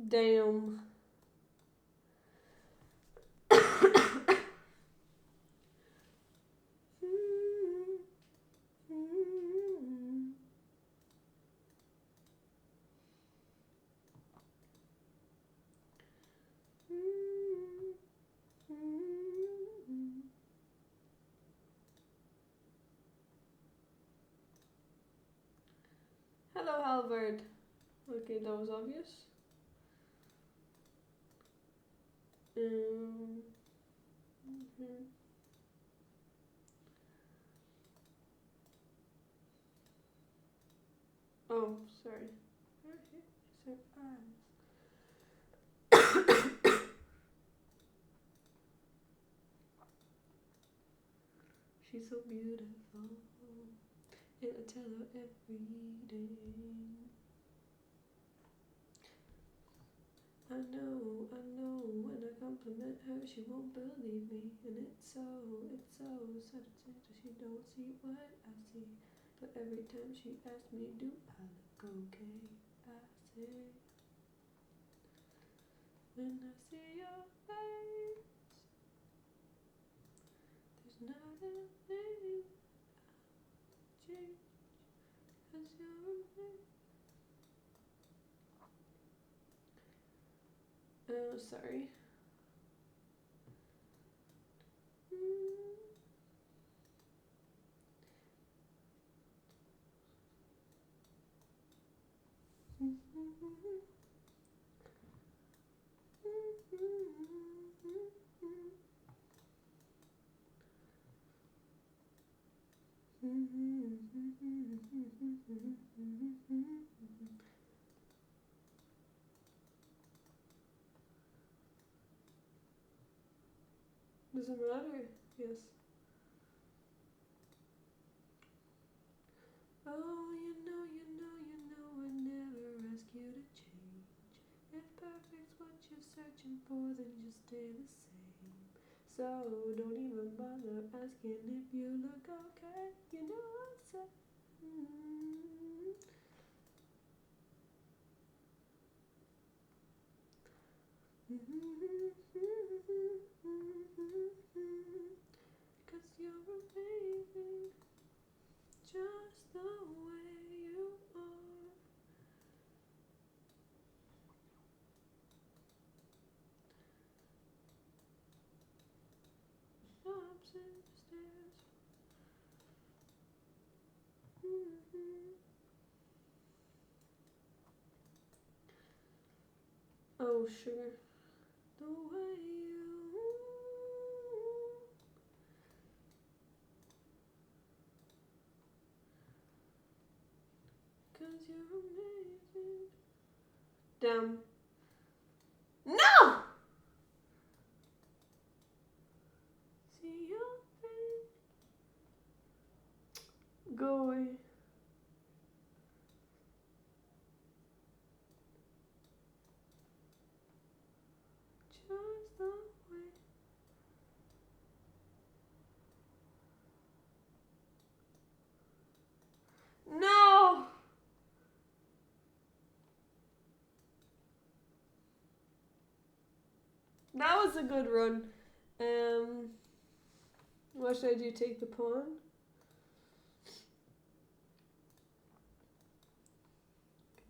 Damn. Hello, Halvard. Okay, that was obvious. Mhm. Oh, sorry. She's so beautiful, and I tell her every day. I know, when I compliment her, she won't believe me. And it's so sad to say that she don't see what I see. But every time she asks me, do I look okay? I say, when I see your face, there's not a thing I'll change, 'cause you're amazing. Oh, sorry. Doesn't matter. Yes. Oh, you know, I never ask you to change. If perfect's what you're searching for, then just stay the same. So don't even bother asking if you look okay. You know I said. Cause you're amazing, just the way you are. Ups and stairs. Oh, sugar. The way you. Cause you're amazing. Damn. No! See your face. Go away. Just the way. No! That was a good run. What should I do? Take the pawn?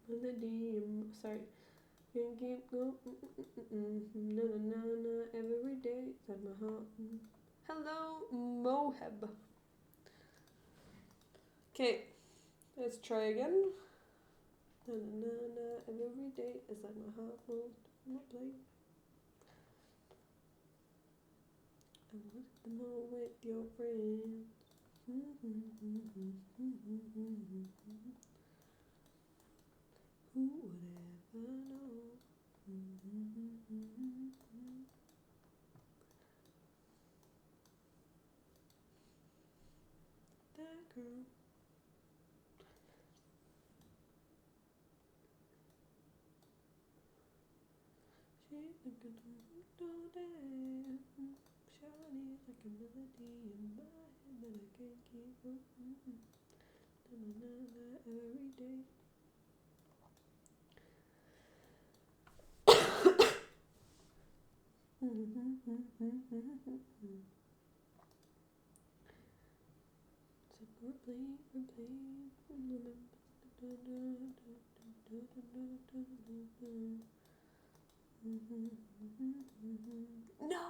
Melody. Sorry. Can keep going. Na na na na. Every day inside my heart. Hello, Moheb. Okay, let's try again. Na na na na. Every day inside my heart. I'm not playing. I want them all with your friends. Who would ever know? That girl. She's thinking all day. Shawty like a melody in my head that I can't keep up. Na na na na. Every day. No.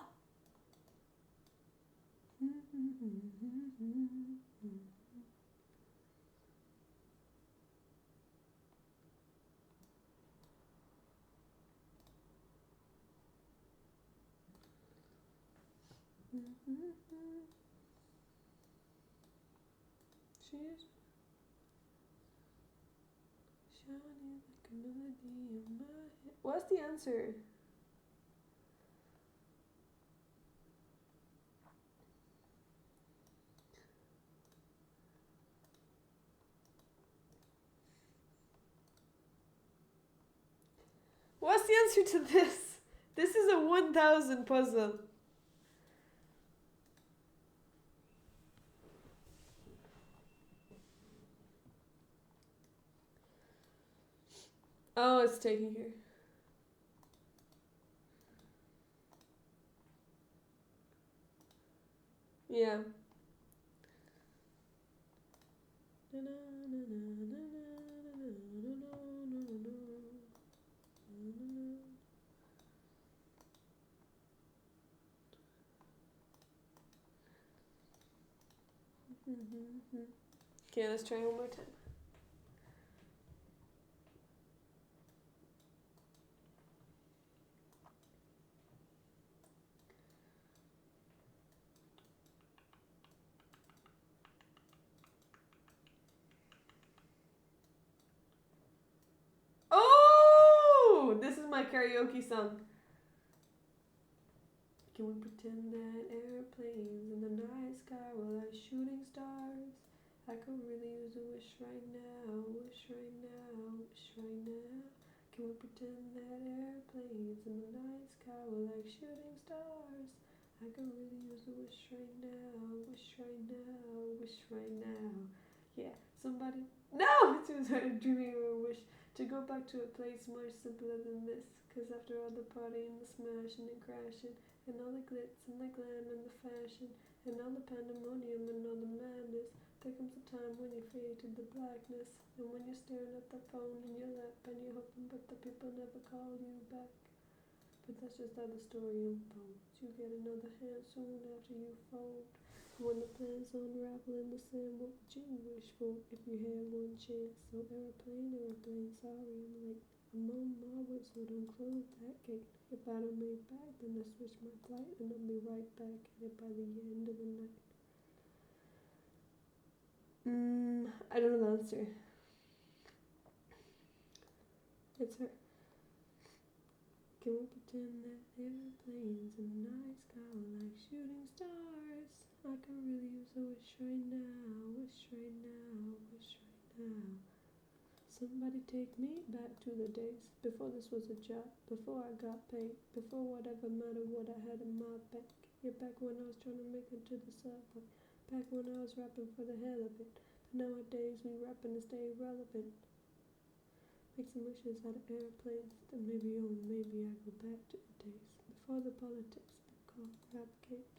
She's shining like a melody in my head. What's the answer? What's the answer to this? This is a 1000 puzzle. Oh, it's taking here. Yeah. Okay, let's try one more time. my karaoke song. Can we pretend that airplanes in the night sky were like shooting stars? I could really use a wish right now, wish right now, wish right now. Can we pretend that airplanes in the night sky were like shooting stars? I could really use a wish right now, wish right now, wish right now. Yeah, somebody. No! It's too hard dreaming of a wish to go back to a place much simpler than this. Cause after all the partying, the smashing and crashing, and all the glitz and the glam and the fashion, and all the pandemonium and all the madness, there comes a time when you fade to the blackness, and when you're staring at the phone in your lap and you're hoping but the people never call you back. But that's just how the story unfolds. You get another hand soon after you fold. When the plans unravel in the sand, what would you wish for if you had one chance? So airplane, airplane, sorry I'm late. I'm on my way, so don't close that gate. If I don't make back, then I switch my flight, and I'll be right back at it by the end of the night. I don't know the answer. It's her. Can we pretend that airplanes in the night sky are like shooting stars? I could really use a wish right now, wish right now, wish right now. Somebody take me back to the days before this was a job, before I got paid, before whatever mattered what I had in my bank. Yeah, back when I was trying to make it to the subway, back when I was rapping for the hell of it. But nowadays we rapping to stay relevant. Make some wishes out of airplanes, then maybe, oh maybe I go back to the days before the politics called rap capes.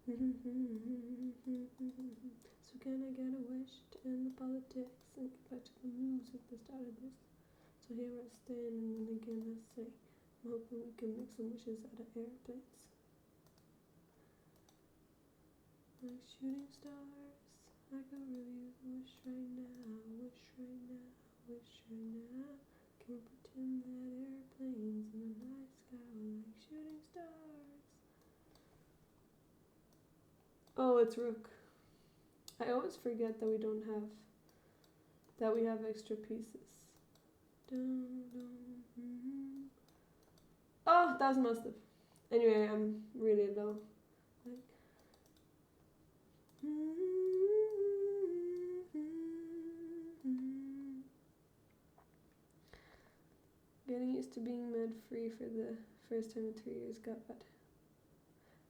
So can I get a wish to end the politics and get back to the music that started this? So here I stand and then again I say, I'm hoping we can make some wishes out of airplanes. Like shooting stars, I could really use a wish right now, wish right now, wish right now. Can we pretend that airplanes in the night sky were like shooting stars? Oh, it's Rook. I always forget that we don't have, that we have extra pieces. Oh, that was must have. Anyway, I'm really low. Like. Getting used to being med free for the first time in 3 years got bad.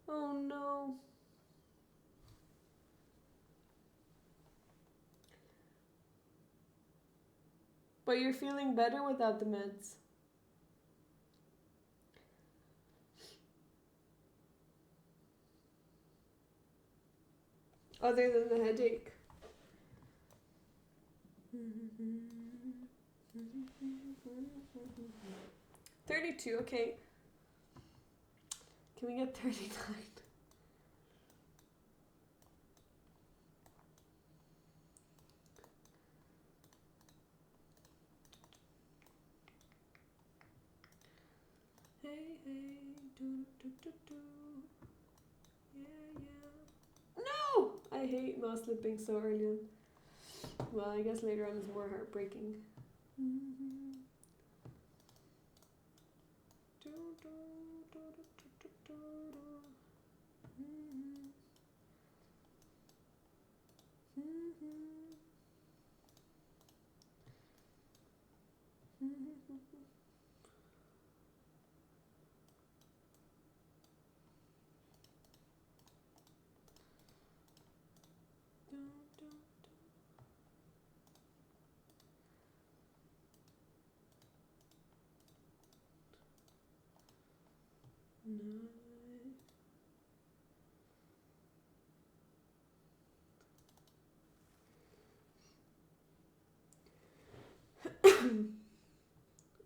Oh no. But you're feeling better without the meds. Other than the headache. 32, okay. Can we get 39? Hey, hey, do do do do. Yeah, yeah. No! I hate not slipping so early on. Well, I guess later on is more heartbreaking.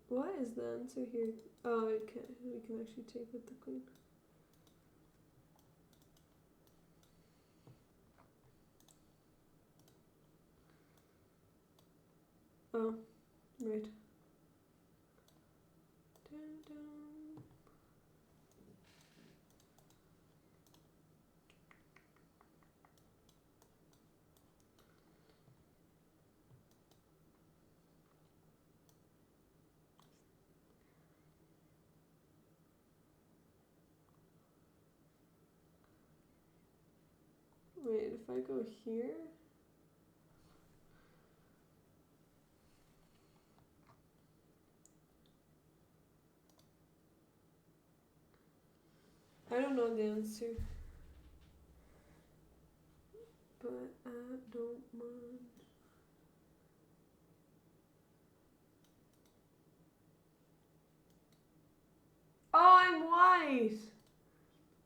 What is the answer here? Oh, okay. We can actually take with the queen. Oh, right. Dun, dun. Wait, if I go here. I don't know the answer. But I don't mind. Oh, I'm white!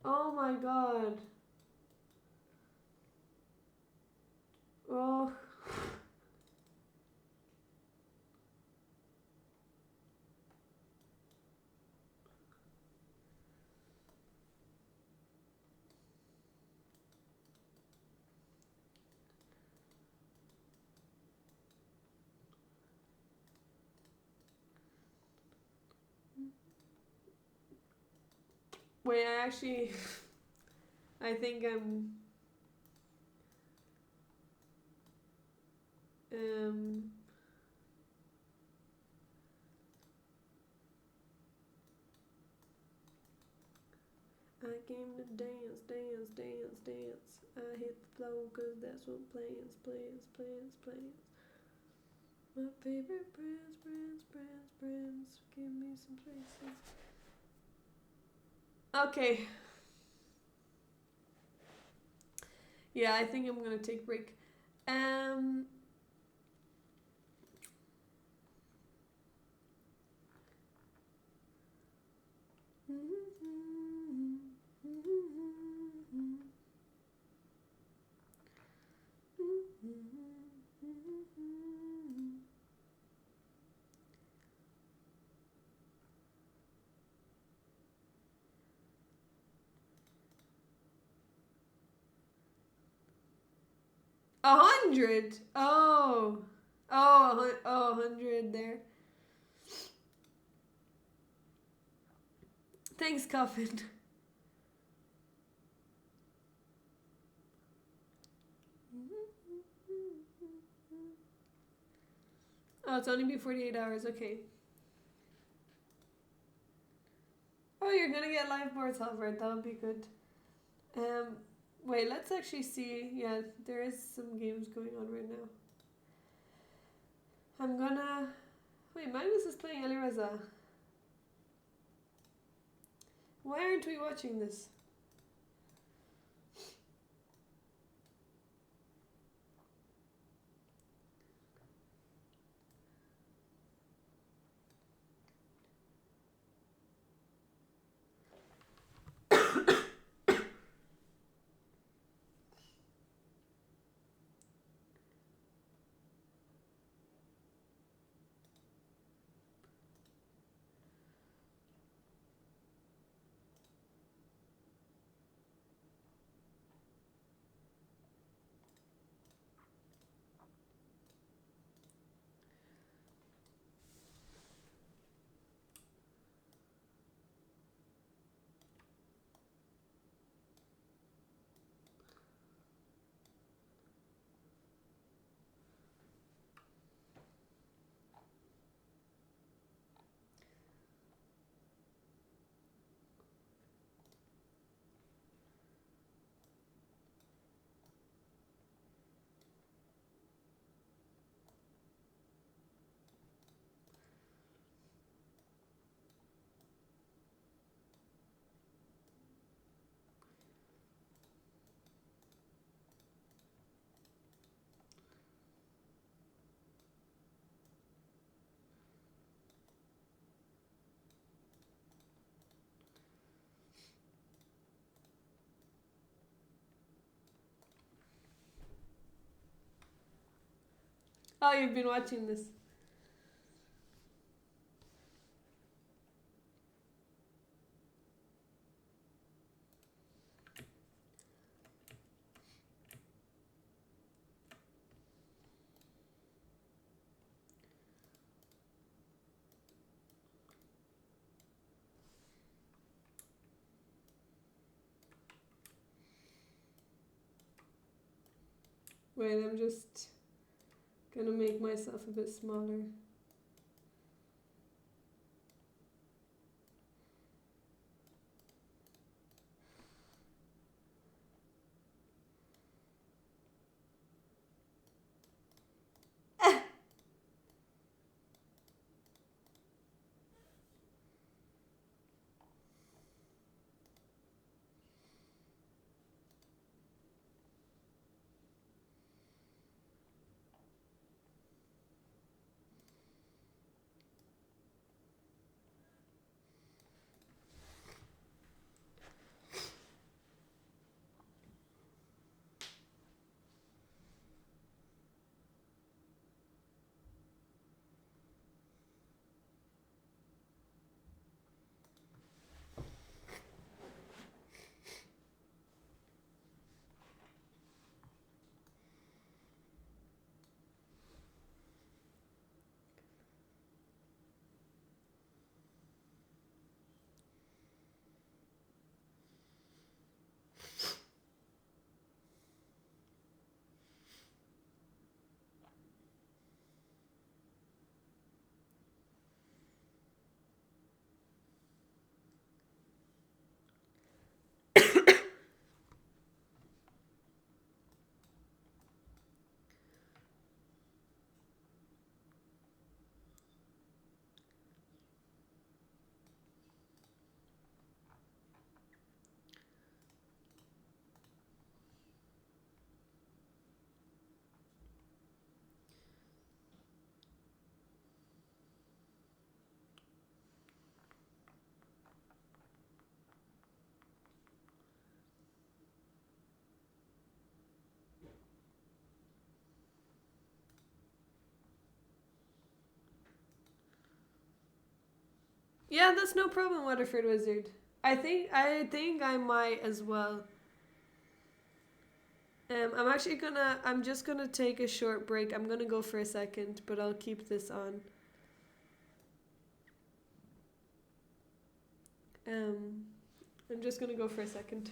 Oh my god. Oh. Wait, I actually. I think I'm. I came to dance, dance, dance, dance. I hit the floor 'cause that's what plans. My favorite friends. Give me some places. Okay. Yeah, I think I'm gonna take a break. A 100. Oh, 100 there. Thanks, Coffin. Oh, it's only been 48 hours. Okay. Oh, you're gonna get live boards, Halvard. That would be good. Wait, let's actually see. Yeah, there is some games going on right now. I'm gonna... Wait, Magnus is playing Alireza. Why aren't we watching this? Oh, you've been watching this. Wait, I'm just gonna make myself a bit smaller. Yeah, that's no problem, Waterford Wizard. I think I might as well. I'm just gonna take a short break. I'm gonna go for a second, but I'll keep this on. Um, I'm just gonna go for a second.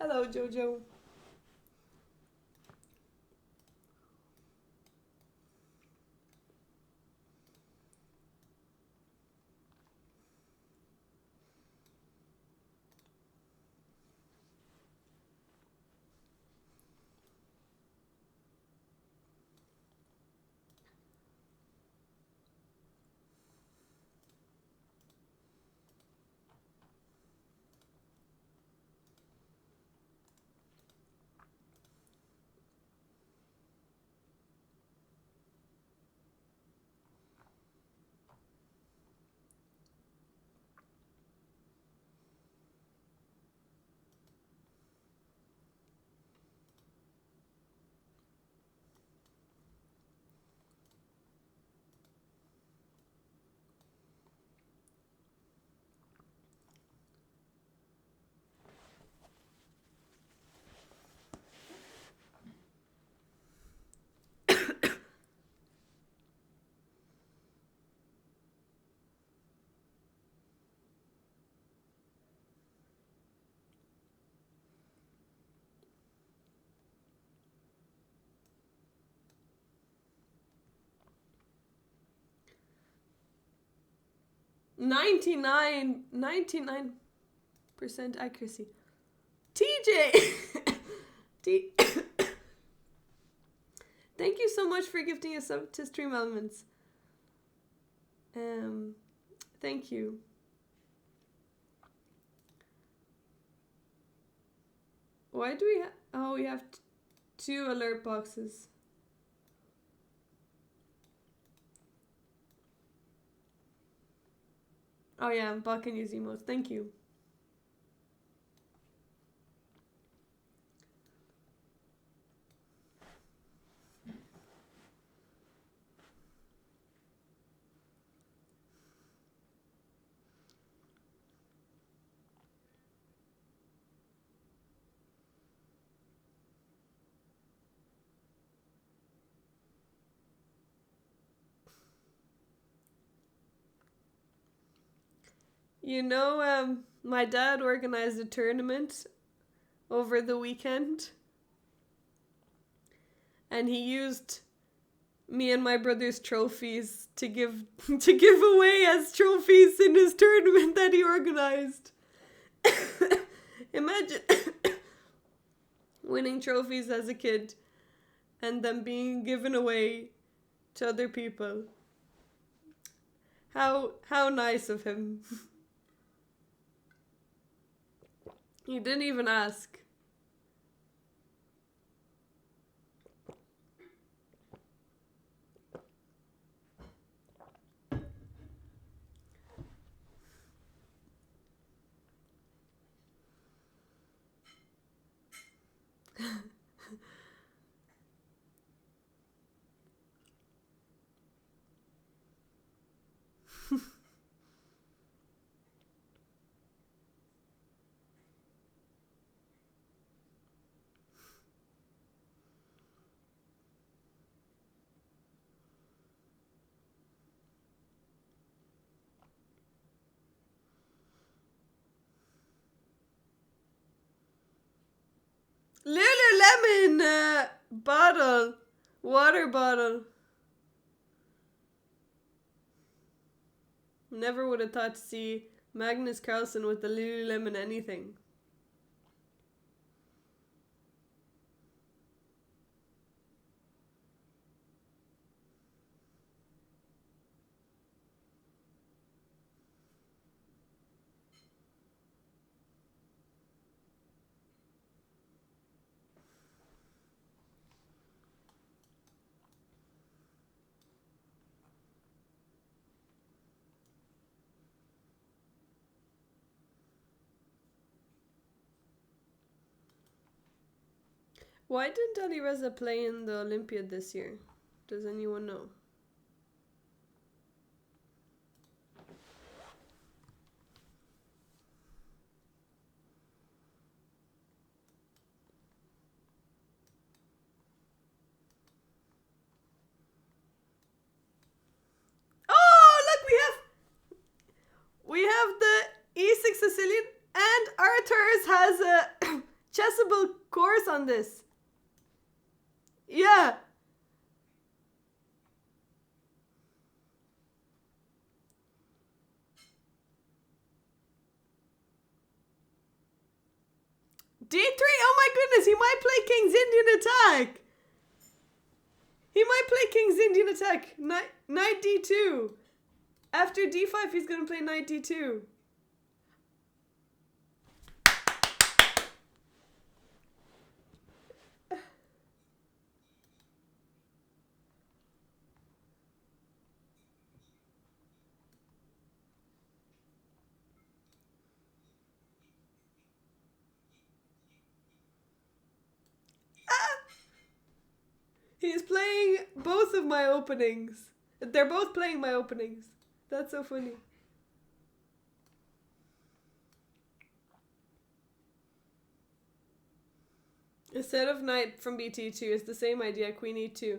Hello, Jojo. Ninety-nine percent accuracy. TJ! Thank you so much for gifting us up to Stream Elements. Thank you. Why do we have... Oh, we have 2 alert boxes. Oh yeah, Bot can use emotes. Thank you. You know, my dad organized a tournament over the weekend. And he used me and my brother's trophies to give away as trophies in his tournament that he organized. Imagine winning trophies as a kid and them being given away to other people. How nice of him. He didn't even ask. Lululemon bottle. Water bottle. Never would have thought to see Magnus Carlsen with the Lululemon anything. Why didn't Alireza play in the Olympiad this year? Does anyone know? Oh, look, we have the E6 Sicilian, and Arthur's has a Chessable course on this. Yeah. D3. Oh my goodness, he might play King's Indian attack. He might play King's Indian attack. Knight D2. After D5, he's gonna play Knight D2. He's playing both of my openings. They're both playing my openings. That's so funny. Instead of knight from BT2, it's the same idea, queen E2.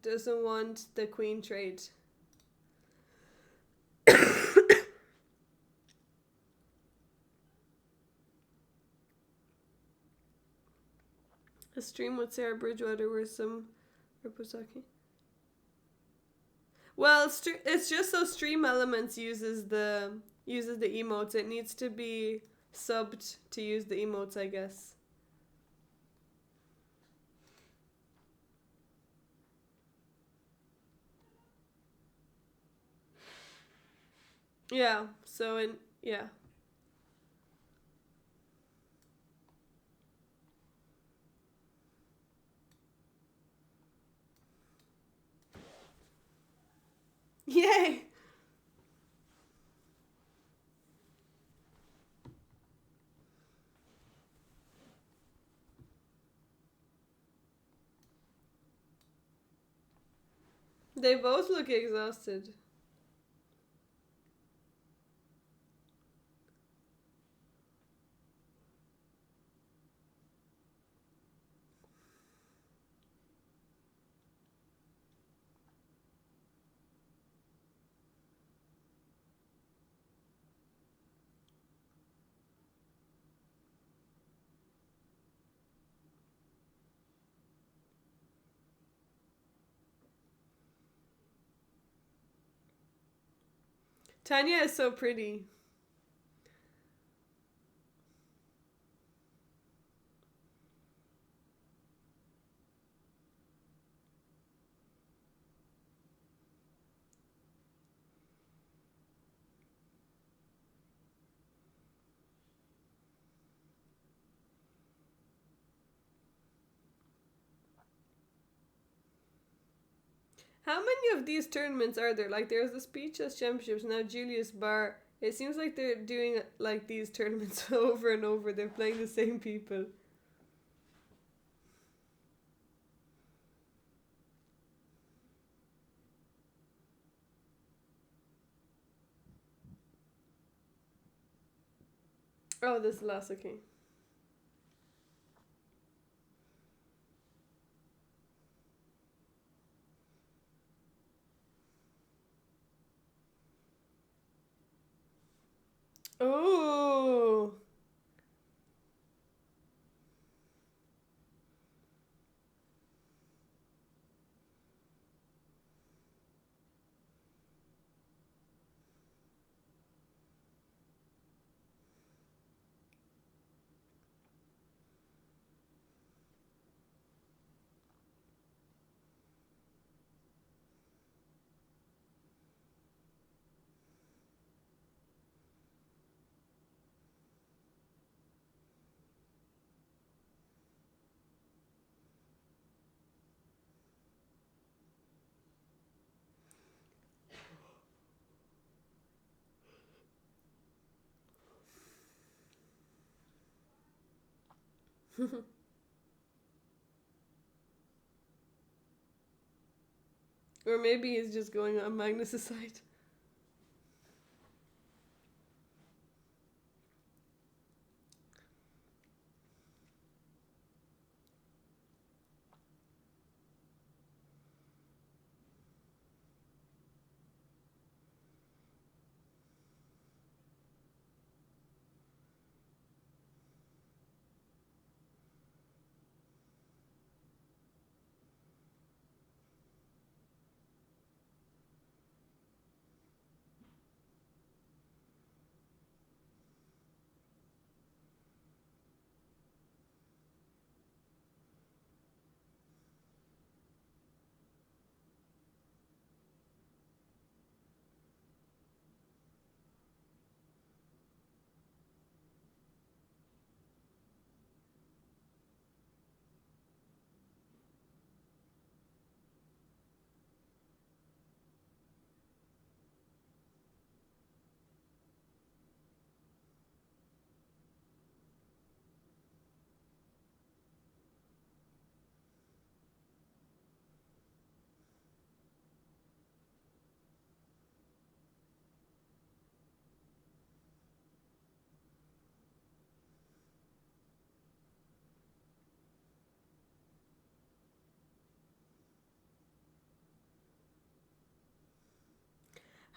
Doesn't want the queen trade. A stream with Sarah Bridgewater where some was talking. Well, it's just so Stream Elements uses the emotes. It needs to be subbed to use the emotes, I guess. Yeah. So yeah. Yay! They both look exhausted. Tanya is so pretty. How many of these tournaments are there? Like, there's the Speechless Championships, now Julius Bar. It seems like they're doing, like, these tournaments over and over. They're playing the same people. Oh, this is the last, okay. Oh. Or maybe he's just going on Magnus's side.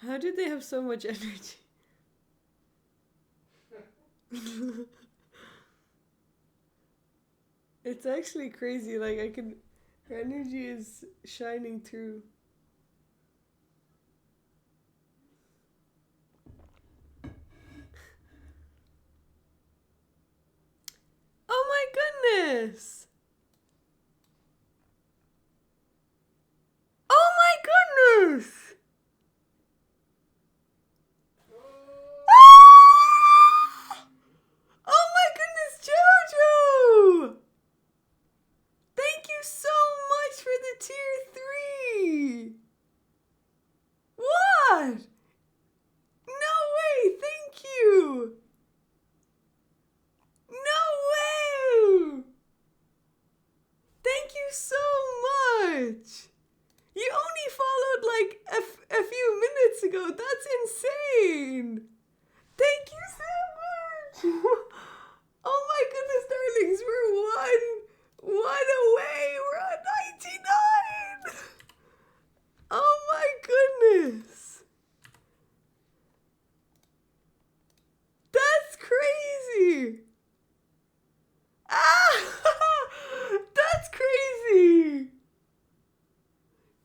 How did they have so much energy? It's actually crazy. Like, her energy is shining through. Oh my goodness! Oh my goodness! Ah! Oh my goodness, Jojo! Thank you so much for the tier 3! What? No way, thank you! No way! Thank you so much! You only followed like a few minutes ago. That's insane! Thank you so much! Oh my goodness, darlings, we're one away. We're at 99! Oh my goodness! That's crazy! Ah! That's crazy!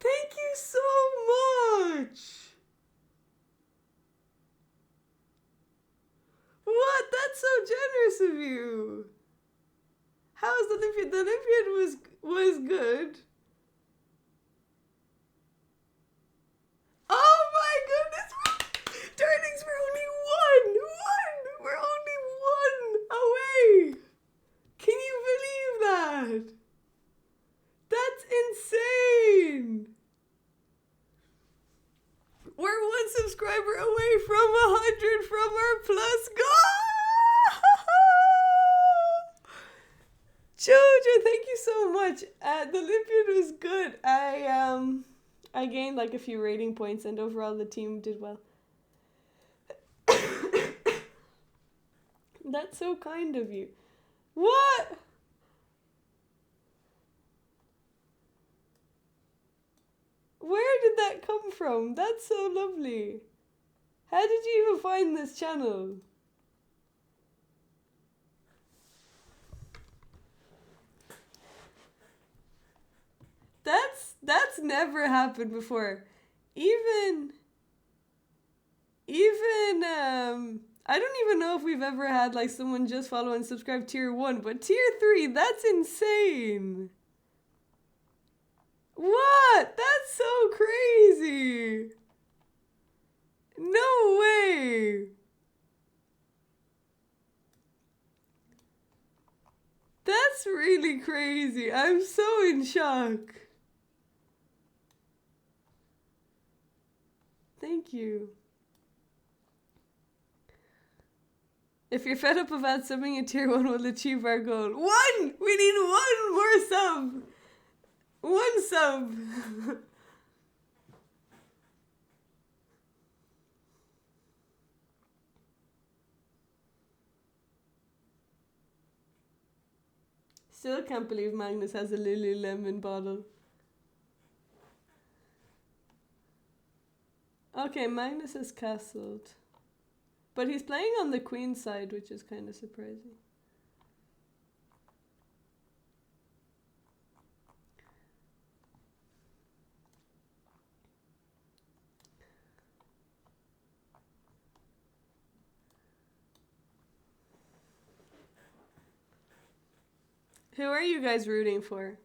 Thank you so much! What? That's so generous of you! How's the Olympiad? The Olympiad was good. Oh my goodness! Darlings, we're only one! We're only one away! Can you believe that? That's insane! We're one subscriber away from 100 from our plus goal! Jojo, thank you so much. The Olympiad was good. I gained like a few rating points, and overall the team did well. That's so kind of you. What? Where did that come from? That's so lovely. How did you even find this channel? That's never happened before. Even I don't even know if we've ever had like someone just follow and subscribe tier 1, but tier 3, that's insane. What? That's so crazy. No way. That's really crazy. I'm so in shock. Thank you. If you're fed up of ad subbing a tier 1, we'll achieve our goal. One! We need one more sub! One sub! Still can't believe Magnus has a Lululemon bottle. Okay, Magnus has castled. But he's playing on the queen side, which is kind of surprising. Who are you guys rooting for?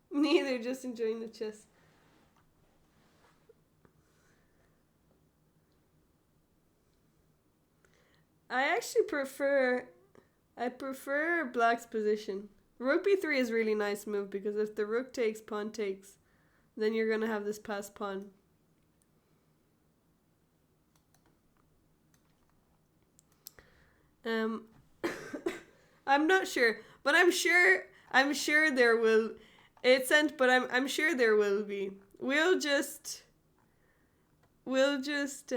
Neither, just enjoying the chess. I actually prefer I prefer black's position. Rook b3 is a really nice move because if the rook takes, pawn takes, then you're going to have this passed pawn. I'm not sure, but I'm sure there will. It's sent, but I'm sure there will be. We'll just We'll just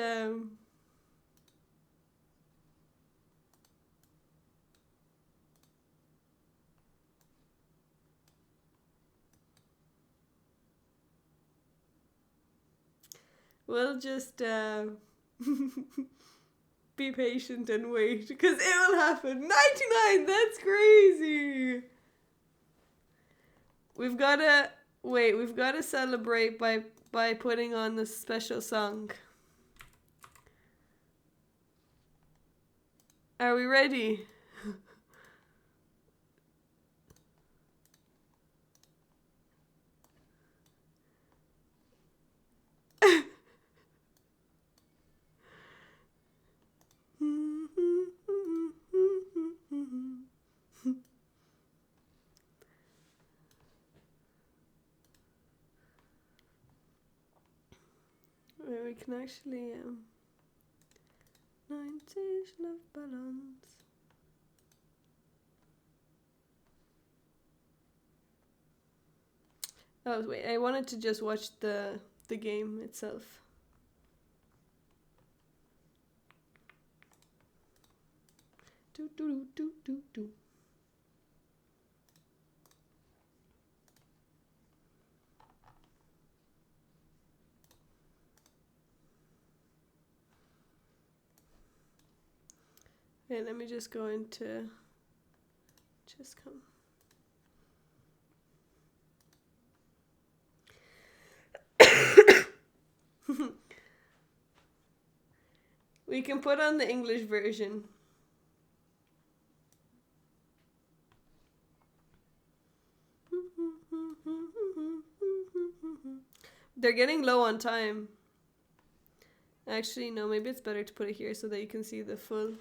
we'll just be patient and wait because it will happen. 99, that's crazy. We've gotta wait, we've gotta celebrate by putting on this special song. Are we ready? Wait, we can actually 90s love balance. Oh wait, I wanted to just watch the game itself. Do do do do do. Okay, let me just go into just come. We can put on the English version. They're getting low on time. Actually, no, maybe it's better to put it here so that you can see the full.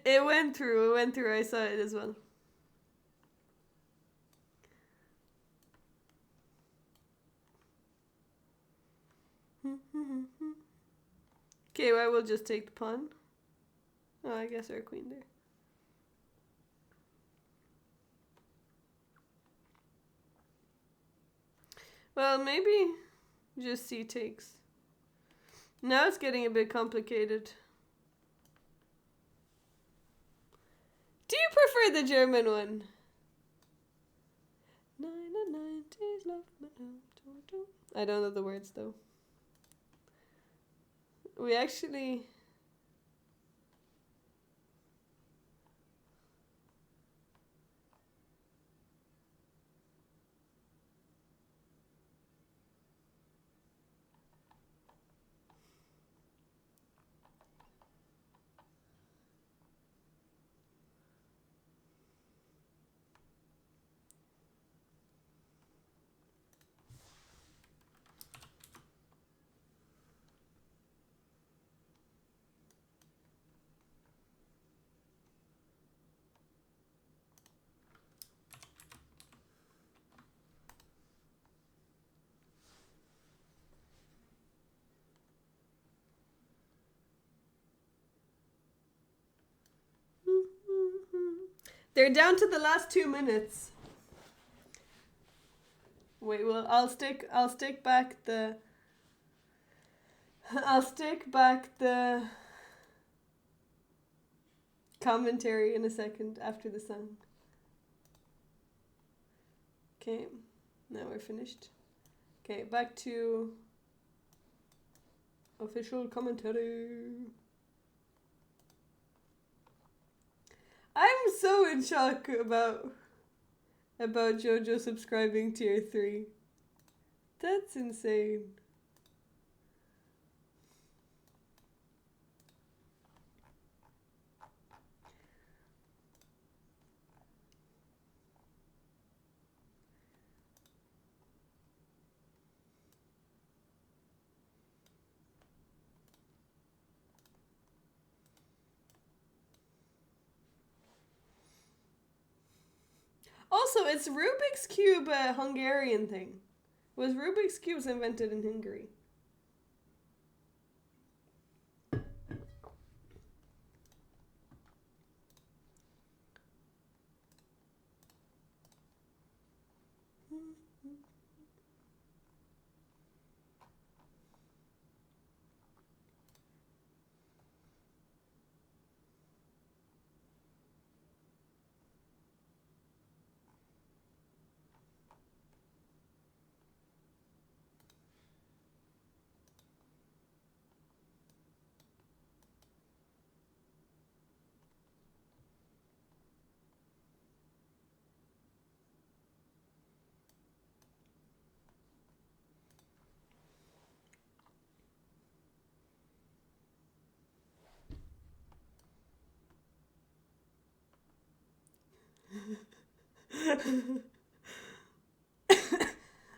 It went through. It went through. I saw it as well. Okay, well, I will just take the pawn. Oh, I guess our queen there. Well, maybe just c takes. Now it's getting a bit complicated. Do you prefer the German one? I don't know the words though. We actually... They're down to the last 2 minutes. Wait, well, I'll stick back the commentary in a second after the song. Okay, now we're finished. Okay, back to official commentary. I'm so in shock about JoJo subscribing tier 3. That's insane. Also, it's Rubik's Cube a Hungarian thing? Was Rubik's Cubes invented in Hungary?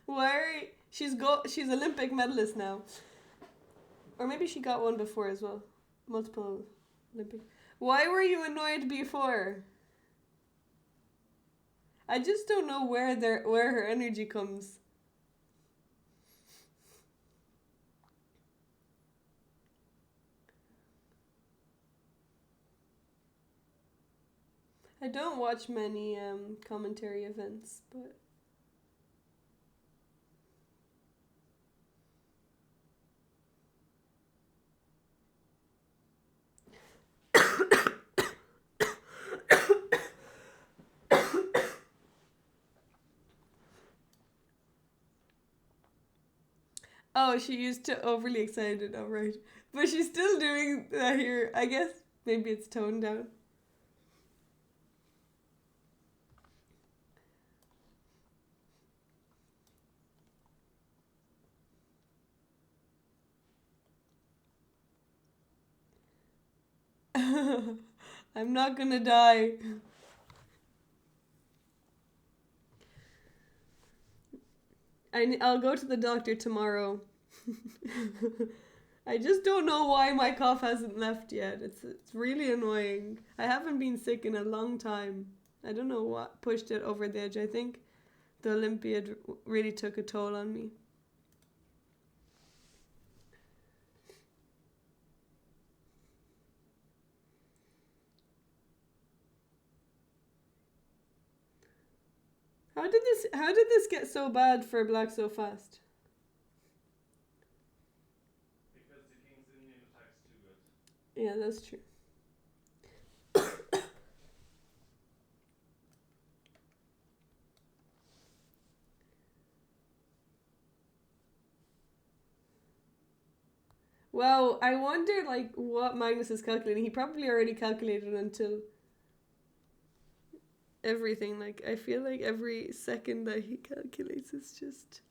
Why? She's Olympic medalist now. Or maybe she got one before as well. Multiple Olympic. Why were you annoyed before? I just don't know where her energy comes. I don't watch many commentary events, but oh, she used to overly excited, oh right. But she's still doing that here. I guess maybe it's toned down. I'm not gonna die. I'll go to the doctor tomorrow. I just don't know why my cough hasn't left yet. It's really annoying. I haven't been sick in a long time. I don't know what pushed it over the edge. I think the Olympiad really took a toll on me. How did this get so bad for Black so fast? Because the King's Indian attack's too good. Yeah, that's true. Well, I wonder like what Magnus is calculating. He probably already calculated until everything. Like I feel like every second that he calculates is just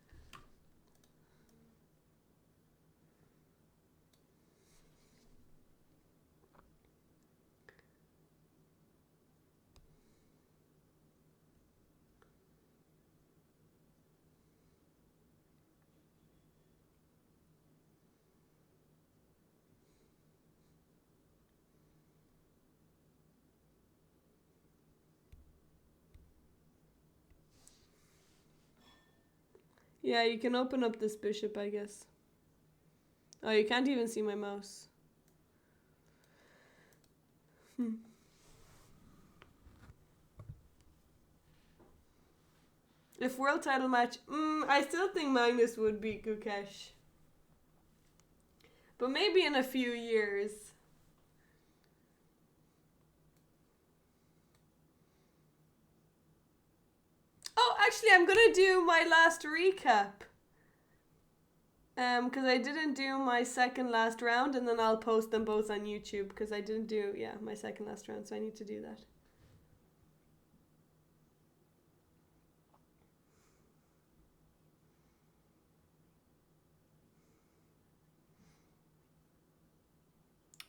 yeah, you can open up this bishop, I guess. Oh, you can't even see my mouse. If world title match, I still think Magnus would beat Gukesh. But maybe in a few years. Oh, actually, I'm gonna do my last recap. Because I didn't do my second last round, and then I'll post them both on YouTube, because I didn't do, my second last round, so I need to do that.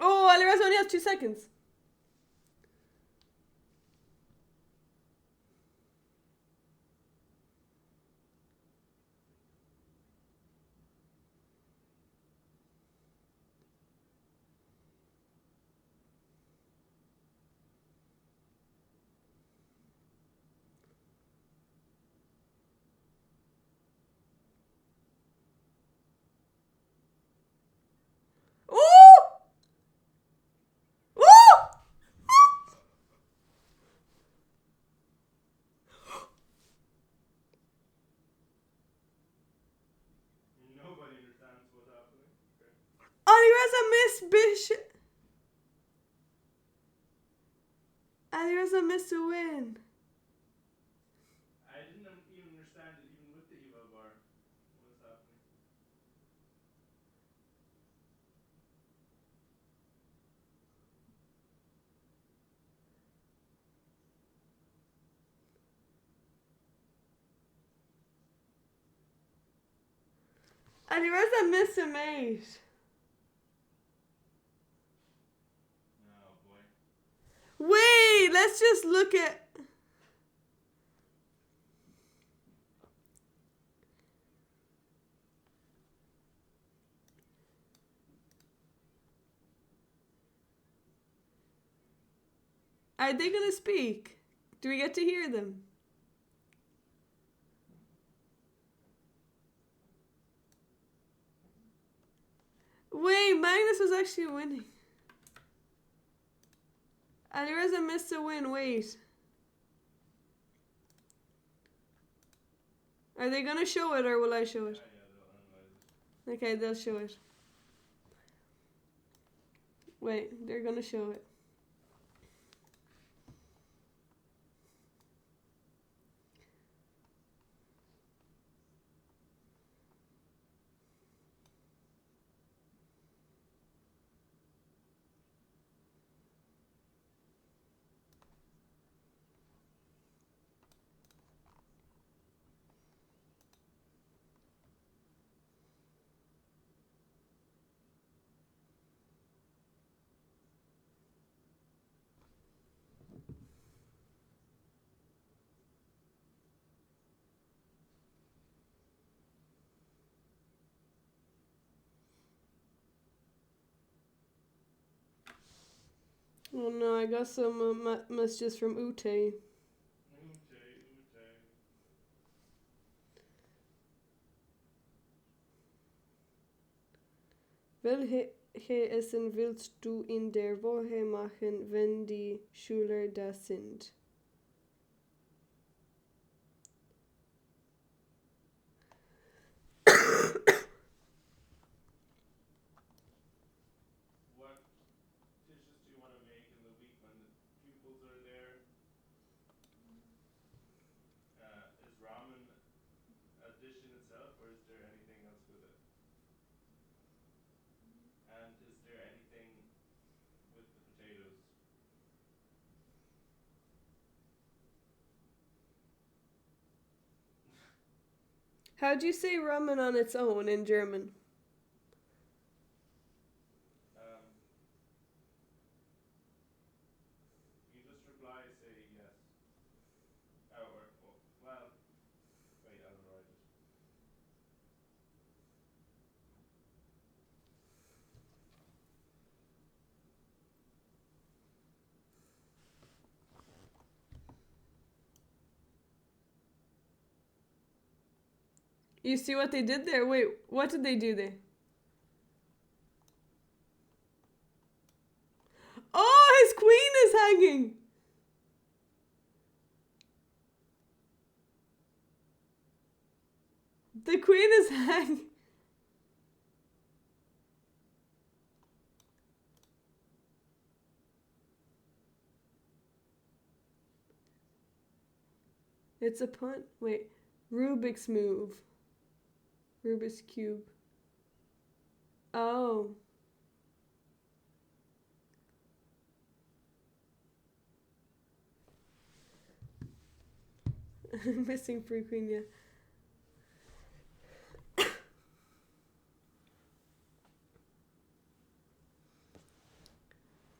Oh, Alireza only has 2 seconds. Oh! Oh! Nobody understands what's happening. Okay. Alireza missed bishop. Alireza missed a win. I didn't even understand it, even with the eval bar. What was happening? Alireza missed a mate. Oh boy. Wait, let's just look at. Are they gonna speak? Do we get to hear them? Wait, Magnus was actually winning. Alireza missed a win, wait. Are they gonna show it or will I show it? Yeah, they'll analyze it. Okay, they'll show it. Wait, they're gonna show it. Oh no, I got some messages from Ute. Ute. Welche Essen willst du in der Woche machen, wenn die Schüler da sind? What dishes do you want to make in the week when the pupils are there? Is ramen a dish in itself, or is there anything else with it? And is there anything with the potatoes? How do you say ramen on its own in German? You just reply, say yes. Oh, or, well, wait, I'll write it. You see what they did there? Wait, what did they do there? Oh, his queen is hanging! The queen is hanging. It's a punt. Wait, Rubik's move. Rubik's cube. Oh. Missing free queen, yeah.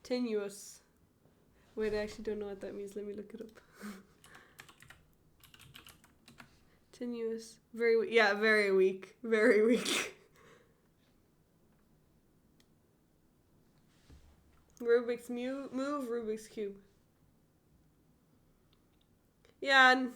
Tenuous. Wait, I actually don't know what that means. Let me look it up. Tenuous. Very weak. Yeah, very weak. Very weak. Rubik's move, Rubik's Cube. Yeah, and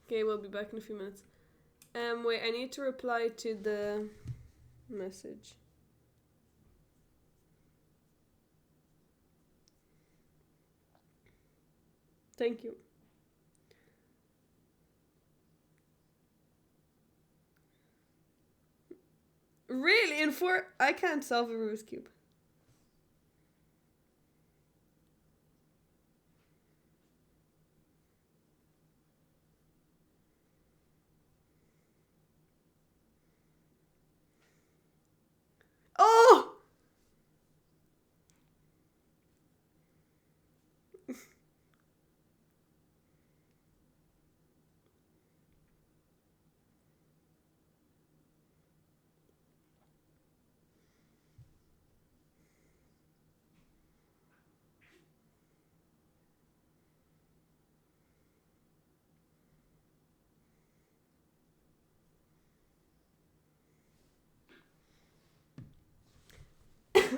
okay, we'll be back in a few minutes. Wait, I need to reply to the message. Thank you. Really? In 4? I can't solve a Rubik's Cube. Oh!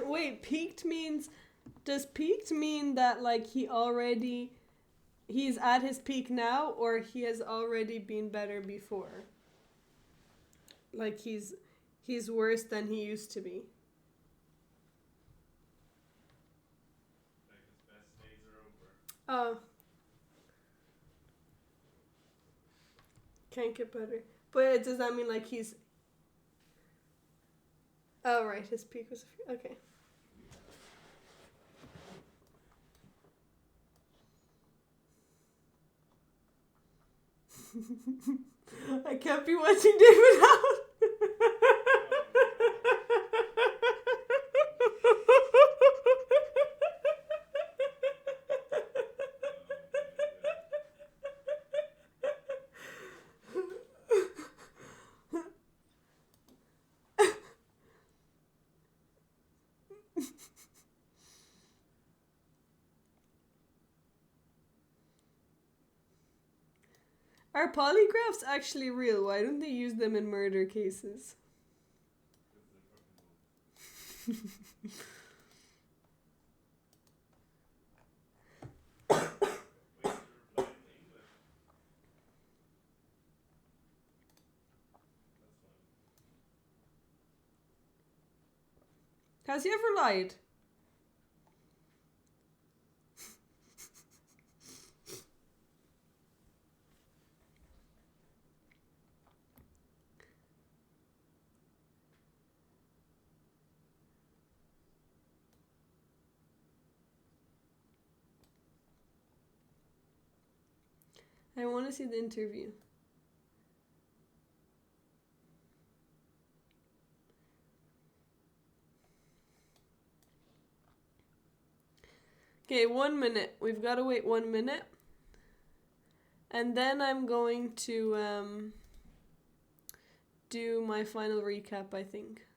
Wait, peaked means... Does peaked mean that, like, he's at his peak now, or he has already been better before? Like, he's worse than he used to be. Like his best days are over. Oh. Can't get better. But does that mean, like, he's... Oh, right, his peak was... Okay. I can't be watching David House. Are polygraphs actually real? Why don't they use them in murder cases? Has he ever lied? I want to see the interview. Okay, 1 minute. We've got to wait 1 minute. And then I'm going to do my final recap, I think.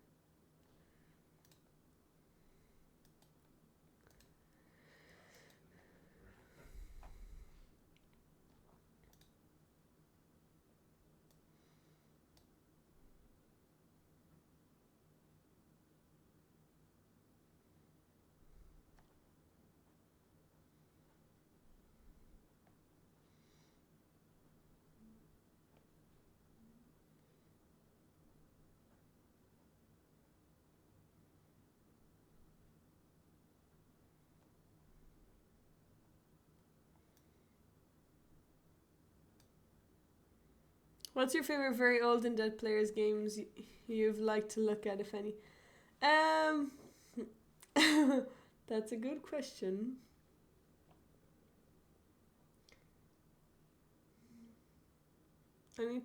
What's your favorite very old and dead players games you've liked to look at, if any? That's a good question. I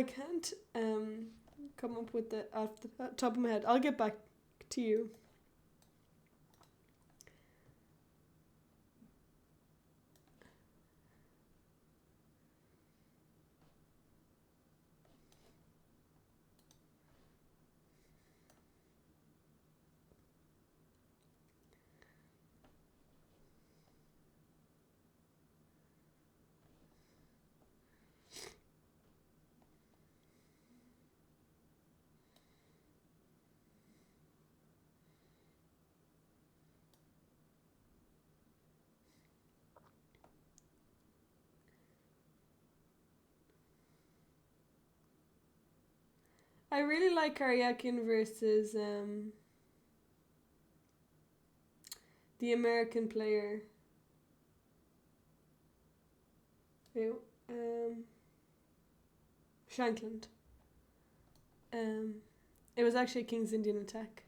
can't come up with the off the top of my head. I'll get back to you. I really like Karyakin versus the American player. Who? Shankland. It was actually King's Indian Attack.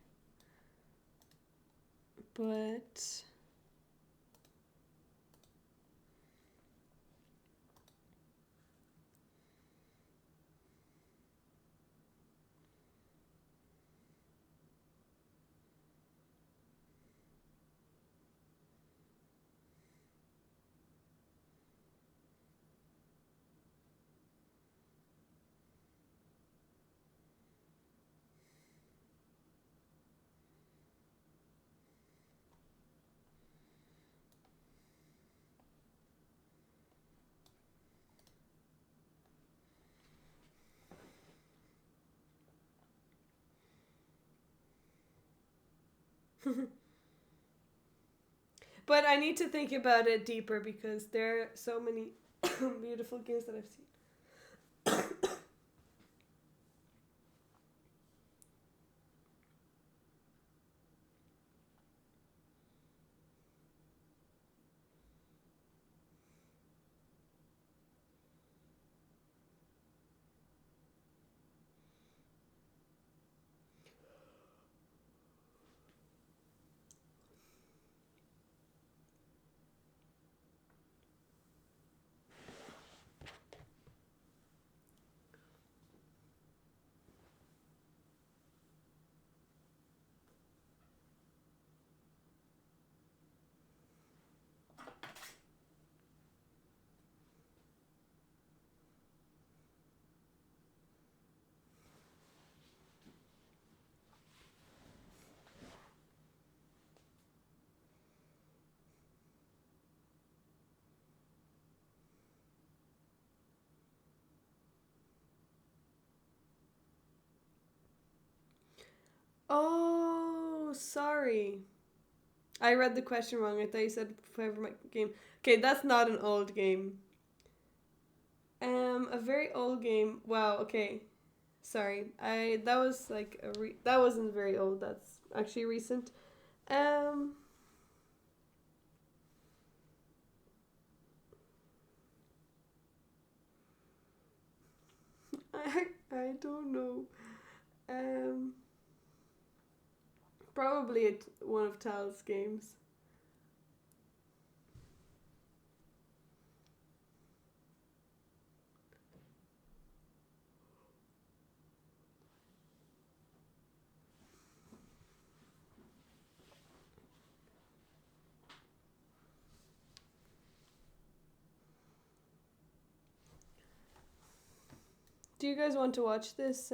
But but I need to think about it deeper because there are so many beautiful games that I've seen. Oh, sorry. I read the question wrong. I thought you said favorite game. Okay, that's not an old game. A very old game. Wow. Okay, sorry. That was like that wasn't very old. That's actually recent. Um, I don't know. Um, probably one of Tal's games. Do you guys want to watch this?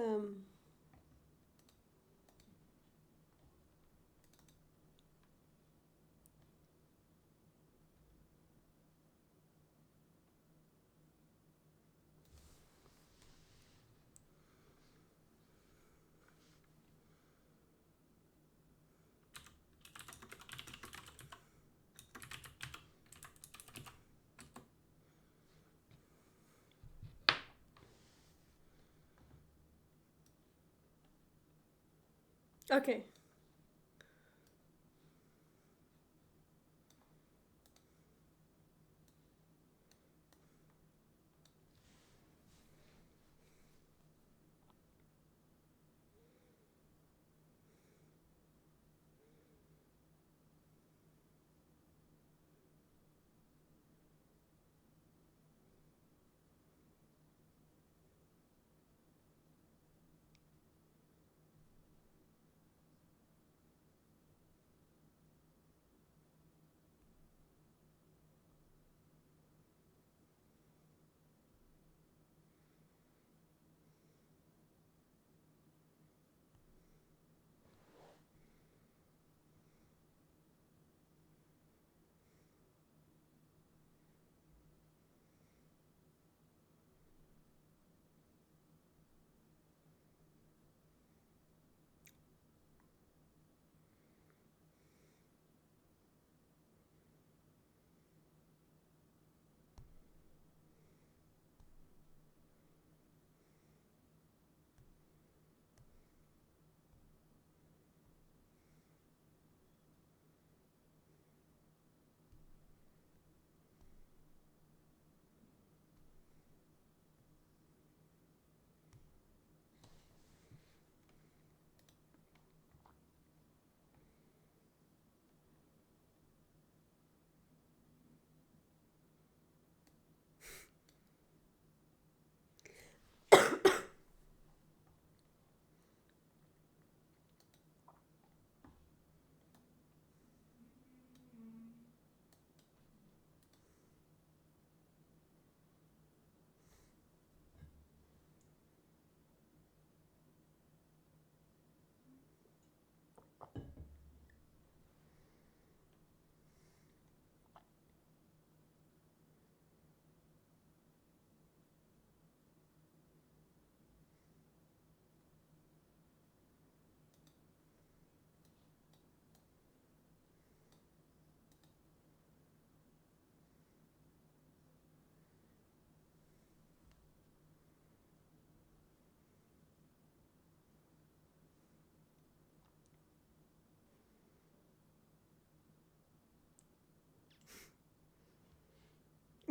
Okay.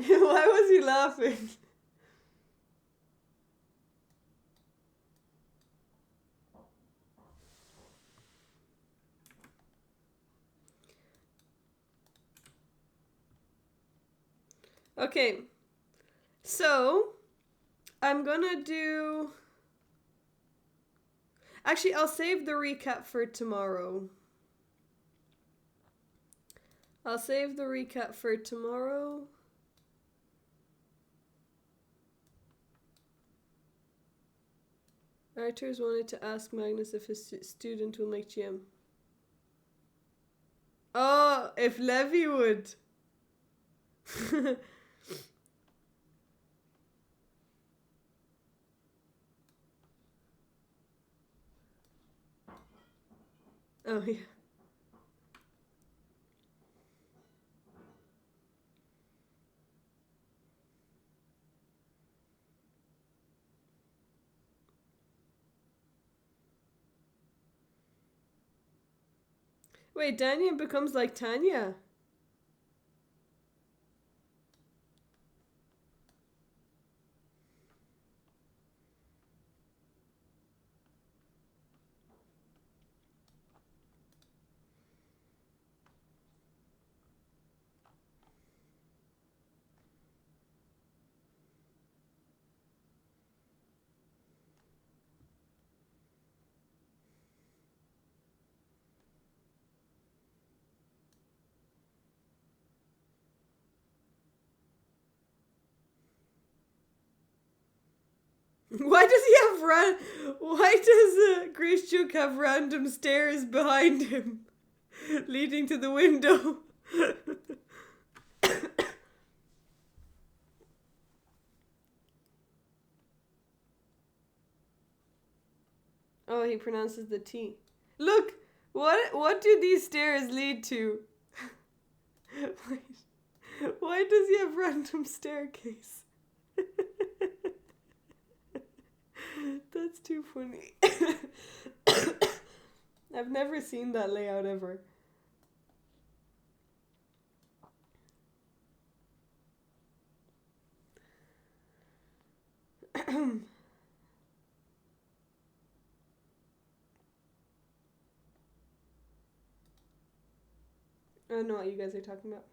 Why was he laughing? Okay, so I'm gonna do. Actually, I'll save the recap for tomorrow. I'll save the recap for tomorrow. Arthurs wanted to ask Magnus if his student will make GM. Oh, if Levi would. Oh, yeah. Wait, Danya becomes like Tanya. Why does he have Why does Grace Duke have random stairs behind him, leading to the window? Oh, he pronounces the T. Look, what do these stairs lead to? Wait, why does he have random staircase? That's too funny. I've never seen that layout ever. I don't know what you guys are talking about.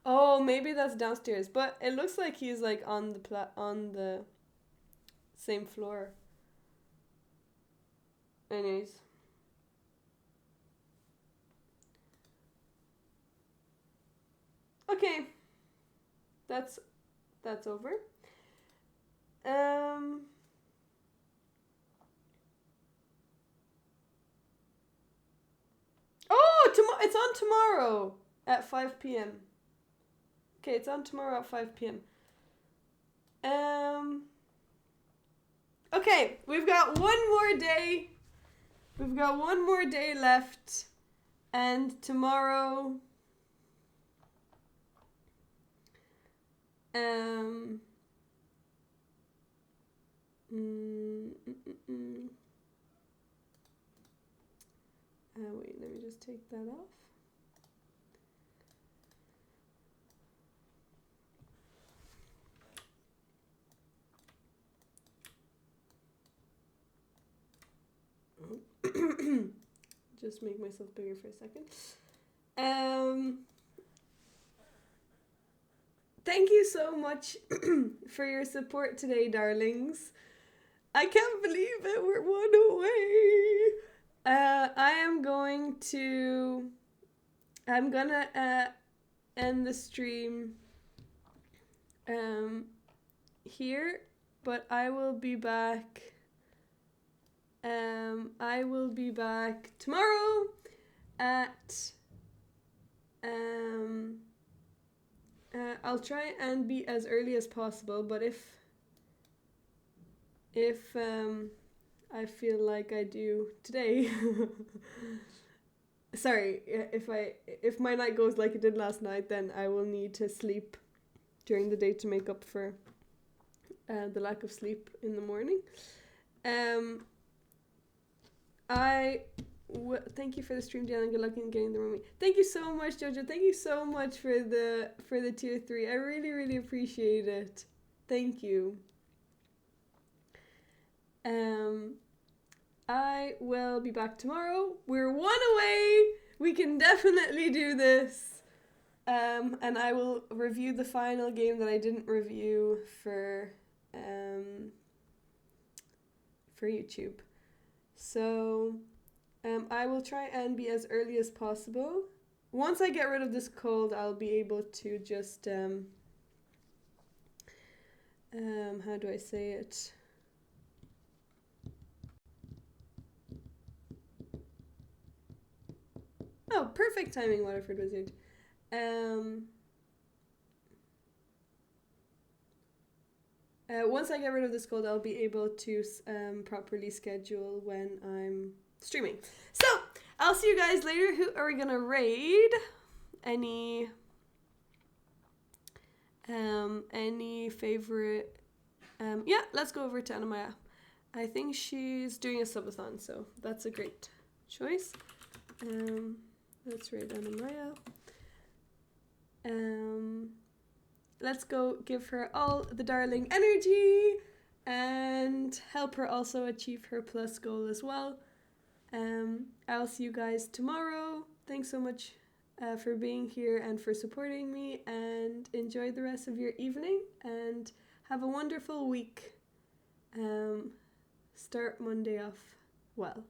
Oh, maybe that's downstairs, but it looks like he's like on the same floor. Anyways. Okay. That's over. Oh, it's on tomorrow at 5 p.m. Okay, it's on tomorrow at 5 p.m. Okay, we've got one more day. We've got one more day left. And tomorrow... wait, let me just take that off. Just make myself bigger for a second. Thank you so much for your support today, darlings. I can't believe it. We're one away. I'm gonna end the stream here, but I will be back. I will be back tomorrow at I'll try and be as early as possible, but if I feel like I do today sorry, if my night goes like it did last night, then I will need to sleep during the day to make up for the lack of sleep in the morning. I thank you for the stream, Jan, and good luck in getting the roomie. Thank you so much, Jojo. Thank you so much for the tier 3. I really, really appreciate it. Thank you. I will be back tomorrow. We're 1 away. We can definitely do this. And I will review the final game that I didn't review for YouTube. So I will try and be as early as possible. Once I get rid of this cold, I'll be able to just how do I say it? Oh, perfect timing, Waterford Wizard. Once I get rid of this cold, I'll be able to properly schedule when I'm streaming. So, I'll see you guys later. Who are we gonna raid? Any favorite? Yeah, let's go over to Anamaya. I think she's doing a subathon, so that's a great choice. Let's raid Anamaya. Let's go give her all the darling energy and help her also achieve her plus goal as well. I'll see you guys tomorrow. Thanks so much for being here and for supporting me, and enjoy the rest of your evening and have a wonderful week. Start Monday off well.